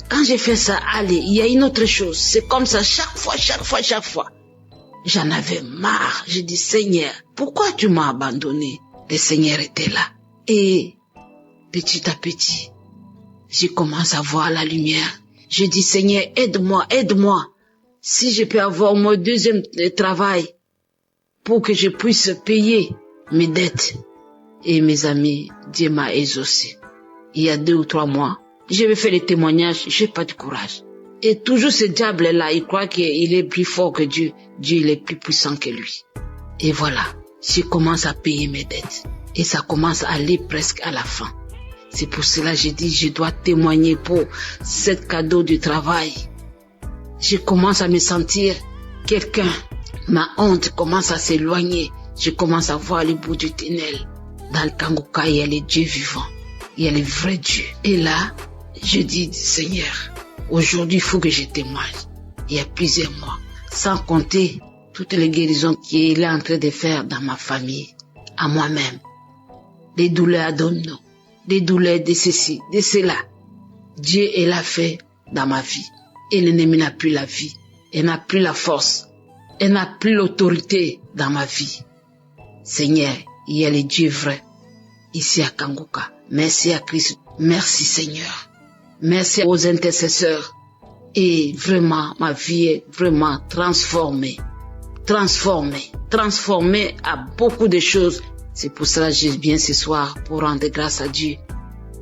Quand j'ai fait ça, allez, il y a une autre chose. C'est comme ça, chaque fois. J'en avais marre. J'ai dit, Seigneur, pourquoi tu m'as abandonné? Le Seigneur était là. Et petit à petit, je commence à voir la lumière. Je dis, Seigneur, aide-moi. Si je peux avoir mon deuxième travail pour que je puisse payer mes dettes. Et mes amis, Dieu m'a exaucé. Il y a 2 ou 3 mois, je vais faire les témoignages, j'ai pas de courage. Et toujours ce diable-là, il croit qu'il est plus fort que Dieu. Dieu, il est plus puissant que lui. Et voilà, je commence à payer mes dettes. Et ça commence à aller presque à la fin. C'est pour cela que j'ai dit, je dois témoigner pour ce cadeau du travail. Je commence à me sentir quelqu'un. Ma honte commence à s'éloigner. Je commence à voir le bout du tunnel. Dans le Kanguka, il y a le Dieu vivant. Il y a le vrai Dieu. Et là, je dis, Seigneur, aujourd'hui, il faut que je témoigne. Il y a plusieurs mois. Sans compter toutes les guérisons qu'il est en train de faire dans ma famille, à moi-même. Des douleurs abdominaux, des douleurs de ceci, de cela. Dieu, il a fait dans ma vie. Et l'ennemi n'a plus la vie. Elle n'a plus la force. Elle n'a plus l'autorité dans ma vie. Seigneur, il y a le Dieu vrai ici à Kanguka. Merci à Christ. Merci Seigneur. Merci aux intercesseurs. Et vraiment, ma vie est vraiment transformée à beaucoup de choses. C'est pour cela que je viens ce soir pour rendre grâce à Dieu.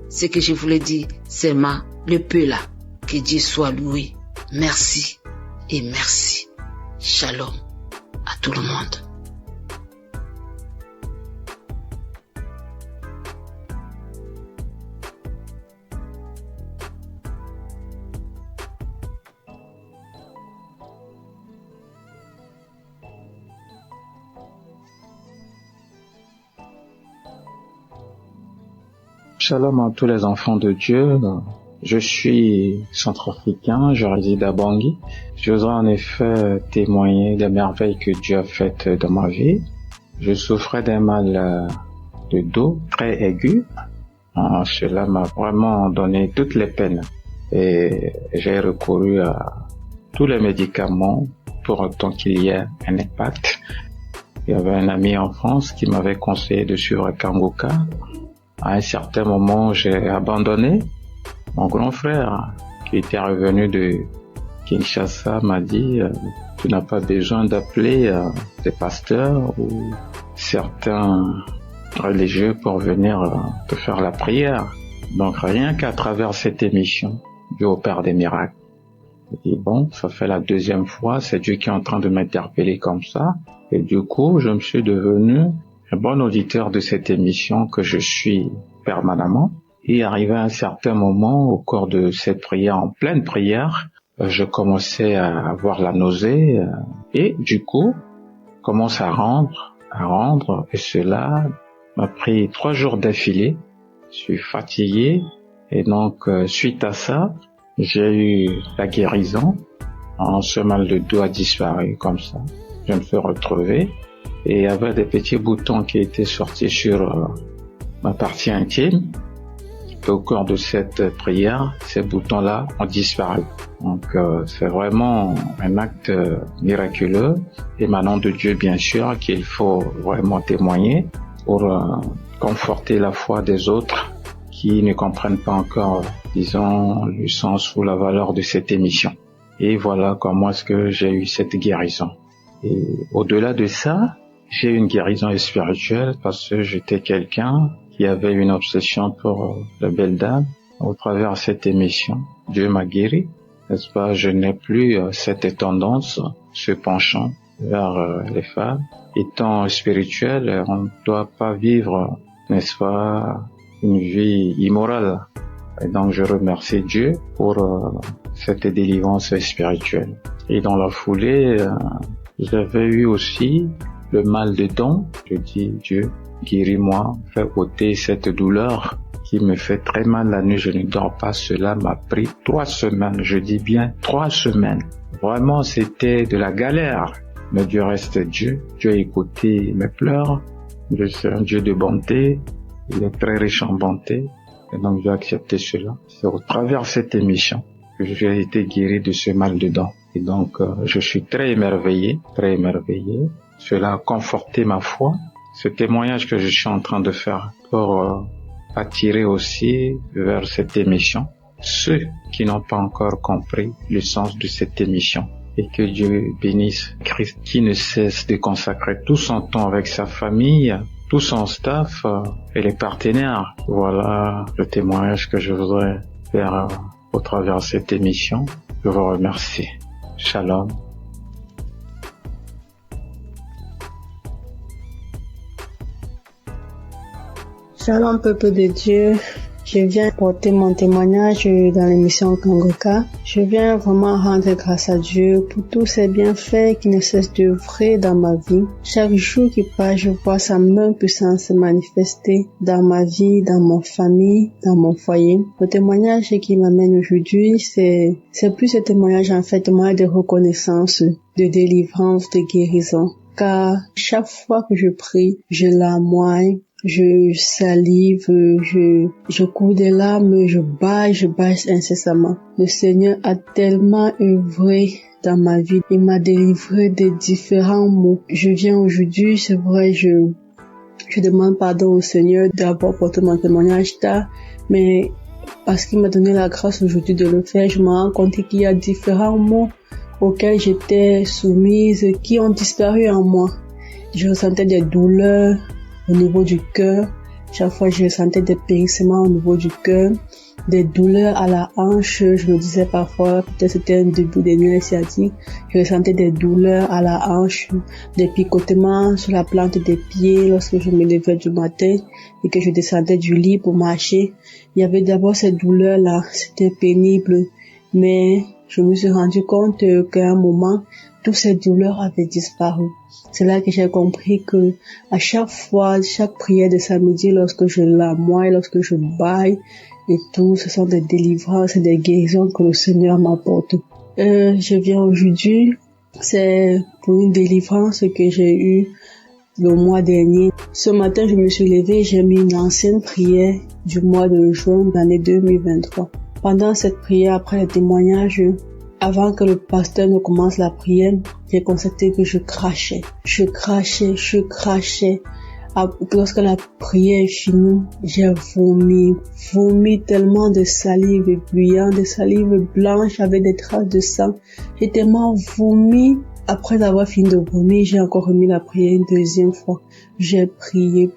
Ce que je voulais dire, c'est le peu là. Que Dieu soit loué. Merci et merci. Shalom à tout le monde. Shalom à tous les enfants de Dieu. Je suis centrafricain, je réside à Bangui. Je voudrais en effet témoigner des merveilles que Dieu a faites dans ma vie. Je souffrais d'un mal de dos très aigu. Cela m'a vraiment donné toutes les peines. et j'ai recouru à tous les médicaments pour autant qu'il y ait un impact. Il y avait un ami en France qui m'avait conseillé de suivre Kanguka. À un certain moment, j'ai abandonné. Mon grand frère, qui était revenu de Kinshasa, m'a dit tu n'as pas besoin d'appeler des pasteurs ou certains religieux pour venir te faire la prière. Donc rien qu'à travers cette émission, Dieu opère des miracles. Je dis bon, ça fait la deuxième fois, c'est Dieu qui est en train de m'interpeller comme ça. Et du coup, je me suis devenu un bon auditeur de cette émission que je suis permanemment. Et arrivé à un certain moment, au cours de cette prière, en pleine prière, je commençais à avoir la nausée et du coup, commence à rendre, et cela m'a pris 3 jours d'affilée. Je suis fatigué et donc suite à ça, j'ai eu la guérison. Ce mal de dos a disparu comme ça. Je me suis retrouvé et il y avait des petits boutons qui étaient sortis sur ma partie intime. Et au cours de cette prière, ces boutons-là ont disparu. Donc c'est vraiment un acte miraculeux, émanant de Dieu bien sûr, qu'il faut vraiment témoigner pour conforter la foi des autres qui ne comprennent pas encore, disons, le sens ou la valeur de cette émission. Et voilà comment est-ce que j'ai eu cette guérison. Et au-delà de ça, j'ai eu une guérison spirituelle parce que j'étais quelqu'un qui avait une obsession pour la belle dame. Au travers de cette émission, Dieu m'a guéri, n'est-ce pas? Je n'ai plus cette tendance, ce penchant vers les femmes. Étant spirituel, on ne doit pas vivre, n'est-ce pas, une vie immorale. Et donc je remercie Dieu pour cette délivrance spirituelle. Et dans la foulée, j'avais eu aussi le mal de dents. Je dis Dieu, guéris-moi, fais ôter cette douleur qui me fait très mal la nuit, je ne dors pas. Cela m'a pris 3 semaines, je dis bien 3 semaines. Vraiment, c'était de la galère. Mais Dieu reste Dieu. Dieu a écouté mes pleurs. Dieu c'est un Dieu de bonté. Il est très riche en bonté. Et donc, j'ai accepté cela. C'est au travers de cette émission que j'ai été guéri de ce mal de dents. Et donc, je suis très émerveillé, très émerveillé. Cela a conforté ma foi. Ce témoignage que je suis en train de faire pour attirer aussi vers cette émission ceux qui n'ont pas encore compris le sens de cette émission. Et que Dieu bénisse Christ qui ne cesse de consacrer tout son temps avec sa famille, tout son staff et les partenaires. Voilà le témoignage que je voudrais faire au travers de cette émission. Je vous remercie. Shalom. Shalom, peuple de Dieu. Je viens porter mon témoignage dans l'émission Kanguka. Je viens vraiment rendre grâce à Dieu pour tous ses bienfaits qui ne cessent d'œuvrer dans ma vie. Chaque jour qui passe, je vois sa main puissante se manifester dans ma vie, dans mon famille, dans mon foyer. Le témoignage qui m'amène aujourd'hui, c'est plus un témoignage en fait, moi, de reconnaissance, de délivrance, de guérison. Car chaque fois que je prie, je larmoie, je salive, je cours des larmes, je bâille incessamment. Le Seigneur a tellement œuvré dans ma vie. Il m'a délivré de différents maux. Je viens aujourd'hui, c'est vrai, je demande pardon au Seigneur d'avoir porté mon témoignage tard, mais parce qu'il m'a donné la grâce aujourd'hui de le faire, je me rends compte qu'il y a différents maux auxquels j'étais soumise qui ont disparu en moi. Je ressentais des douleurs au niveau du cœur. Chaque fois, je ressentais des périssements au niveau du cœur, des douleurs à la hanche. Je me disais parfois, peut-être c'était un début de nerfs sciatiques. Je ressentais des douleurs à la hanche, des picotements sur la plante des pieds lorsque je me levais du matin et que je descendais du lit pour marcher. Il y avait d'abord ces douleurs-là, c'était pénible, mais je me suis rendu compte qu'à un moment, toutes ces douleurs avaient disparu. C'est là que j'ai compris que à chaque fois, chaque prière de samedi, lorsque je larmoie, lorsque je bâille et tout, ce sont des délivrances et des guérisons que le Seigneur m'apporte. Je viens aujourd'hui, c'est pour une délivrance que j'ai eue le mois dernier. Ce matin, je me suis levée, j'ai mis une ancienne prière du mois de juin de l'année 2023. Pendant cette prière, après le témoignage, avant que le pasteur ne commence la prière, j'ai constaté que je crachais. Lorsque la prière est finie, j'ai vomi tellement de salive bruyante, de salive blanche avec des traces de sang. J'ai tellement vomi. Après avoir fini de vomir, j'ai encore remis la prière une deuxième fois. J'ai prié.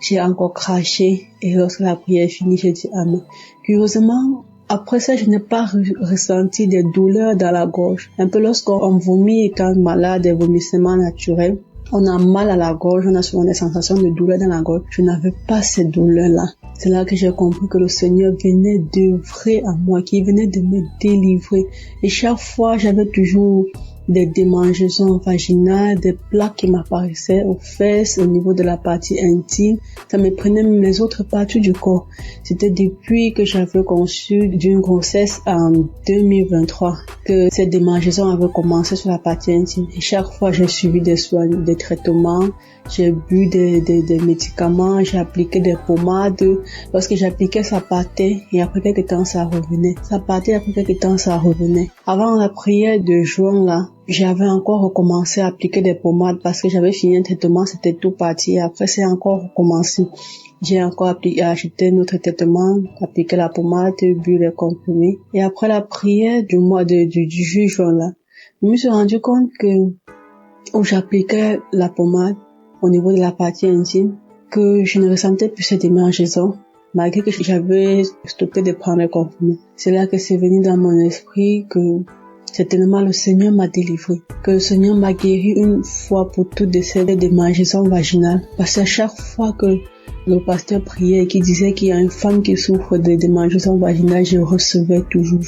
J'ai encore craché. Et lorsque la prière est finie, j'ai dit amen. Curieusement, après ça, je n'ai pas ressenti des douleurs dans la gorge. Un peu lorsqu'on vomit étant malade, des vomissements naturels, on a mal à la gorge, on a souvent des sensations de douleur dans la gorge. Je n'avais pas ces douleurs-là. C'est là que j'ai compris que le Seigneur venait d'œuvrer à moi, qu'il venait de me délivrer. Et chaque fois, j'avais toujours des démangeaisons vaginales, des plaques qui m'apparaissaient aux fesses, au niveau de la partie intime. Ça me prenait même les autres parties du corps. C'était depuis que j'avais conçu d'une grossesse en 2023 que ces démangeaisons avaient commencé sur la partie intime. Et chaque fois, j'ai suivi des soins, des traitements, j'ai bu des médicaments, j'ai appliqué des pommades. Lorsque j'appliquais, ça partait et après quelques temps, ça revenait. Ça partait, après quelques temps, ça revenait. Avant la prière de juin, là, j'avais encore recommencé à appliquer des pommades parce que j'avais fini un traitement, c'était tout parti. Après, c'est encore recommencé. J'ai encore acheté notre traitement, appliqué la pommade, bu les comprimés. Et après la prière du mois du juin, là, je me suis rendu compte que où j'appliquais la pommade au niveau de la partie intime, que je ne ressentais plus ces démangeaisons, malgré que j'avais stoppé de prendre les comprimés. C'est là que c'est venu dans mon esprit que certainement le Seigneur m'a délivré, que le Seigneur m'a guéri une fois pour toutes de ces démangeaisons vaginales. Parce qu'à chaque fois que le pasteur priait et qui disait qu'il y a une femme qui souffre de démangeaisons vaginales, je recevais toujours,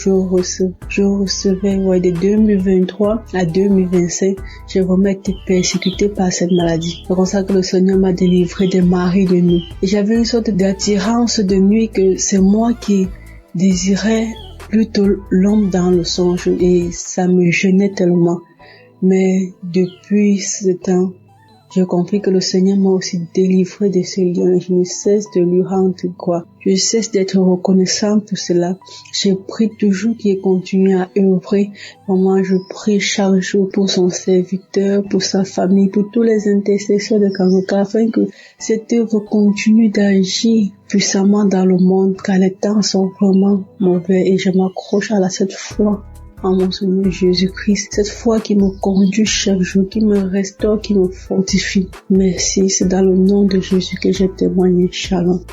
je recevais, ouais, de 2023 à 2025, j'ai vraiment été persécutée par cette maladie. C'est comme ça que le Seigneur m'a délivré des maris de nuit. Et j'avais une sorte d'attirance de nuit que c'est moi qui désirais plutôt l'homme dans le songe et ça me gênait tellement. Mais depuis ce temps, j'ai compris que le Seigneur m'a aussi délivré de ces liens. Je ne cesse de lui rendre gloire. Je cesse d'être reconnaissant pour cela. Je prie toujours qu'il continue à œuvrer. Moi, je prie chaque jour pour son serviteur, pour sa famille, pour tous les intercesseurs de Kangoka, afin que cette œuvre continue d'agir puissamment dans le monde, car les temps sont vraiment mauvais et je m'accroche à cette foi en mon Seigneur Jésus-Christ, cette foi qui me conduit chaque jour, qui me restaure, qui me fortifie. Merci, c'est dans le nom de Jésus que j'ai témoigné. Shalom.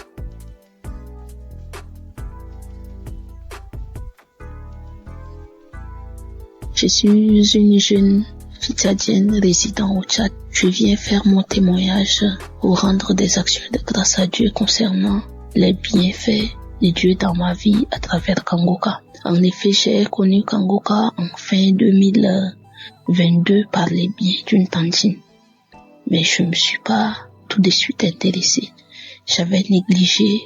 Je suis une jeune fitadienne résidant au Tchad. Je viens faire mon témoignage pour rendre des actions de grâce à Dieu concernant les bienfaits de Dieu dans ma vie à travers Kangoka. En effet, j'ai connu Kangoka en fin 2022 par les biais d'une tantine. Mais je me suis pas tout de suite intéressée. J'avais négligé.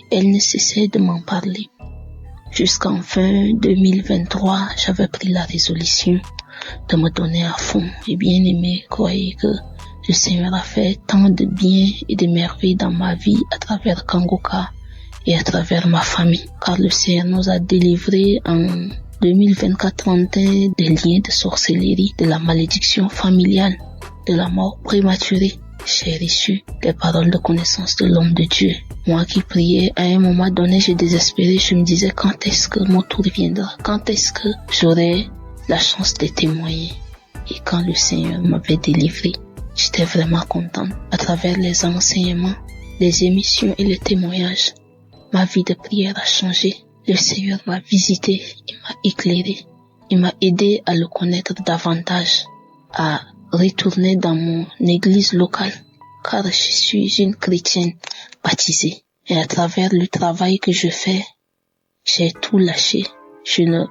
Elle ne cessait de m'en parler. Jusqu'en fin 2023, j'avais pris la résolution de me donner à fond. Et bien aimé, croyez que le Seigneur a fait tant de bien et de merveilles dans ma vie à travers Kangoka et à travers ma famille, car le Seigneur nous a délivrés en 2024-31 des liens de sorcellerie, de la malédiction familiale, de la mort prématurée. J'ai reçu les paroles de connaissance de l'homme de Dieu. Moi qui priais, à un moment donné, j'ai désespéré. Je me disais, quand est-ce que mon tour viendra? Quand est-ce que j'aurai la chance de témoigner? Et quand le Seigneur m'avait délivré, j'étais vraiment contente. À travers les enseignements, les émissions et les témoignages, ma vie de prière a changé. Le Seigneur m'a visité, il m'a éclairé, il m'a aidé à le connaître davantage, à retourner dans mon église locale, car je suis une chrétienne baptisée. Et à travers le travail que je fais, j'ai tout lâché. Je ne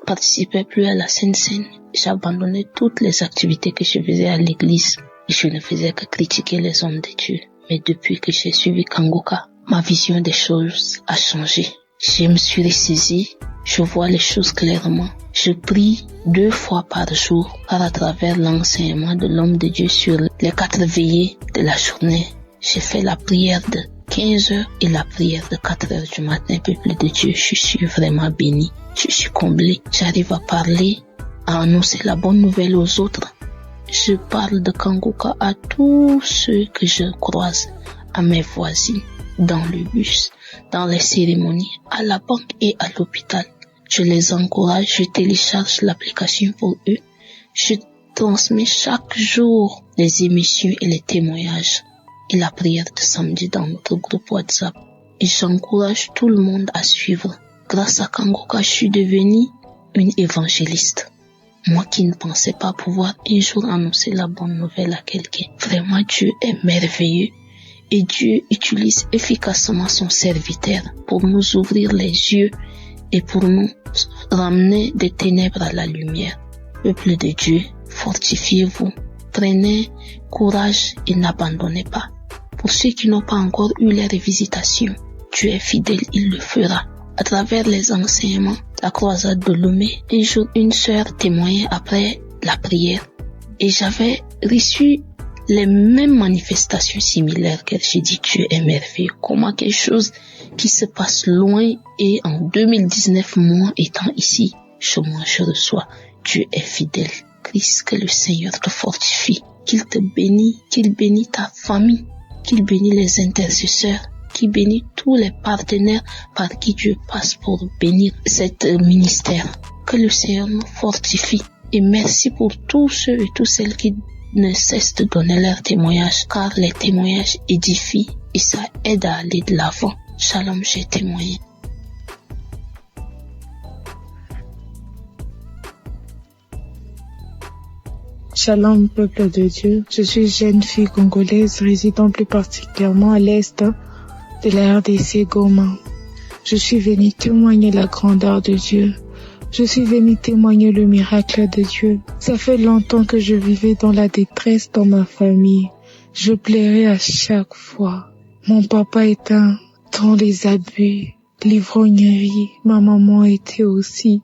participais plus à la Sainte Seine. J'ai abandonné toutes les activités que je faisais à l'église. Et je ne faisais que critiquer les hommes de Dieu. Mais depuis que j'ai suivi Kangoka, ma vision des choses a changé. Je me suis ressaisie, je vois les choses clairement. Je prie 2 fois par jour, car à travers l'enseignement de l'homme de Dieu sur les 4 veillées de la journée, j'ai fait la prière de 15h et la prière de 4h du matin, peuple de Dieu, je suis vraiment béni. Je suis comblé. J'arrive à parler, à annoncer la bonne nouvelle aux autres. Je parle de Kanguka à tous ceux que je croise, à mes voisines, dans le bus, dans les cérémonies, à la banque et à l'hôpital. Je les encourage, je télécharge l'application pour eux. Je transmets chaque jour les émissions et les témoignages et la prière de samedi dans notre groupe WhatsApp. Et j'encourage tout le monde à suivre. Grâce à Kanguka, je suis devenue une évangéliste. Moi qui ne pensais pas pouvoir un jour annoncer la bonne nouvelle à quelqu'un. Vraiment, Dieu est merveilleux et Dieu utilise efficacement son serviteur pour nous ouvrir les yeux et pour nous ramener des ténèbres à la lumière. Peuple de Dieu, fortifiez-vous, prenez courage et n'abandonnez pas. Pour ceux qui n'ont pas encore eu leur visitation, Dieu est fidèle, il le fera. À travers les enseignements, la croisade de Lomé, un jour, une sœur témoignait après la prière et j'avais reçu les mêmes manifestations similaires qu'elle. J'ai dit, Dieu est merveilleux. Comment quelque chose qui se passe loin et en 2019, moi étant ici, chez moi, je reçois. Dieu est fidèle. Christ, que le Seigneur te fortifie, qu'il te bénisse, qu'il bénisse ta famille, qu'il bénisse les intercesseurs, qu'il bénisse tous les partenaires par qui Dieu passe pour bénir cet ministère. Que le Seigneur nous fortifie. Et merci pour tous ceux et toutes celles qui ne cessent de donner leur témoignage, car les témoignages édifient et ça aide à aller de l'avant. Shalom, j'ai témoigné. Shalom, peuple de Dieu. Je suis jeune fille congolaise résidant plus particulièrement à l'est de la RDC Goma. Je suis venue témoigner la grandeur de Dieu. Je suis venue témoigner le miracle de Dieu. Ça fait longtemps que je vivais dans la détresse dans ma famille. Je pleurais à chaque fois. Mon papa était dans les abus, l'ivrognerie. Ma maman était aussi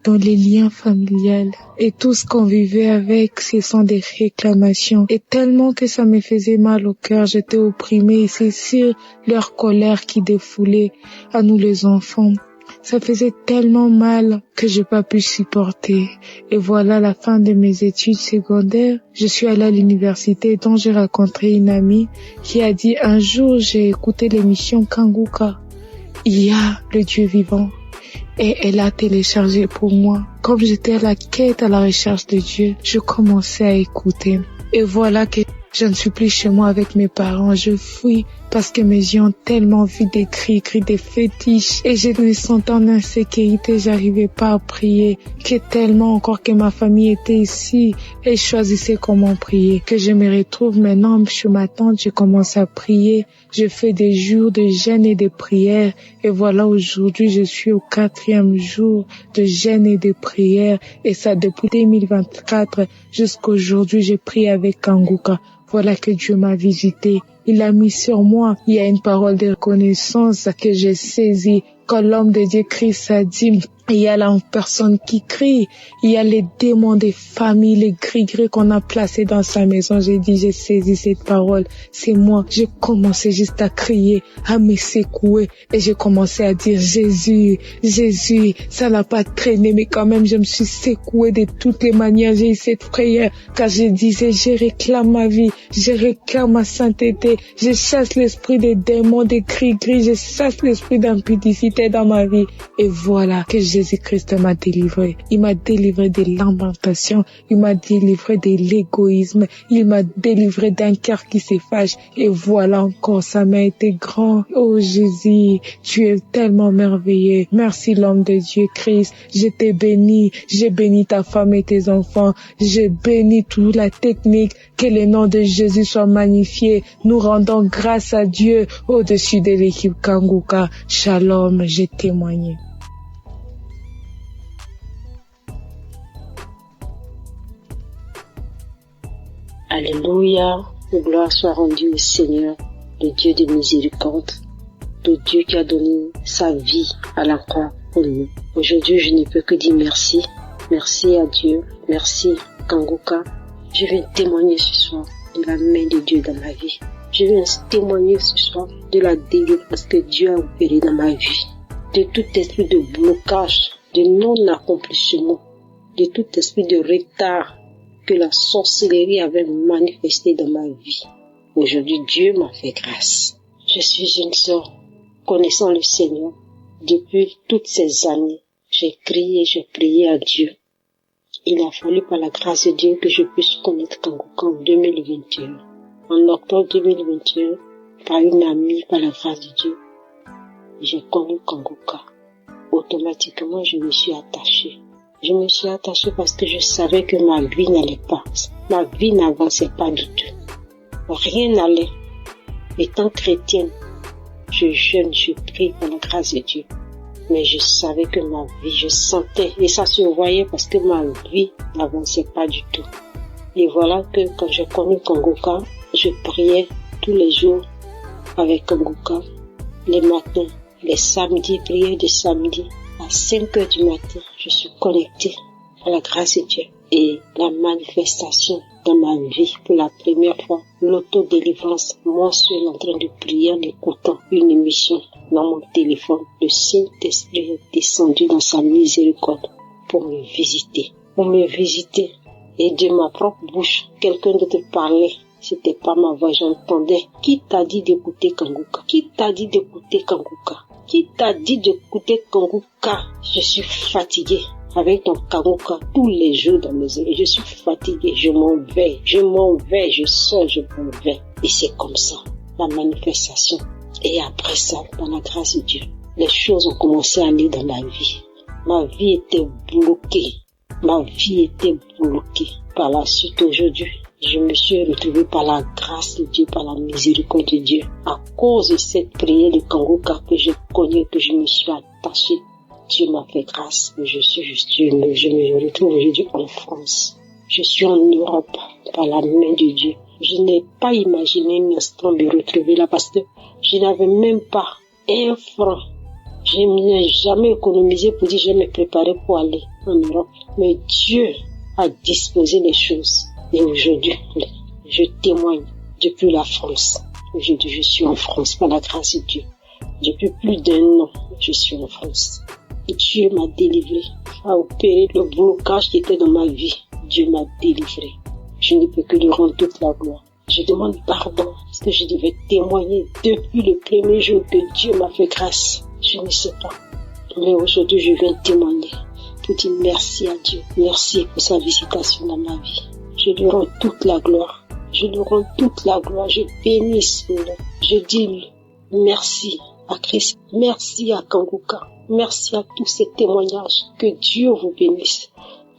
dans les liens familiales. Et tout ce qu'on vivait avec, ce sont des réclamations. Et tellement que ça me faisait mal au cœur, j'étais opprimée. Et c'est sur leur colère qui défoulait à nous les enfants. Ça faisait tellement mal que j'ai pas pu supporter. Et voilà la fin de mes études secondaires. Je suis allée à l'université dont j'ai rencontré une amie qui a dit un jour j'ai écouté l'émission Kanguka. Il y a le Dieu vivant. Et elle a téléchargé pour moi. Comme j'étais à la quête, à la recherche de Dieu, je commençais à écouter. Et voilà que je ne suis plus chez moi avec mes parents. Je fuis parce que mes yeux ont tellement vu des cris, des fétiches. Et je me sentais en insécurité. J'arrivais pas à prier. Que tellement encore que ma famille était ici. Et je choisissais comment prier. Que je me retrouve maintenant chez ma tante. Je commence à prier. Je fais des jours de jeûne et de prière. Et voilà, aujourd'hui, je suis au 4e jour de jeûne et de prière. Et ça, depuis 2024 jusqu'à aujourd'hui, je prie avec Kanguka. Voilà que Dieu m'a visité. Il a mis sur moi. Il y a une parole de reconnaissance que j'ai saisie. Quand l'homme de Dieu Christ a dit, il y a la personne qui crie. Il y a les démons des familles, les gris-gris qu'on a placés dans sa maison. J'ai dit, j'ai saisi cette parole. C'est moi. J'ai commencé juste à crier, à me secouer. Et j'ai commencé à dire, Jésus, Jésus. Ça n'a pas traîné, mais quand même, je me suis secouée de toutes les manières. J'ai eu cette prière. Car je disais, je réclame ma vie. Je réclame ma sainteté. Je chasse l'esprit des démons, des gris-gris. Je chasse l'esprit d'impudicité dans ma vie. Et voilà que Jésus-Christ m'a délivré. Il m'a délivré des lamentations. Il m'a délivré de l'égoïsme. Il m'a délivré d'un cœur qui se fâche. Et voilà encore, ça m'a été grand. Oh Jésus, tu es tellement merveilleux. Merci l'homme de Dieu Christ. Je t'ai béni. J'ai béni ta femme et tes enfants. J'ai béni toute la technique. Que le nom de Jésus soit magnifié. Nous rendons grâce à Dieu au-dessus de l'équipe Kanguka. Shalom, j'ai témoigné. Alléluia, que gloire soit rendue au Seigneur, le Dieu de miséricorde, le Dieu qui a donné sa vie à la croix pour nous. Aujourd'hui, je ne peux que dire merci. Merci à Dieu, merci Kanguka. Je vais témoigner ce soir de la main de Dieu dans ma vie. Je viens témoigner ce soir de la délivrance que Dieu a opérée dans ma vie, de tout esprit de blocage, de non-accomplissement, de tout esprit de retard que la sorcellerie avait manifesté dans ma vie. Aujourd'hui, Dieu m'a fait grâce. Je suis une sœur connaissant le Seigneur depuis toutes ces années. J'ai crié, j'ai prié à Dieu. Il a fallu par la grâce de Dieu que je puisse connaître Kanguka en 2021. En octobre 2021, par une amie, par la grâce de Dieu, j'ai connu Kanguka. Automatiquement, je me suis attachée. Je me suis attachée parce que je savais que ma vie n'allait pas. Ma vie n'avançait pas du tout. Rien n'allait. Étant chrétienne, je jeûne, je prie par la grâce de Dieu. Mais je savais que ma vie, je sentais, et ça se voyait parce que ma vie n'avançait pas du tout. Et voilà que quand j'ai connu Kanguka, je priais tous les jours avec Kanguka, les matins, les samedis, prière de samedi. À 5 heures du matin, je suis connectée à la grâce de Dieu. Et la manifestation dans ma vie pour la première fois, l'autodélivrance mensuelle en train de prier en écoutant une émission dans mon téléphone. Le Saint-Esprit est descendu dans sa miséricorde pour me visiter. Et de ma propre bouche, quelqu'un d'autre parlait. C'était pas ma voix, j'entendais. Qui t'a dit d'écouter Kanguka? Qui t'a dit d'écouter Kanguka? Qui t'a dit d'écouter Kanguka? Je suis fatiguée avec ton Kanguka tous les jours dans mes oreilles. Je suis fatiguée, je m'en vais, je sors, je m'en vais. Et c'est comme ça, la manifestation. Et après ça, dans la grâce de Dieu, les choses ont commencé à aller dans ma vie. Ma vie était bloquée. Par la suite, aujourd'hui, je me suis retrouvée par la grâce de Dieu, par la miséricorde de Dieu. À cause de cette prière de Kanguka que j'ai connue, que je me suis attachée, Dieu m'a fait grâce. Je me retrouve aujourd'hui en France. Je suis en Europe par la main de Dieu. Je n'ai pas imaginé un instant me retrouver là parce que je n'avais même pas un franc. Je n'ai jamais économisé pour dire je vais me préparer pour aller en Europe. Mais Dieu a disposé les choses. Et aujourd'hui, je témoigne depuis la France. Aujourd'hui, je suis en France par la grâce de Dieu. Depuis plus d'1 an, je suis en France. Et Dieu m'a délivré, a opéré le blocage qui était dans ma vie. Dieu m'a délivré. Je ne peux que lui rendre toute la gloire. Je demande pardon parce que je devais témoigner depuis le premier jour que Dieu m'a fait grâce. Je ne sais pas. Mais aujourd'hui, je viens témoigner pour dire merci à Dieu. Merci pour sa visitation dans ma vie. Je lui rends toute la gloire. Je bénis son nom. Je dis merci à Christ. Merci à Kanguka. Merci à tous ces témoignages. Que Dieu vous bénisse.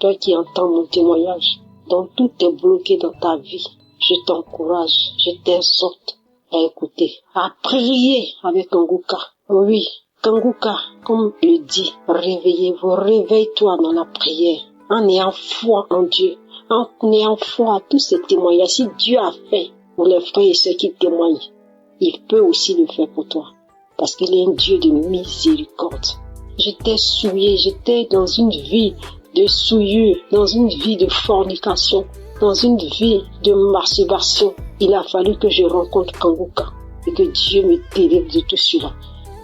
Toi qui entends mon témoignage, dont tout est bloqué dans ta vie, je t'encourage, je t'exhorte à écouter, à prier avec Kanguka. Oui, Kanguka, comme il dit, réveillez-vous, réveille-toi dans la prière, en ayant foi en Dieu, en ayant foi à tous ces témoignages. Si Dieu a fait pour les frères et ceux qui témoignent, il peut aussi le faire pour toi, parce qu'il est un Dieu de miséricorde. J'étais souillée, j'étais dans une vie de souillure, dans une vie de fornication, dans une vie de masturbation. Il a fallu que je rencontre Kanguka et que Dieu me délivre de tout cela.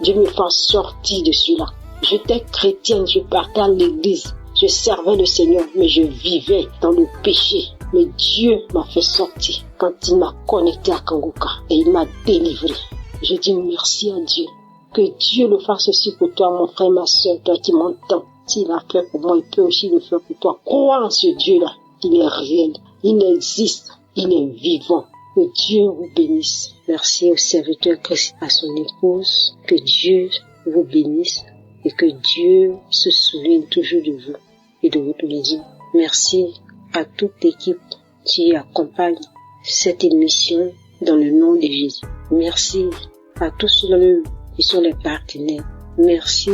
Dieu me fasse sortir de cela. J'étais chrétienne, je partais à l'église, je servais le Seigneur, mais je vivais dans le péché. Mais Dieu m'a fait sortir quand il m'a connecté à Kanguka et il m'a délivré. Je dis merci à Dieu. Que Dieu le fasse aussi pour toi, mon frère, ma soeur, toi qui m'entends. S'il a fait pour moi, il peut aussi le faire pour toi. Crois en ce Dieu-là. Il est réel. Il existe. Il est vivant. Que Dieu vous bénisse. Merci au serviteur Christ, à son épouse. Que Dieu vous bénisse et que Dieu se souvienne toujours de vous et de votre maison. Merci à toute l'équipe qui accompagne cette émission dans le nom de Jésus. Merci à tous ceux qui sont les partenaires. Merci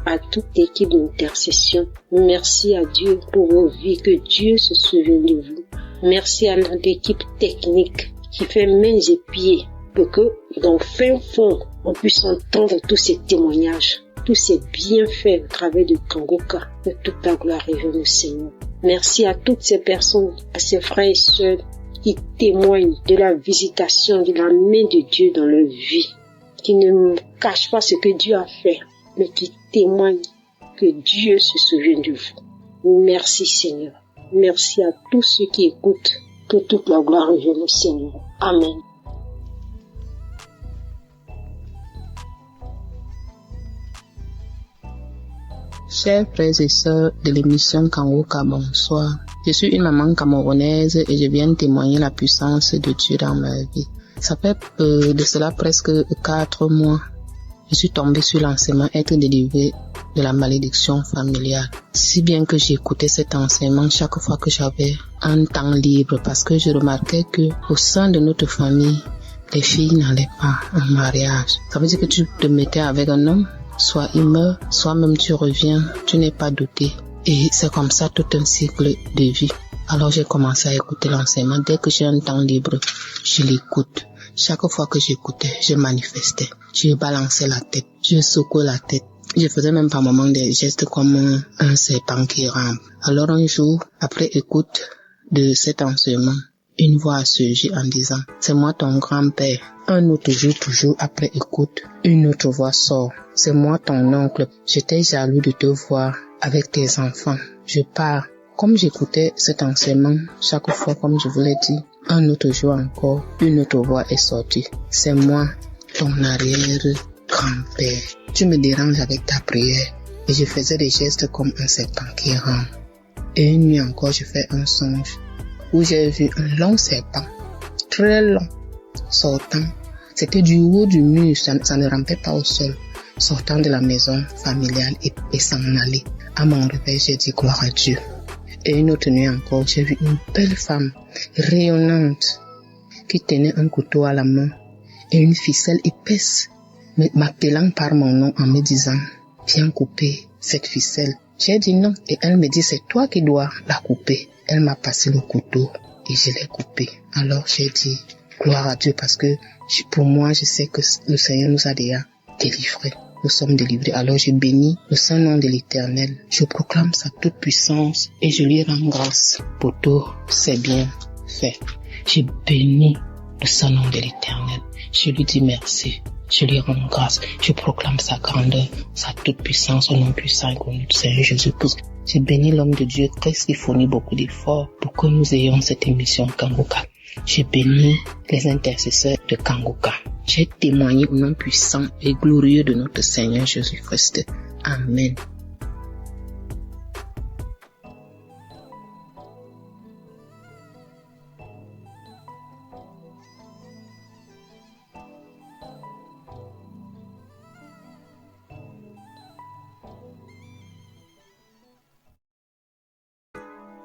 à toute l'équipe d'intercession. Merci à Dieu pour vos vies, que Dieu se souvienne de vous. Merci à notre équipe technique qui fait mains et pieds pour que dans le fin fond, on puisse entendre tous ces témoignages, tous ces bienfaits au travers de Kanguka. Que toute la gloire revienne au Seigneur. Merci à toutes ces personnes, à ces frères et sœurs qui témoignent de la visitation de la main de Dieu dans leur vie, qui ne cachent pas ce que Dieu a fait, mais qui témoignent que Dieu se souvient de vous. Merci Seigneur. Merci à tous ceux qui écoutent. Que toute la gloire revienne au Seigneur. Amen. Chers frères et sœurs de l'émission Kangoka, bonsoir. Je suis une maman camerounaise et je viens témoigner la puissance de Dieu dans ma vie. Ça fait de cela presque 4 mois. Je suis tombée sur l'enseignement être délivrée de la malédiction familiale. Si bien que j'écoutais cet enseignement chaque fois que j'avais un temps libre parce que je remarquais que au sein de notre famille, les filles n'allaient pas en mariage. Ça veut dire que tu te mettais avec un homme, soit il meurt, soit même tu reviens, tu n'es pas doté. Et c'est comme ça tout un cycle de vie. Alors j'ai commencé à écouter l'enseignement. Dès que j'ai un temps libre, je l'écoute. Chaque fois que j'écoutais, je manifestais. Je balançais la tête, je secouais la tête. Je faisais même par moments des gestes comme un serpent qui rampe. Alors un jour, après écoute de cet enseignement, une voix a surgi en disant « C'est moi ton grand-père ». Un autre jour, toujours après écoute, une autre voix sort « C'est moi ton oncle. J'étais jaloux de te voir avec tes enfants. Je pars ». Comme j'écoutais cet enseignement, chaque fois, comme je vous l'ai dit, un autre jour encore, une autre voix est sortie. « C'est moi, ton arrière-grand-père. Tu me déranges avec ta prière. » Et je faisais des gestes comme un serpent qui rampe. Et une nuit encore, je fais un songe où j'ai vu un long serpent, très long, sortant. C'était du haut du mur, ça ne rampait pas au sol, sortant de la maison familiale et s'en aller. À mon réveil, j'ai dit gloire à Dieu. Et une autre nuit encore, j'ai vu une belle femme rayonnante qui tenait un couteau à la main et une ficelle épaisse, m'appelant par mon nom en me disant « Viens couper cette ficelle ». J'ai dit non et elle me dit « C'est toi qui dois la couper ». Elle m'a passé le couteau et je l'ai coupé. Alors j'ai dit gloire à Dieu parce que pour moi, je sais que le Seigneur nous a déjà délivrés. Nous sommes délivrés. Alors je bénis le saint nom de l'Éternel. Je proclame sa toute puissance et je lui rends grâce pour tout ses bien fait. Je bénis le saint nom de l'Éternel. Je lui dis merci. Je lui rends grâce. Je proclame sa grandeur, sa toute puissance au nom puissant et connu du Seigneur Jésus-Christ. J'ai béni l'homme de Dieu Christ qui fournit beaucoup d'efforts pour que nous ayons cette émission Kangoka. J'ai béni les intercesseurs de Kangoka. J'ai témoigné au nom puissant et glorieux de notre Seigneur Jésus-Christ. Amen.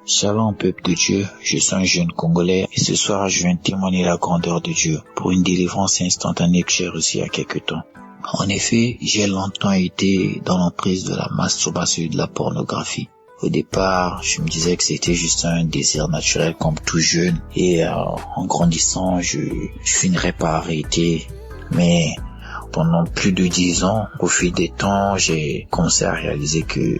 Shalom peuple de Dieu, je suis un jeune Congolais et ce soir je viens témoigner la grandeur de Dieu pour une délivrance instantanée que j'ai reçue il y a quelque temps. En effet, j'ai longtemps été dans l'emprise de la masturbation et de la pornographie. Au départ, je me disais que c'était juste un désir naturel comme tout jeune et en grandissant, je finirais par arrêter. Mais pendant plus de 10 ans, au fil des temps, j'ai commencé à réaliser que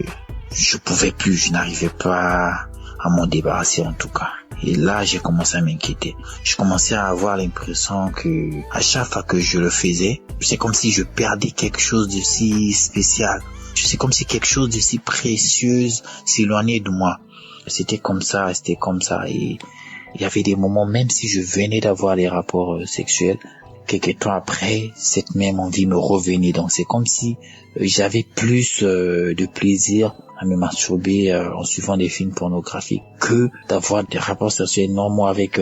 je pouvais plus, je n'arrivais pas à m'en débarrasser en tout cas. Et là, j'ai commencé à m'inquiéter. Je commençais à avoir l'impression que à chaque fois que je le faisais, c'est comme si je perdais quelque chose de si spécial. C'est comme si quelque chose de si précieux s'éloignait de moi. C'était comme ça. Et il y avait des moments, même si je venais d'avoir des rapports sexuels, quelques temps après, cette même envie me revenait. Donc c'est comme si j'avais plus de plaisir à me masturber en suivant des films pornographiques que d'avoir des rapports sexuels normaux avec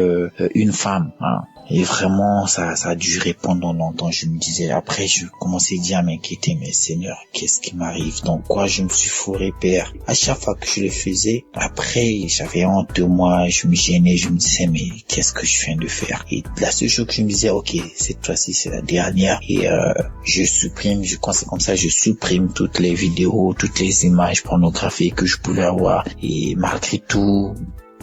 une femme. Hein. Et vraiment, ça a duré pendant longtemps. Je me disais, après, je commençais déjà à m'inquiéter, mais Seigneur, qu'est-ce qui m'arrive? Dans quoi je me suis fourré, Père? À chaque fois que je le faisais, après, j'avais honte de moi, je me gênais, je me disais, mais qu'est-ce que je viens de faire? Et la seule chose que je me disais, ok, cette fois-ci, c'est la dernière. Et je supprime toutes les vidéos, toutes les images pornographiques que je pouvais avoir. Et malgré tout,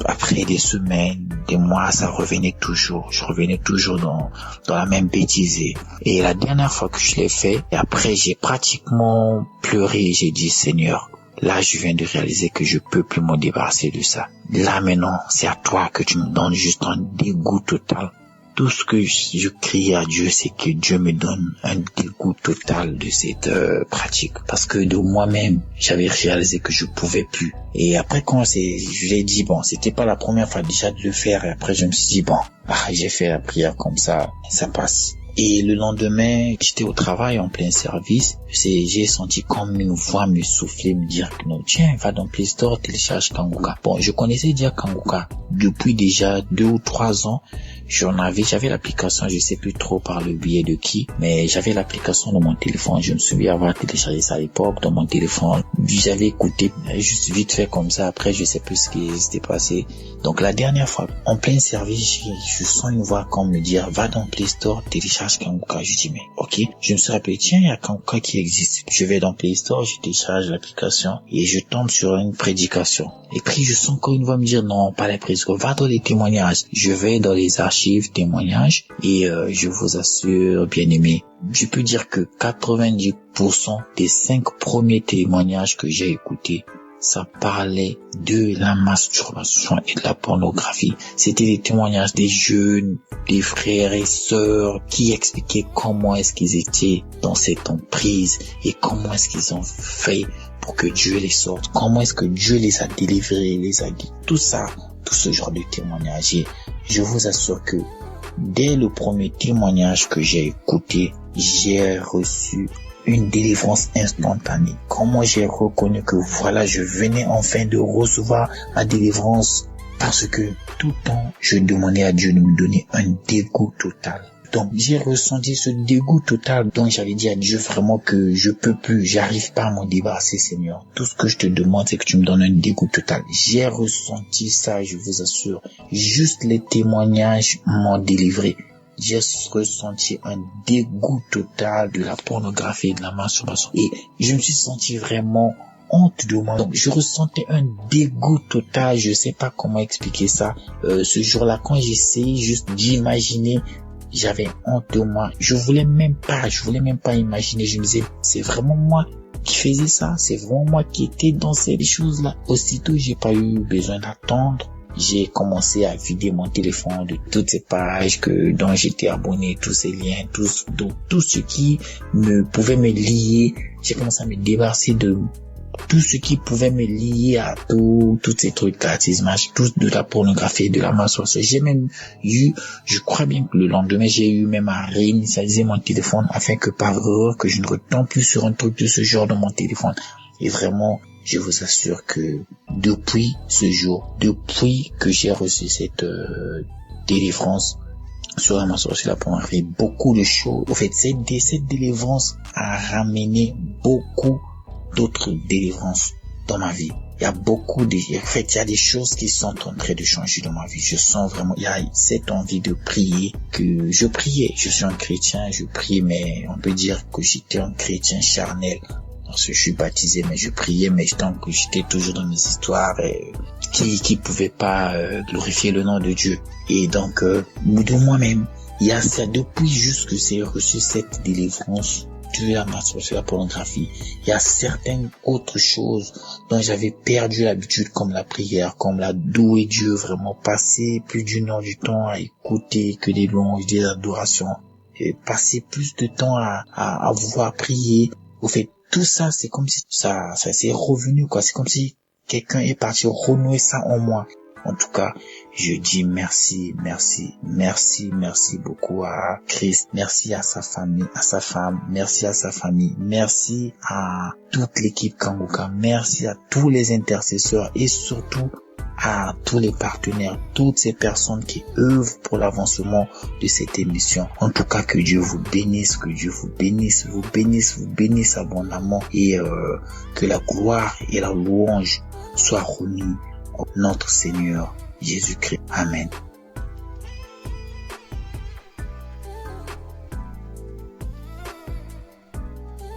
après des semaines, des mois, ça revenait toujours. Je revenais toujours dans la même bêtise. Et la dernière fois que je l'ai fait, et après j'ai pratiquement pleuré. J'ai dit, Seigneur, Là, je viens de réaliser que je peux plus me débarrasser de ça. Là, maintenant, c'est à toi que tu me donnes juste un dégoût total. Tout ce que je crie à Dieu, c'est que Dieu me donne un dégoût total de cette pratique. Parce que de moi-même, j'avais réalisé que je pouvais plus. Et après, je l'ai dit, bon, c'était pas la première fois déjà de le faire. Et après, je me suis dit, bon, j'ai fait la prière comme ça passe. Et le lendemain, j'étais au travail en plein service. J'ai senti comme une voix me souffler, me dire que non, tiens, va dans Play Store, télécharge Kanguka. Bon, je connaissais déjà Kanguka depuis déjà 2 ou 3 ans. J'avais l'application, je sais plus trop par le biais de qui, mais j'avais l'application dans mon téléphone. Je me souviens avoir téléchargé ça à l'époque dans mon téléphone. J'avais écouté juste vite fait comme ça. Après, je sais plus ce qui s'était passé. Donc la dernière fois, en plein service, je sens une voix comme me dire, va dans Play Store, télécharge Kanguka. Je dis, mais ok. Je me suis rappelé, tiens, il y a Kanguka qui existe. Je vais dans Play Store, je télécharge l'application et je tombe sur une prédication. Et puis je sens encore une voix me dire, non, pas la prédication, va dans les témoignages. Je vais dans les archives témoignages et je vous assure, bien aimé, je peux dire que 90% des 5 premiers témoignages que j'ai écoutés, ça parlait de la masturbation et de la pornographie. C'était des témoignages des jeunes, des frères et sœurs qui expliquaient comment est-ce qu'ils étaient dans cette emprise et comment est-ce qu'ils ont fait pour que Dieu les sorte, comment est-ce que Dieu les a délivrés, les a guidés. Tout ça, tout ce genre de témoignages. Et je vous assure que dès le premier témoignage que j'ai écouté, j'ai reçu une délivrance instantanée. Comment j'ai reconnu que voilà, je venais enfin de recevoir ma délivrance parce que tout le temps, je demandais à Dieu de me donner un dégoût total. Donc, j'ai ressenti ce dégoût total. Donc, j'avais dit à Dieu vraiment que je peux plus, j'arrive pas à m'en débarrasser, Seigneur. Tout ce que je te demande, c'est que tu me donnes un dégoût total. J'ai ressenti ça, je vous assure. Juste les témoignages m'ont délivré. J'ai ressenti un dégoût total de la pornographie et de la masturbation. Et je me suis senti vraiment honte de moi. Donc, je ressentais un dégoût total. Je sais pas comment expliquer ça. Ce jour-là, quand j'essayais juste d'imaginer, j'avais honte de moi. Je voulais même pas imaginer. Je me disais, c'est vraiment moi qui faisais ça. C'est vraiment moi qui étais dans ces choses-là. Aussitôt, j'ai pas eu besoin d'attendre. J'ai commencé à vider mon téléphone de toutes ces pages dont j'étais abonné, tous ces liens, tout ce qui pouvait me lier. J'ai commencé à me débarrasser de tout ce qui pouvait me lier à tous ces trucs gratis, tout de la pornographie, de la masturbation. J'ai même eu, je crois bien que le lendemain, j'ai eu même à réinitialiser mon téléphone afin que par erreur, que je ne retombe plus sur un truc de ce genre dans mon téléphone. Et vraiment, je vous assure que depuis ce jour, depuis que j'ai reçu cette délivrance sur la masturbation, sur la pornographie, beaucoup de choses. En fait, cette délivrance a ramené beaucoup d'autres délivrances dans ma vie. Il y a il y a des choses qui sont en train de changer dans ma vie. Je sens vraiment, il y a cette envie de prier que je priais. Je suis un chrétien, je prie, mais on peut dire que j'étais un chrétien charnel. Parce que je suis baptisé, mais je priais, mais j'étais toujours dans mes histoires qui pouvaient pas glorifier le nom de Dieu. Et donc, de moi-même, il y a ça depuis juste que j'ai reçu cette délivrance de la masturbation, de la pornographie. Il y a certaines autres choses dont j'avais perdu l'habitude, comme la prière, comme la louer Dieu, vraiment passer plus d'une heure du temps à écouter que des louanges, des adorations, et passer plus de temps à vouloir prier. Au fait, tout ça, c'est comme si ça s'est revenu, quoi. C'est comme si quelqu'un est parti renouer ça en moi. En tout cas, je dis merci beaucoup à Christ. Merci à sa famille, à sa femme. Merci à sa famille. Merci à toute l'équipe Kanguka. Merci à tous les intercesseurs et surtout à tous les partenaires, toutes ces personnes qui œuvrent pour l'avancement de cette émission. En tout cas, que Dieu vous bénisse, que Dieu vous bénisse abondamment et que la gloire et la louange soient remises à notre Seigneur Jésus-Christ. Amen.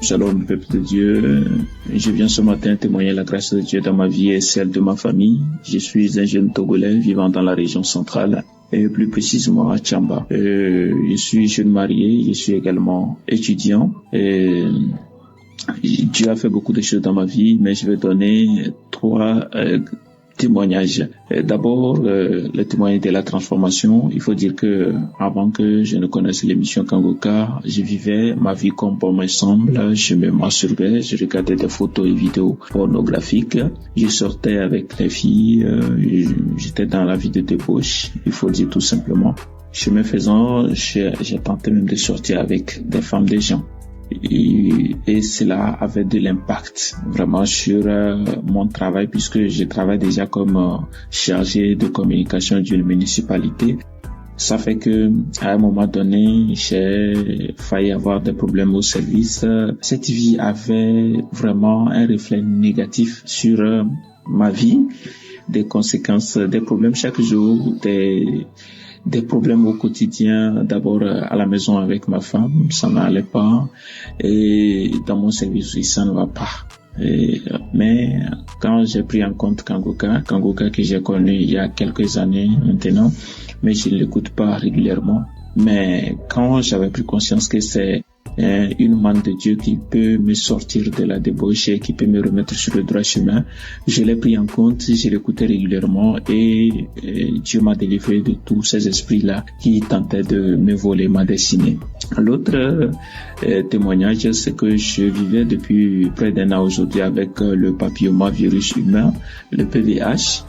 Shalom, peuple de Dieu. Je viens ce matin témoigner la grâce de Dieu dans ma vie et celle de ma famille. Je suis un jeune Togolais vivant dans la région centrale et plus précisément à Tchamba. Je suis jeune marié, je suis également étudiant et Dieu a fait beaucoup de choses dans ma vie, mais je vais donner 3 témoignages. D'abord, le témoignage de la transformation. Il faut dire que avant que je ne connaisse l'émission Kangoka, je vivais ma vie comme bon me semble. Je me masturbais, je regardais des photos et vidéos pornographiques. Je sortais avec les filles, j'étais dans la vie de débauche, il faut dire tout simplement. Chemin faisant, j'ai tenté même de sortir avec des femmes des gens. Et cela avait de l'impact vraiment sur mon travail, puisque je travaille déjà comme chargé de communication d'une municipalité. Ça fait que à un moment donné, j'ai failli avoir des problèmes au service. Cette vie avait vraiment un reflet négatif sur ma vie, des conséquences, des problèmes chaque jour, des problèmes au quotidien, d'abord à la maison avec ma femme, ça n'allait pas, et dans mon service aussi, ça ne va pas. Mais quand j'ai pris en compte Kangoka que j'ai connu il y a quelques années maintenant, mais je ne l'écoute pas régulièrement, mais quand j'avais pris conscience que c'est une main de Dieu qui peut me sortir de la débauche et qui peut me remettre sur le droit chemin, je l'ai pris en compte, je l'écoutais régulièrement et Dieu m'a délivré de tous ces esprits-là qui tentaient de me voler ma destinée. L'autre témoignage, c'est que je vivais depuis près d'1 an aujourd'hui avec le papillomavirus humain, le PVH.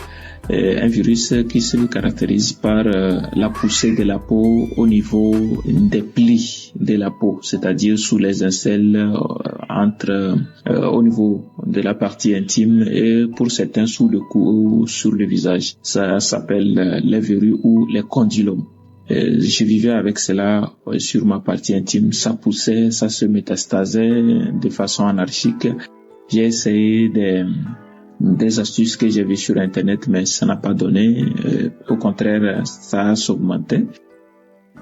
Un virus qui se caractérise par la poussée de la peau au niveau des plis de la peau, c'est-à-dire sous les aisselles, au niveau de la partie intime et pour certains sous le cou ou sur le visage. Ça s'appelle les verrues ou les condylomes. Je vivais avec cela sur ma partie intime, ça poussait, ça se métastasait de façon anarchique. J'ai essayé des astuces que j'ai vues sur Internet, mais ça n'a pas donné. Au contraire, ça s'augmentait.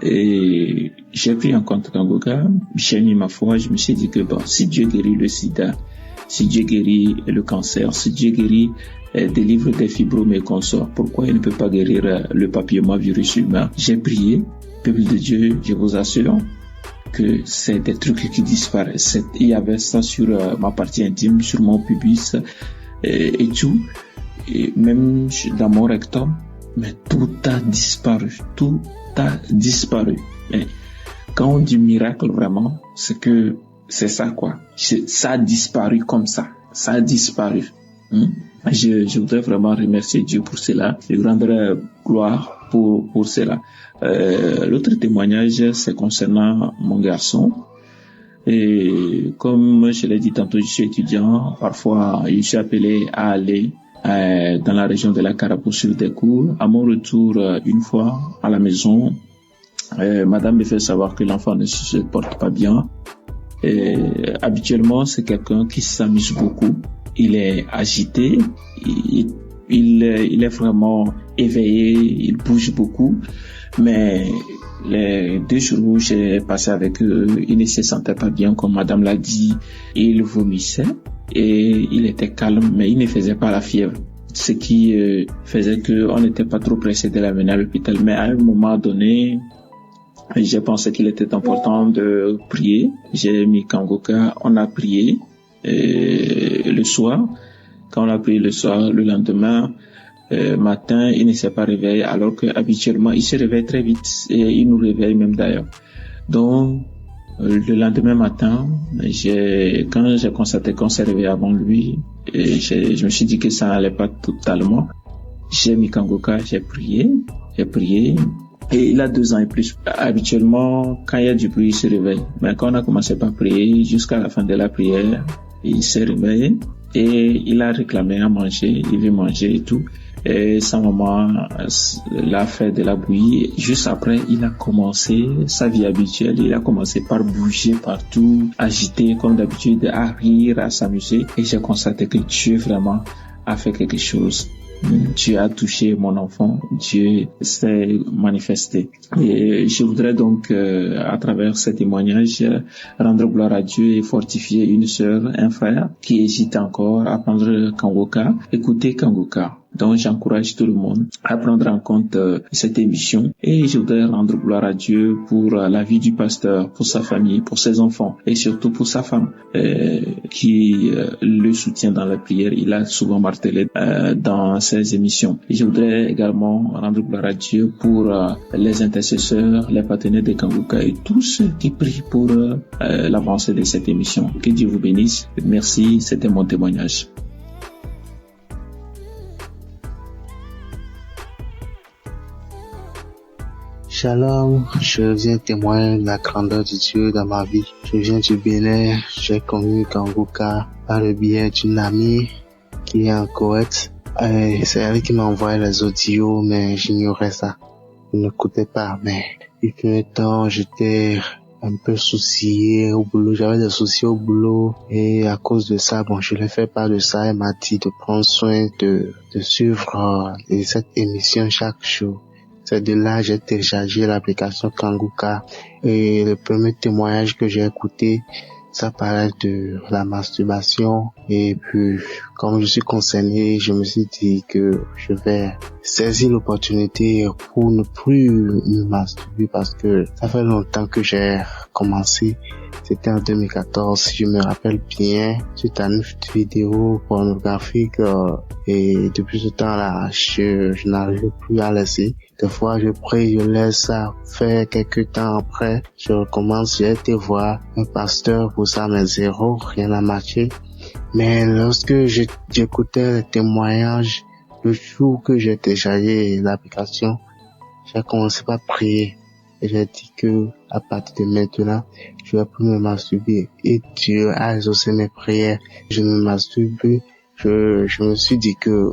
Et j'ai pris en compte Kangoka, j'ai mis ma foi, je me suis dit que si Dieu guérit le sida, si Dieu guérit le cancer, si Dieu guérit des livres des fibromes et consorts, pourquoi il ne peut pas guérir le papillomavirus humain? J'ai prié, peuple de Dieu, je vous assure que c'est des trucs qui disparaissent. Il y avait ça sur ma partie intime, sur mon pubis, et tout, et même dans mon rectum, mais tout a disparu, Mais quand on dit miracle vraiment, c'est que c'est ça quoi, ça a disparu comme ça a disparu. Je voudrais vraiment remercier Dieu pour cela, je lui rendrai gloire pour cela. L'autre témoignage, c'est concernant mon garçon. Et comme je l'ai dit tantôt, je suis étudiant. Parfois, je suis appelé à aller dans la région de la Carapace sur des cours. À mon retour, une fois à la maison, madame me fait savoir que l'enfant ne se porte pas bien. Et habituellement, c'est quelqu'un qui s'amuse beaucoup. Il est agité, il est vraiment éveillé, il bouge beaucoup. Mais les 2 jours où j'ai passé avec eux, il ne se sentait pas bien, comme madame l'a dit. Il vomissait et il était calme, mais il ne faisait pas la fièvre. Ce qui faisait qu'on n'était pas trop pressé de l'amener à l'hôpital. Mais à un moment donné, j'ai pensé qu'il était important de prier. J'ai mis Kangoka, on a prié le soir. Quand on a prié le soir, le lendemain, matin, il ne s'est pas réveillé, alors que habituellement il se réveille très vite et il nous réveille même d'ailleurs. Donc le lendemain matin, quand j'ai constaté qu'on s'est réveillé avant lui, je me suis dit que ça n'allait pas totalement. J'ai mis Kangoka, j'ai prié, et il a 2 ans et plus. Habituellement, quand il y a du bruit, il se réveille. Mais quand on a commencé par prier, jusqu'à la fin de la prière, il s'est réveillé et il a réclamé à manger, il veut manger et tout. Et sa maman l'a fait de la bouillie. Juste après, il a commencé sa vie habituelle. Il a commencé par bouger partout, agiter comme d'habitude, à rire, à s'amuser. Et j'ai constaté que Dieu vraiment a fait quelque chose. Dieu a touché mon enfant, Dieu s'est manifesté. Et je voudrais donc, à travers ce témoignage, rendre gloire à Dieu et fortifier une sœur, un frère qui hésite encore à prendre Kangoka. Écoutez Kangoka. Donc j'encourage tout le monde à prendre en compte cette émission, et je voudrais rendre gloire à Dieu pour la vie du pasteur, pour sa famille, pour ses enfants et surtout pour sa femme qui le soutient dans la prière. Il a souvent martelé dans ses émissions. Et je voudrais également rendre gloire à Dieu pour les intercesseurs, les partenaires de Kanguka et tous ceux qui prient pour l'avancée de cette émission. Que Dieu vous bénisse. Merci, c'était mon témoignage. Shalom, je viens témoigner de la grandeur de Dieu dans ma vie. Je viens du Bénin, j'ai connu Kanguka par le biais d'une amie qui est en Koweït. C'est elle qui m'a envoyé les audios, mais j'ignorais ça. Je n'écoutais pas, mais depuis un temps, j'étais un peu soucié au boulot. J'avais des soucis au boulot et à cause de ça, je l'ai fait part de ça. Elle m'a dit de prendre soin de suivre cette émission chaque jour. C'est de là j'ai téléchargé l'application Kanguka et le premier témoignage que j'ai écouté, ça parlait de la masturbation, et puis comme je suis concerné, je me suis dit que je vais saisir l'opportunité pour ne plus me masturber parce que ça fait longtemps que j'ai commencé. C'était en 2014, je me rappelle bien, suite à une vidéo pornographique et depuis ce temps-là, je n'arrive plus à laisser. Des fois, je prie, je laisse ça faire quelques temps après, je recommence, j'ai été voir un pasteur pour ça, mais zéro, rien n'a marché. Mais lorsque j'écoutais les témoignages, le jour que j'ai téléchargé l'application, j'ai commencé par prier. Et j'ai dit que, à partir de maintenant, je vais plus me masturber. Et Dieu a exaucé mes prières. Je ne me masturbe plus. Je me suis dit que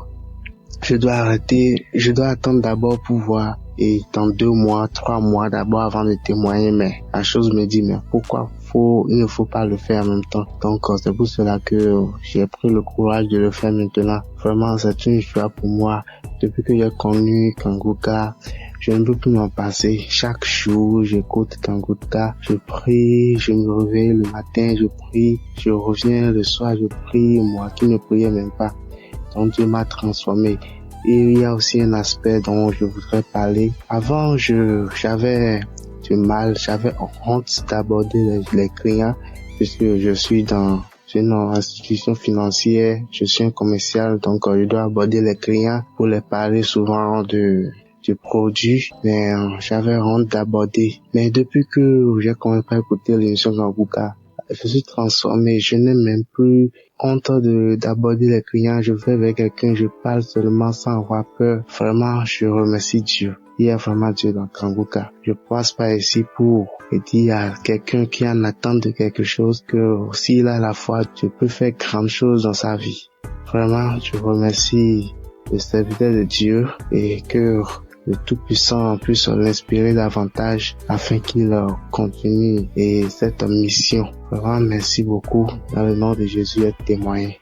je dois arrêter. Je dois attendre d'abord pour voir. Et dans 2 mois, 3 mois d'abord avant de témoigner. Mais la chose me dit, mais pourquoi il ne faut pas le faire en même temps. Donc, c'est pour cela que j'ai pris le courage de le faire maintenant. Vraiment, c'est une joie pour moi. Depuis que j'ai connu Kanguka, je ne peux plus m'en passer. Chaque jour, j'écoute Kanguka, je prie, je me réveille le matin, je prie, je reviens le soir, je prie, moi qui ne priais même pas. Donc Dieu m'a transformé. Et il y a aussi un aspect dont je voudrais parler. Avant, j'avais du mal, j'avais honte d'aborder les clients, puisque je suis dans une institution financière, je suis un commercial, donc je dois aborder les clients pour les parler souvent du produit, mais j'avais honte d'aborder. Mais depuis que j'ai commencé à écouter l'émission Kanguka, je suis transformé, je n'ai même plus honte d'aborder les clients, je vais avec quelqu'un, je parle seulement sans avoir peur. Vraiment, je remercie Dieu. Il y a vraiment Dieu dans Kanguka. Je passe pas ici pour dire à quelqu'un qui en attend de quelque chose que s'il a la foi, Dieu peut faire grandes choses dans sa vie. Vraiment, je remercie le serviteur de Dieu et que le Tout-Puissant puisse l'inspirer davantage afin qu'il continue et cette mission. Vraiment, merci beaucoup. Dans le nom de Jésus, être témoigné.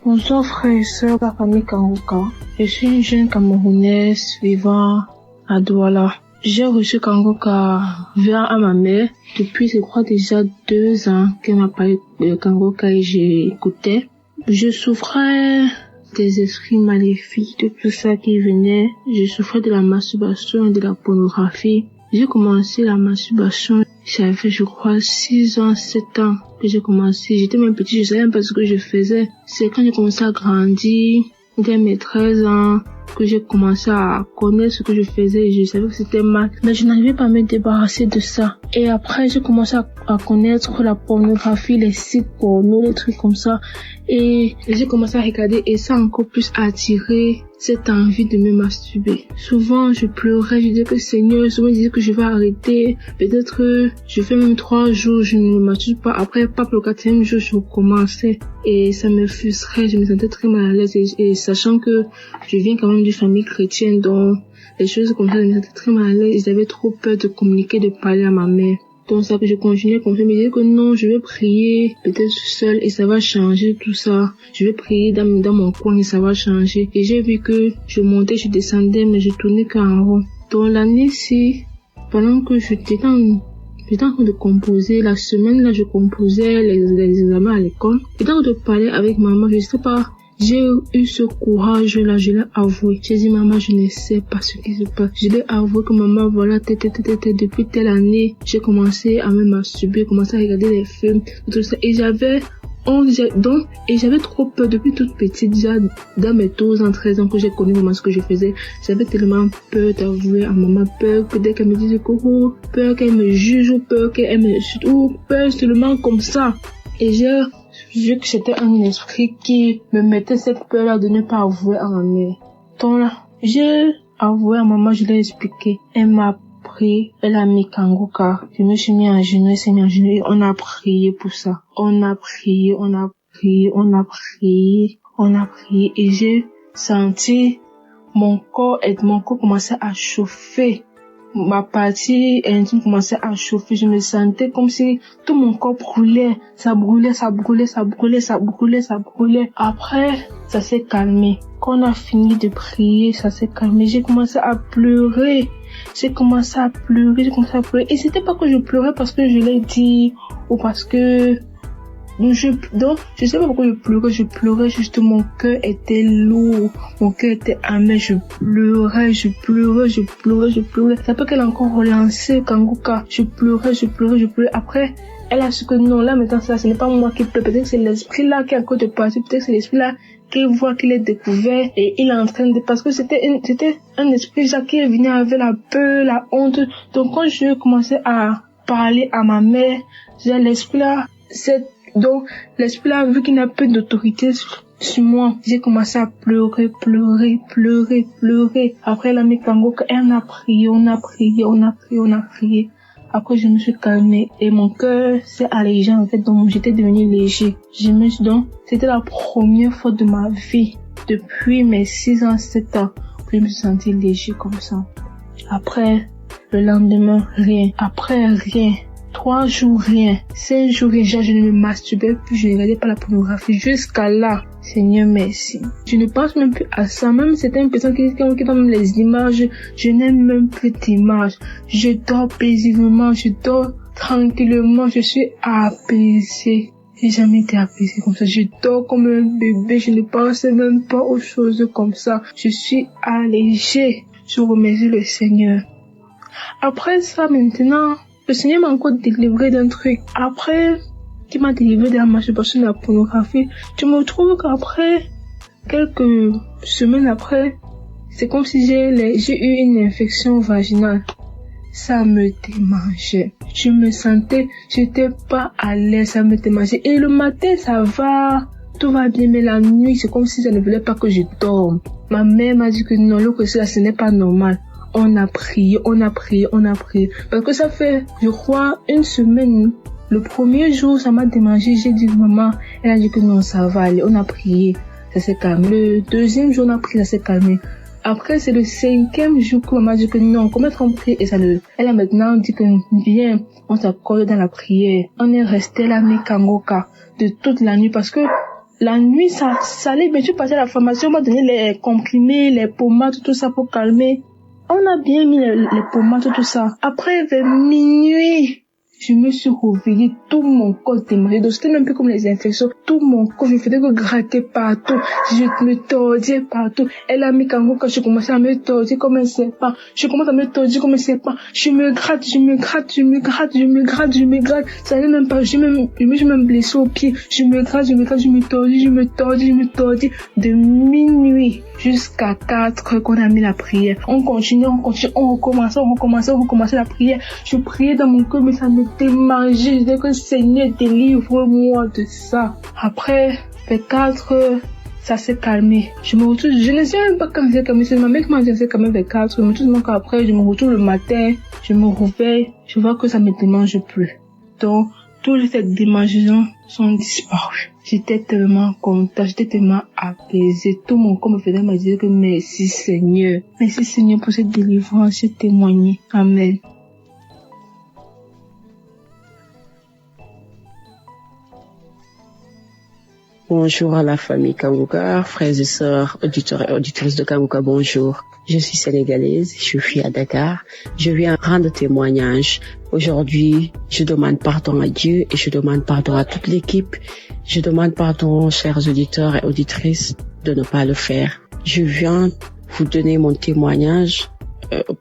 Bonsoir frères et sœurs de la famille Kanguka. Je suis une jeune Camerounaise vivant à Douala. J'ai reçu Kanguka via ma mère depuis, je crois, déjà 2 ans qu'elle m'a parlé de Kanguka et j'ai écouté. Je souffrais des esprits maléfiques, de tout ça qui venait. Je souffrais de la masturbation et de la pornographie. J'ai commencé la masturbation, j'avais fait, je crois, 6 ans, 7 ans que j'ai commencé. J'étais même petite, je savais même pas ce que je faisais. C'est quand j'ai commencé à grandir, dès mes 13 ans, que j'ai commencé à connaître ce que je faisais et je savais que c'était mal. Mais je n'arrivais pas à me débarrasser de ça. Et après, j'ai commencé à connaître la pornographie, les sites porno, les trucs comme ça. Et j'ai commencé à regarder et ça a encore plus attiré cette envie de me masturber. Souvent, je pleurais, je disais que Seigneur, souvent je disais que je vais arrêter. Peut-être je fais même 3 jours, je ne me masturbe pas. Après, pas pour le 4e jour, je recommençais. Et ça me frustrait, je me sentais très mal à l'aise. Et sachant que je viens quand même d'une famille chrétienne, donc les choses comme ça, je me sentais très mal à l'aise. J'avais trop peur de communiquer, de parler à ma mère. Donc ça que je continuais comme ça, je me disais que non, je vais prier peut-être seule et ça va changer tout ça. Je vais prier dans mon coin et ça va changer. Et j'ai vu que je montais, je descendais, mais je tournais qu'en rond. Donc l'année-ci, pendant que j'étais en train de composer, la semaine là, je composais les examens à l'école. Et dans de parler avec maman, je sais pas, j'ai eu ce courage là, je l'ai avoué. J'ai dit, maman, je ne sais pas ce qui se passe. Je l'ai avoué que maman, voilà, depuis telle année, j'ai commencé à me masturber, commencé à regarder les films, tout ça. Et j'avais trop peur depuis toute petite, déjà dans mes 12 ans, 13 ans que j'ai connu maman ce que je faisais. J'avais tellement peur d'avouer à maman, peur que dès qu'elle me dise peur qu'elle me juge, ou peur qu'elle me, ou peur seulement comme ça. Et j'ai vu que c'était un esprit qui me mettait cette peur-là de ne pas avouer à ma mère. Donc là, j'ai avoué à maman, je l'ai expliqué. Elle m'a pris, elle a mis Kanguka. Je me suis mis en genoux, elle s'est mis en genoux et on a prié pour ça. On a prié et j'ai senti mon corps commençait à chauffer. Ma partie intime commençait à chauffer. Je me sentais comme si tout mon corps brûlait. Ça brûlait. Après, ça s'est calmé. Quand on a fini de prier, ça s'est calmé. J'ai commencé à pleurer. Et c'était pas que je pleurais parce que je l'ai dit ou parce que donc, je sais pas pourquoi je pleurais juste, mon cœur était lourd, mon cœur était amer, je pleurais. Ça peut qu'elle a encore relancé Kanguka, je pleurais. Après, elle a su que non, là maintenant ça, ce n'est pas moi qui pleure, peut-être que c'est l'esprit là qui est encore de partir, peut-être que c'est l'esprit là qui voit qu'il est découvert et il est en train de, parce que c'était un esprit qui venait avec la peur, la honte. Donc quand je commençais à parler à ma mère, l'esprit là, donc, l'esprit là, vu qu'il n'a plus d'autorité sur moi, j'ai commencé à pleurer. Après, elle a mis Kanguka, elle a prié. Après, je me suis calmée et mon cœur s'est allégé, en fait, donc j'étais devenue léger. C'était la première fois de ma vie, depuis mes 6 ans, 7 ans, que je me suis sentie léger comme ça. Après, le lendemain, rien. Après, rien. 3 jours, rien. 5 jours, déjà, je ne me masturbais plus, je ne regardais pas la pornographie. Jusqu'à là, Seigneur, merci. Je ne pense même plus à ça. Même certaines personnes qui donnent les images, je n'ai même plus d'images. Je dors paisiblement, je dors tranquillement, je suis apaisée. J'ai jamais été apaisée comme ça. Je dors comme un bébé, je ne pense même pas aux choses comme ça. Je suis allégée. Je remercie le Seigneur. Après ça, maintenant, le Seigneur m'a encore délivré d'un truc. Après qu'il m'a délivré de la masturbation de la pornographie, je me trouve qu'après, quelques semaines après, c'est comme si j'ai eu une infection vaginale. Ça me démangeait. Je me sentais, j'étais pas à l'aise, ça me démangeait. Et le matin, ça va, tout va bien, mais la nuit, c'est comme si ça ne voulait pas que je dorme. Ma mère m'a dit que non, ce n'est pas normal. On a prié. Parce que ça fait, je crois, 1 semaine. Le premier jour, ça m'a démangé. J'ai dit, maman, elle a dit que non, ça va aller. On a prié. Ça s'est calmé. Le deuxième jour, on a prié, ça s'est calmé. Après, c'est le 5e jour que maman a dit que non, comment on prie et ça le, elle a maintenant dit que viens, on s'accorde dans la prière. On est resté là, mis Kanguka, de toute la nuit parce que la nuit, ça allait bien. Je suis passée à la pharmacie, on m'a donné les comprimés, les pommades, tout ça pour calmer. On a bien mis les pommades, tout ça. Après, vers minuit, je me suis réveillée, tout mon corps démarré. Donc, c'était même plus comme les infections. Tout mon corps, je faisais que gratter partout. Je me tordais partout. Elle a mis Kanguka, je commençais à me tordre comme un serpent. Je commence à me tordre comme un serpent. Je me gratte. Ça n'allait même pas. Je me suis même blessée au pied. Je me gratte, je me tordis. De minuit jusqu'à 4 heures qu'on a mis la prière. On continue, on recommençait la prière. Je priais dans mon cœur, mais ça me démangeait. Je disais que Seigneur, délivre-moi de ça. Après, vers 4 heures, ça s'est calmé. Je me retrouve, je ne sais même pas quand c'est calmé. C'est ma mère qui m'a dit que c'est quand même vers 4 heures. Mais tout le monde qu'après, je me retrouve le matin, je me réveille, je vois que ça me démange plus. Donc, toutes ces démangeaisons sont disparues. J'étais tellement contente, j'étais tellement apaisée. Tout mon corps me faisait me dire que merci Seigneur. Merci Seigneur pour cette délivrance, j'ai témoigné. Amen. Bonjour à la famille Kanguka, frères et sœurs, auditeurs et auditrices de Kanguka, bonjour. Je suis sénégalaise, je suis à Dakar. Je viens rendre témoignage. Aujourd'hui, je demande pardon à Dieu et je demande pardon à toute l'équipe. Je demande pardon, chers auditeurs et auditrices, de ne pas le faire. Je viens vous donner mon témoignage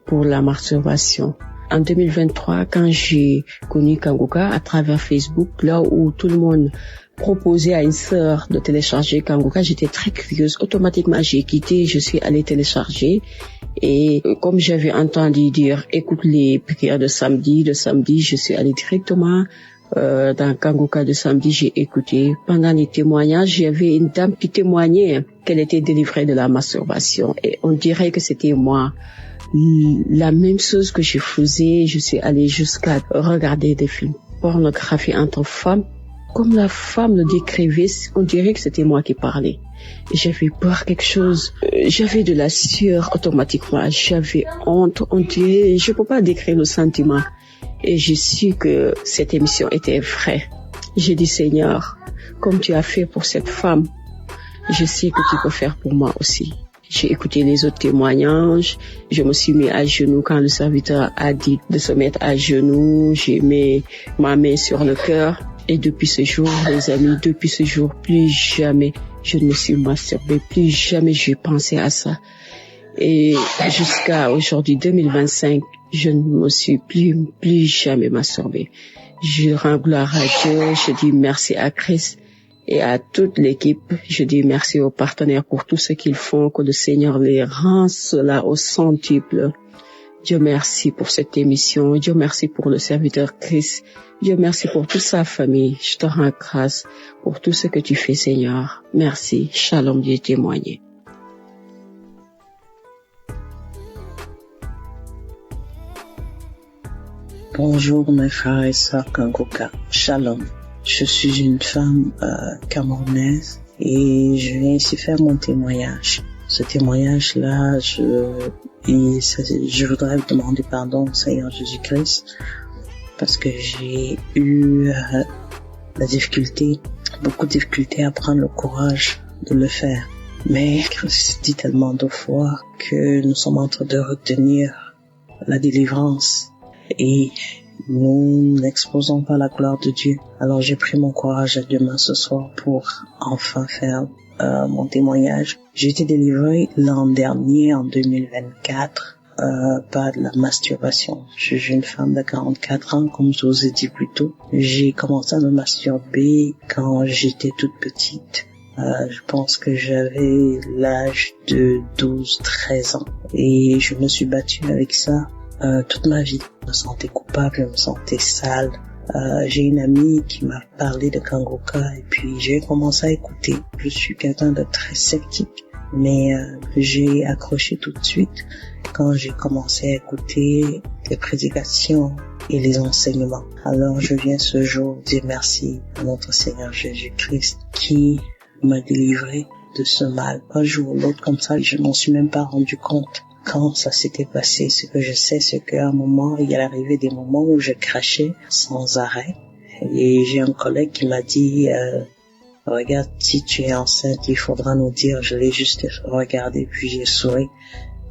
pour la masturbation. En 2023, quand j'ai connu Kanguka à travers Facebook, là où tout le monde proposait à une sœur de télécharger Kanguka, j'étais très curieuse. Automatiquement, j'ai quitté, je suis allée télécharger. Et comme j'avais entendu dire, écoute les prières de samedi, je suis allée directement dans Kanguka de samedi, j'ai écouté. Pendant les témoignages, il y avait une dame qui témoignait qu'elle était délivrée de la masturbation. Et on dirait que c'était moi. La même chose que je faisais, je suis allée jusqu'à regarder des films pornographiques entre femmes. Comme la femme le décrivait, on dirait que c'était moi qui parlais. Et j'avais peur quelque chose. J'avais de la sueur automatiquement. J'avais honte. On dirait, je peux pas décrire le sentiment. Et j'ai su que cette émission était vraie. J'ai dit, Seigneur, comme tu as fait pour cette femme, je sais que tu peux faire pour moi aussi. J'ai écouté les autres témoignages. Je me suis mis à genoux quand le serviteur a dit de se mettre à genoux. J'ai mis ma main sur le cœur. Et depuis ce jour, les amis, depuis ce jour, plus jamais je ne me suis masturbée, plus jamais j'ai pensé à ça. Et jusqu'à aujourd'hui, 2025, je ne me suis plus jamais masturbée. Je rends gloire à Dieu, je dis merci à Christ et à toute l'équipe. Je dis merci aux partenaires pour tout ce qu'ils font, que le Seigneur les rend cela au centuple. Dieu merci pour cette émission. Dieu merci pour le serviteur Christ. Dieu merci pour toute sa famille. Je te rends grâce pour tout ce que tu fais, Seigneur. Merci. Shalom, Dieu témoigné. Bonjour mes frères et sœurs Kanguka. Shalom. Je suis une femme camerounaise et je viens ici faire mon témoignage. Ce témoignage-là, je voudrais vous demander pardon au Seigneur Jésus-Christ parce que j'ai eu beaucoup de difficultés à prendre le courage de le faire. Mais Christ dit tellement de fois que nous sommes en train de retenir la délivrance et nous n'exposons pas la gloire de Dieu. Alors j'ai pris mon courage à deux mains ce soir pour enfin faire mon témoignage. J'ai été délivrée l'an dernier, en 2024, par de la masturbation. Je suis une femme de 44 ans, comme je vous ai dit plus tôt. J'ai commencé à me masturber quand j'étais toute petite. Je pense que j'avais l'âge de 12-13 ans. Et je me suis battue avec ça toute ma vie. Je me sentais coupable, je me sentais sale. J'ai une amie qui m'a parlé de Kanguka et puis j'ai commencé à écouter. Je suis quelqu'un de très sceptique, mais j'ai accroché tout de suite quand j'ai commencé à écouter les prédications et les enseignements. Alors je viens ce jour dire merci à notre Seigneur Jésus-Christ qui m'a délivré de ce mal. Un jour ou l'autre comme ça, je m'en suis même pas rendu compte quand ça s'était passé. Ce que je sais, c'est qu'à un moment, il y a arrivé des moments où je crachais sans arrêt. Et j'ai un collègue qui m'a dit, regarde, si tu es enceinte, il faudra nous dire. Je l'ai juste regardé, puis j'ai souri.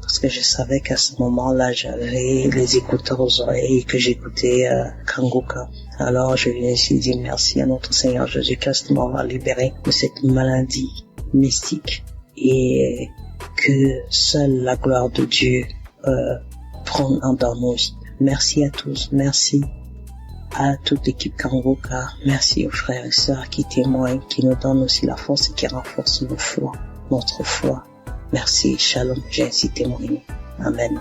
Parce que je savais qu'à ce moment-là, j'avais les écouteurs aux oreilles et que j'écoutais Kanguka. Alors, je viens ici dire merci à notre Seigneur Jésus-Christ de m'avoir libéré de cette maladie mystique. Et que seule la gloire de Dieu prenne dans nos vies. Merci à tous, merci à toute l'équipe Kanguka, merci aux frères et sœurs qui témoignent, qui nous donnent aussi la force et qui renforcent notre foi. Merci, shalom, j'ai ainsi témoigné. Amen.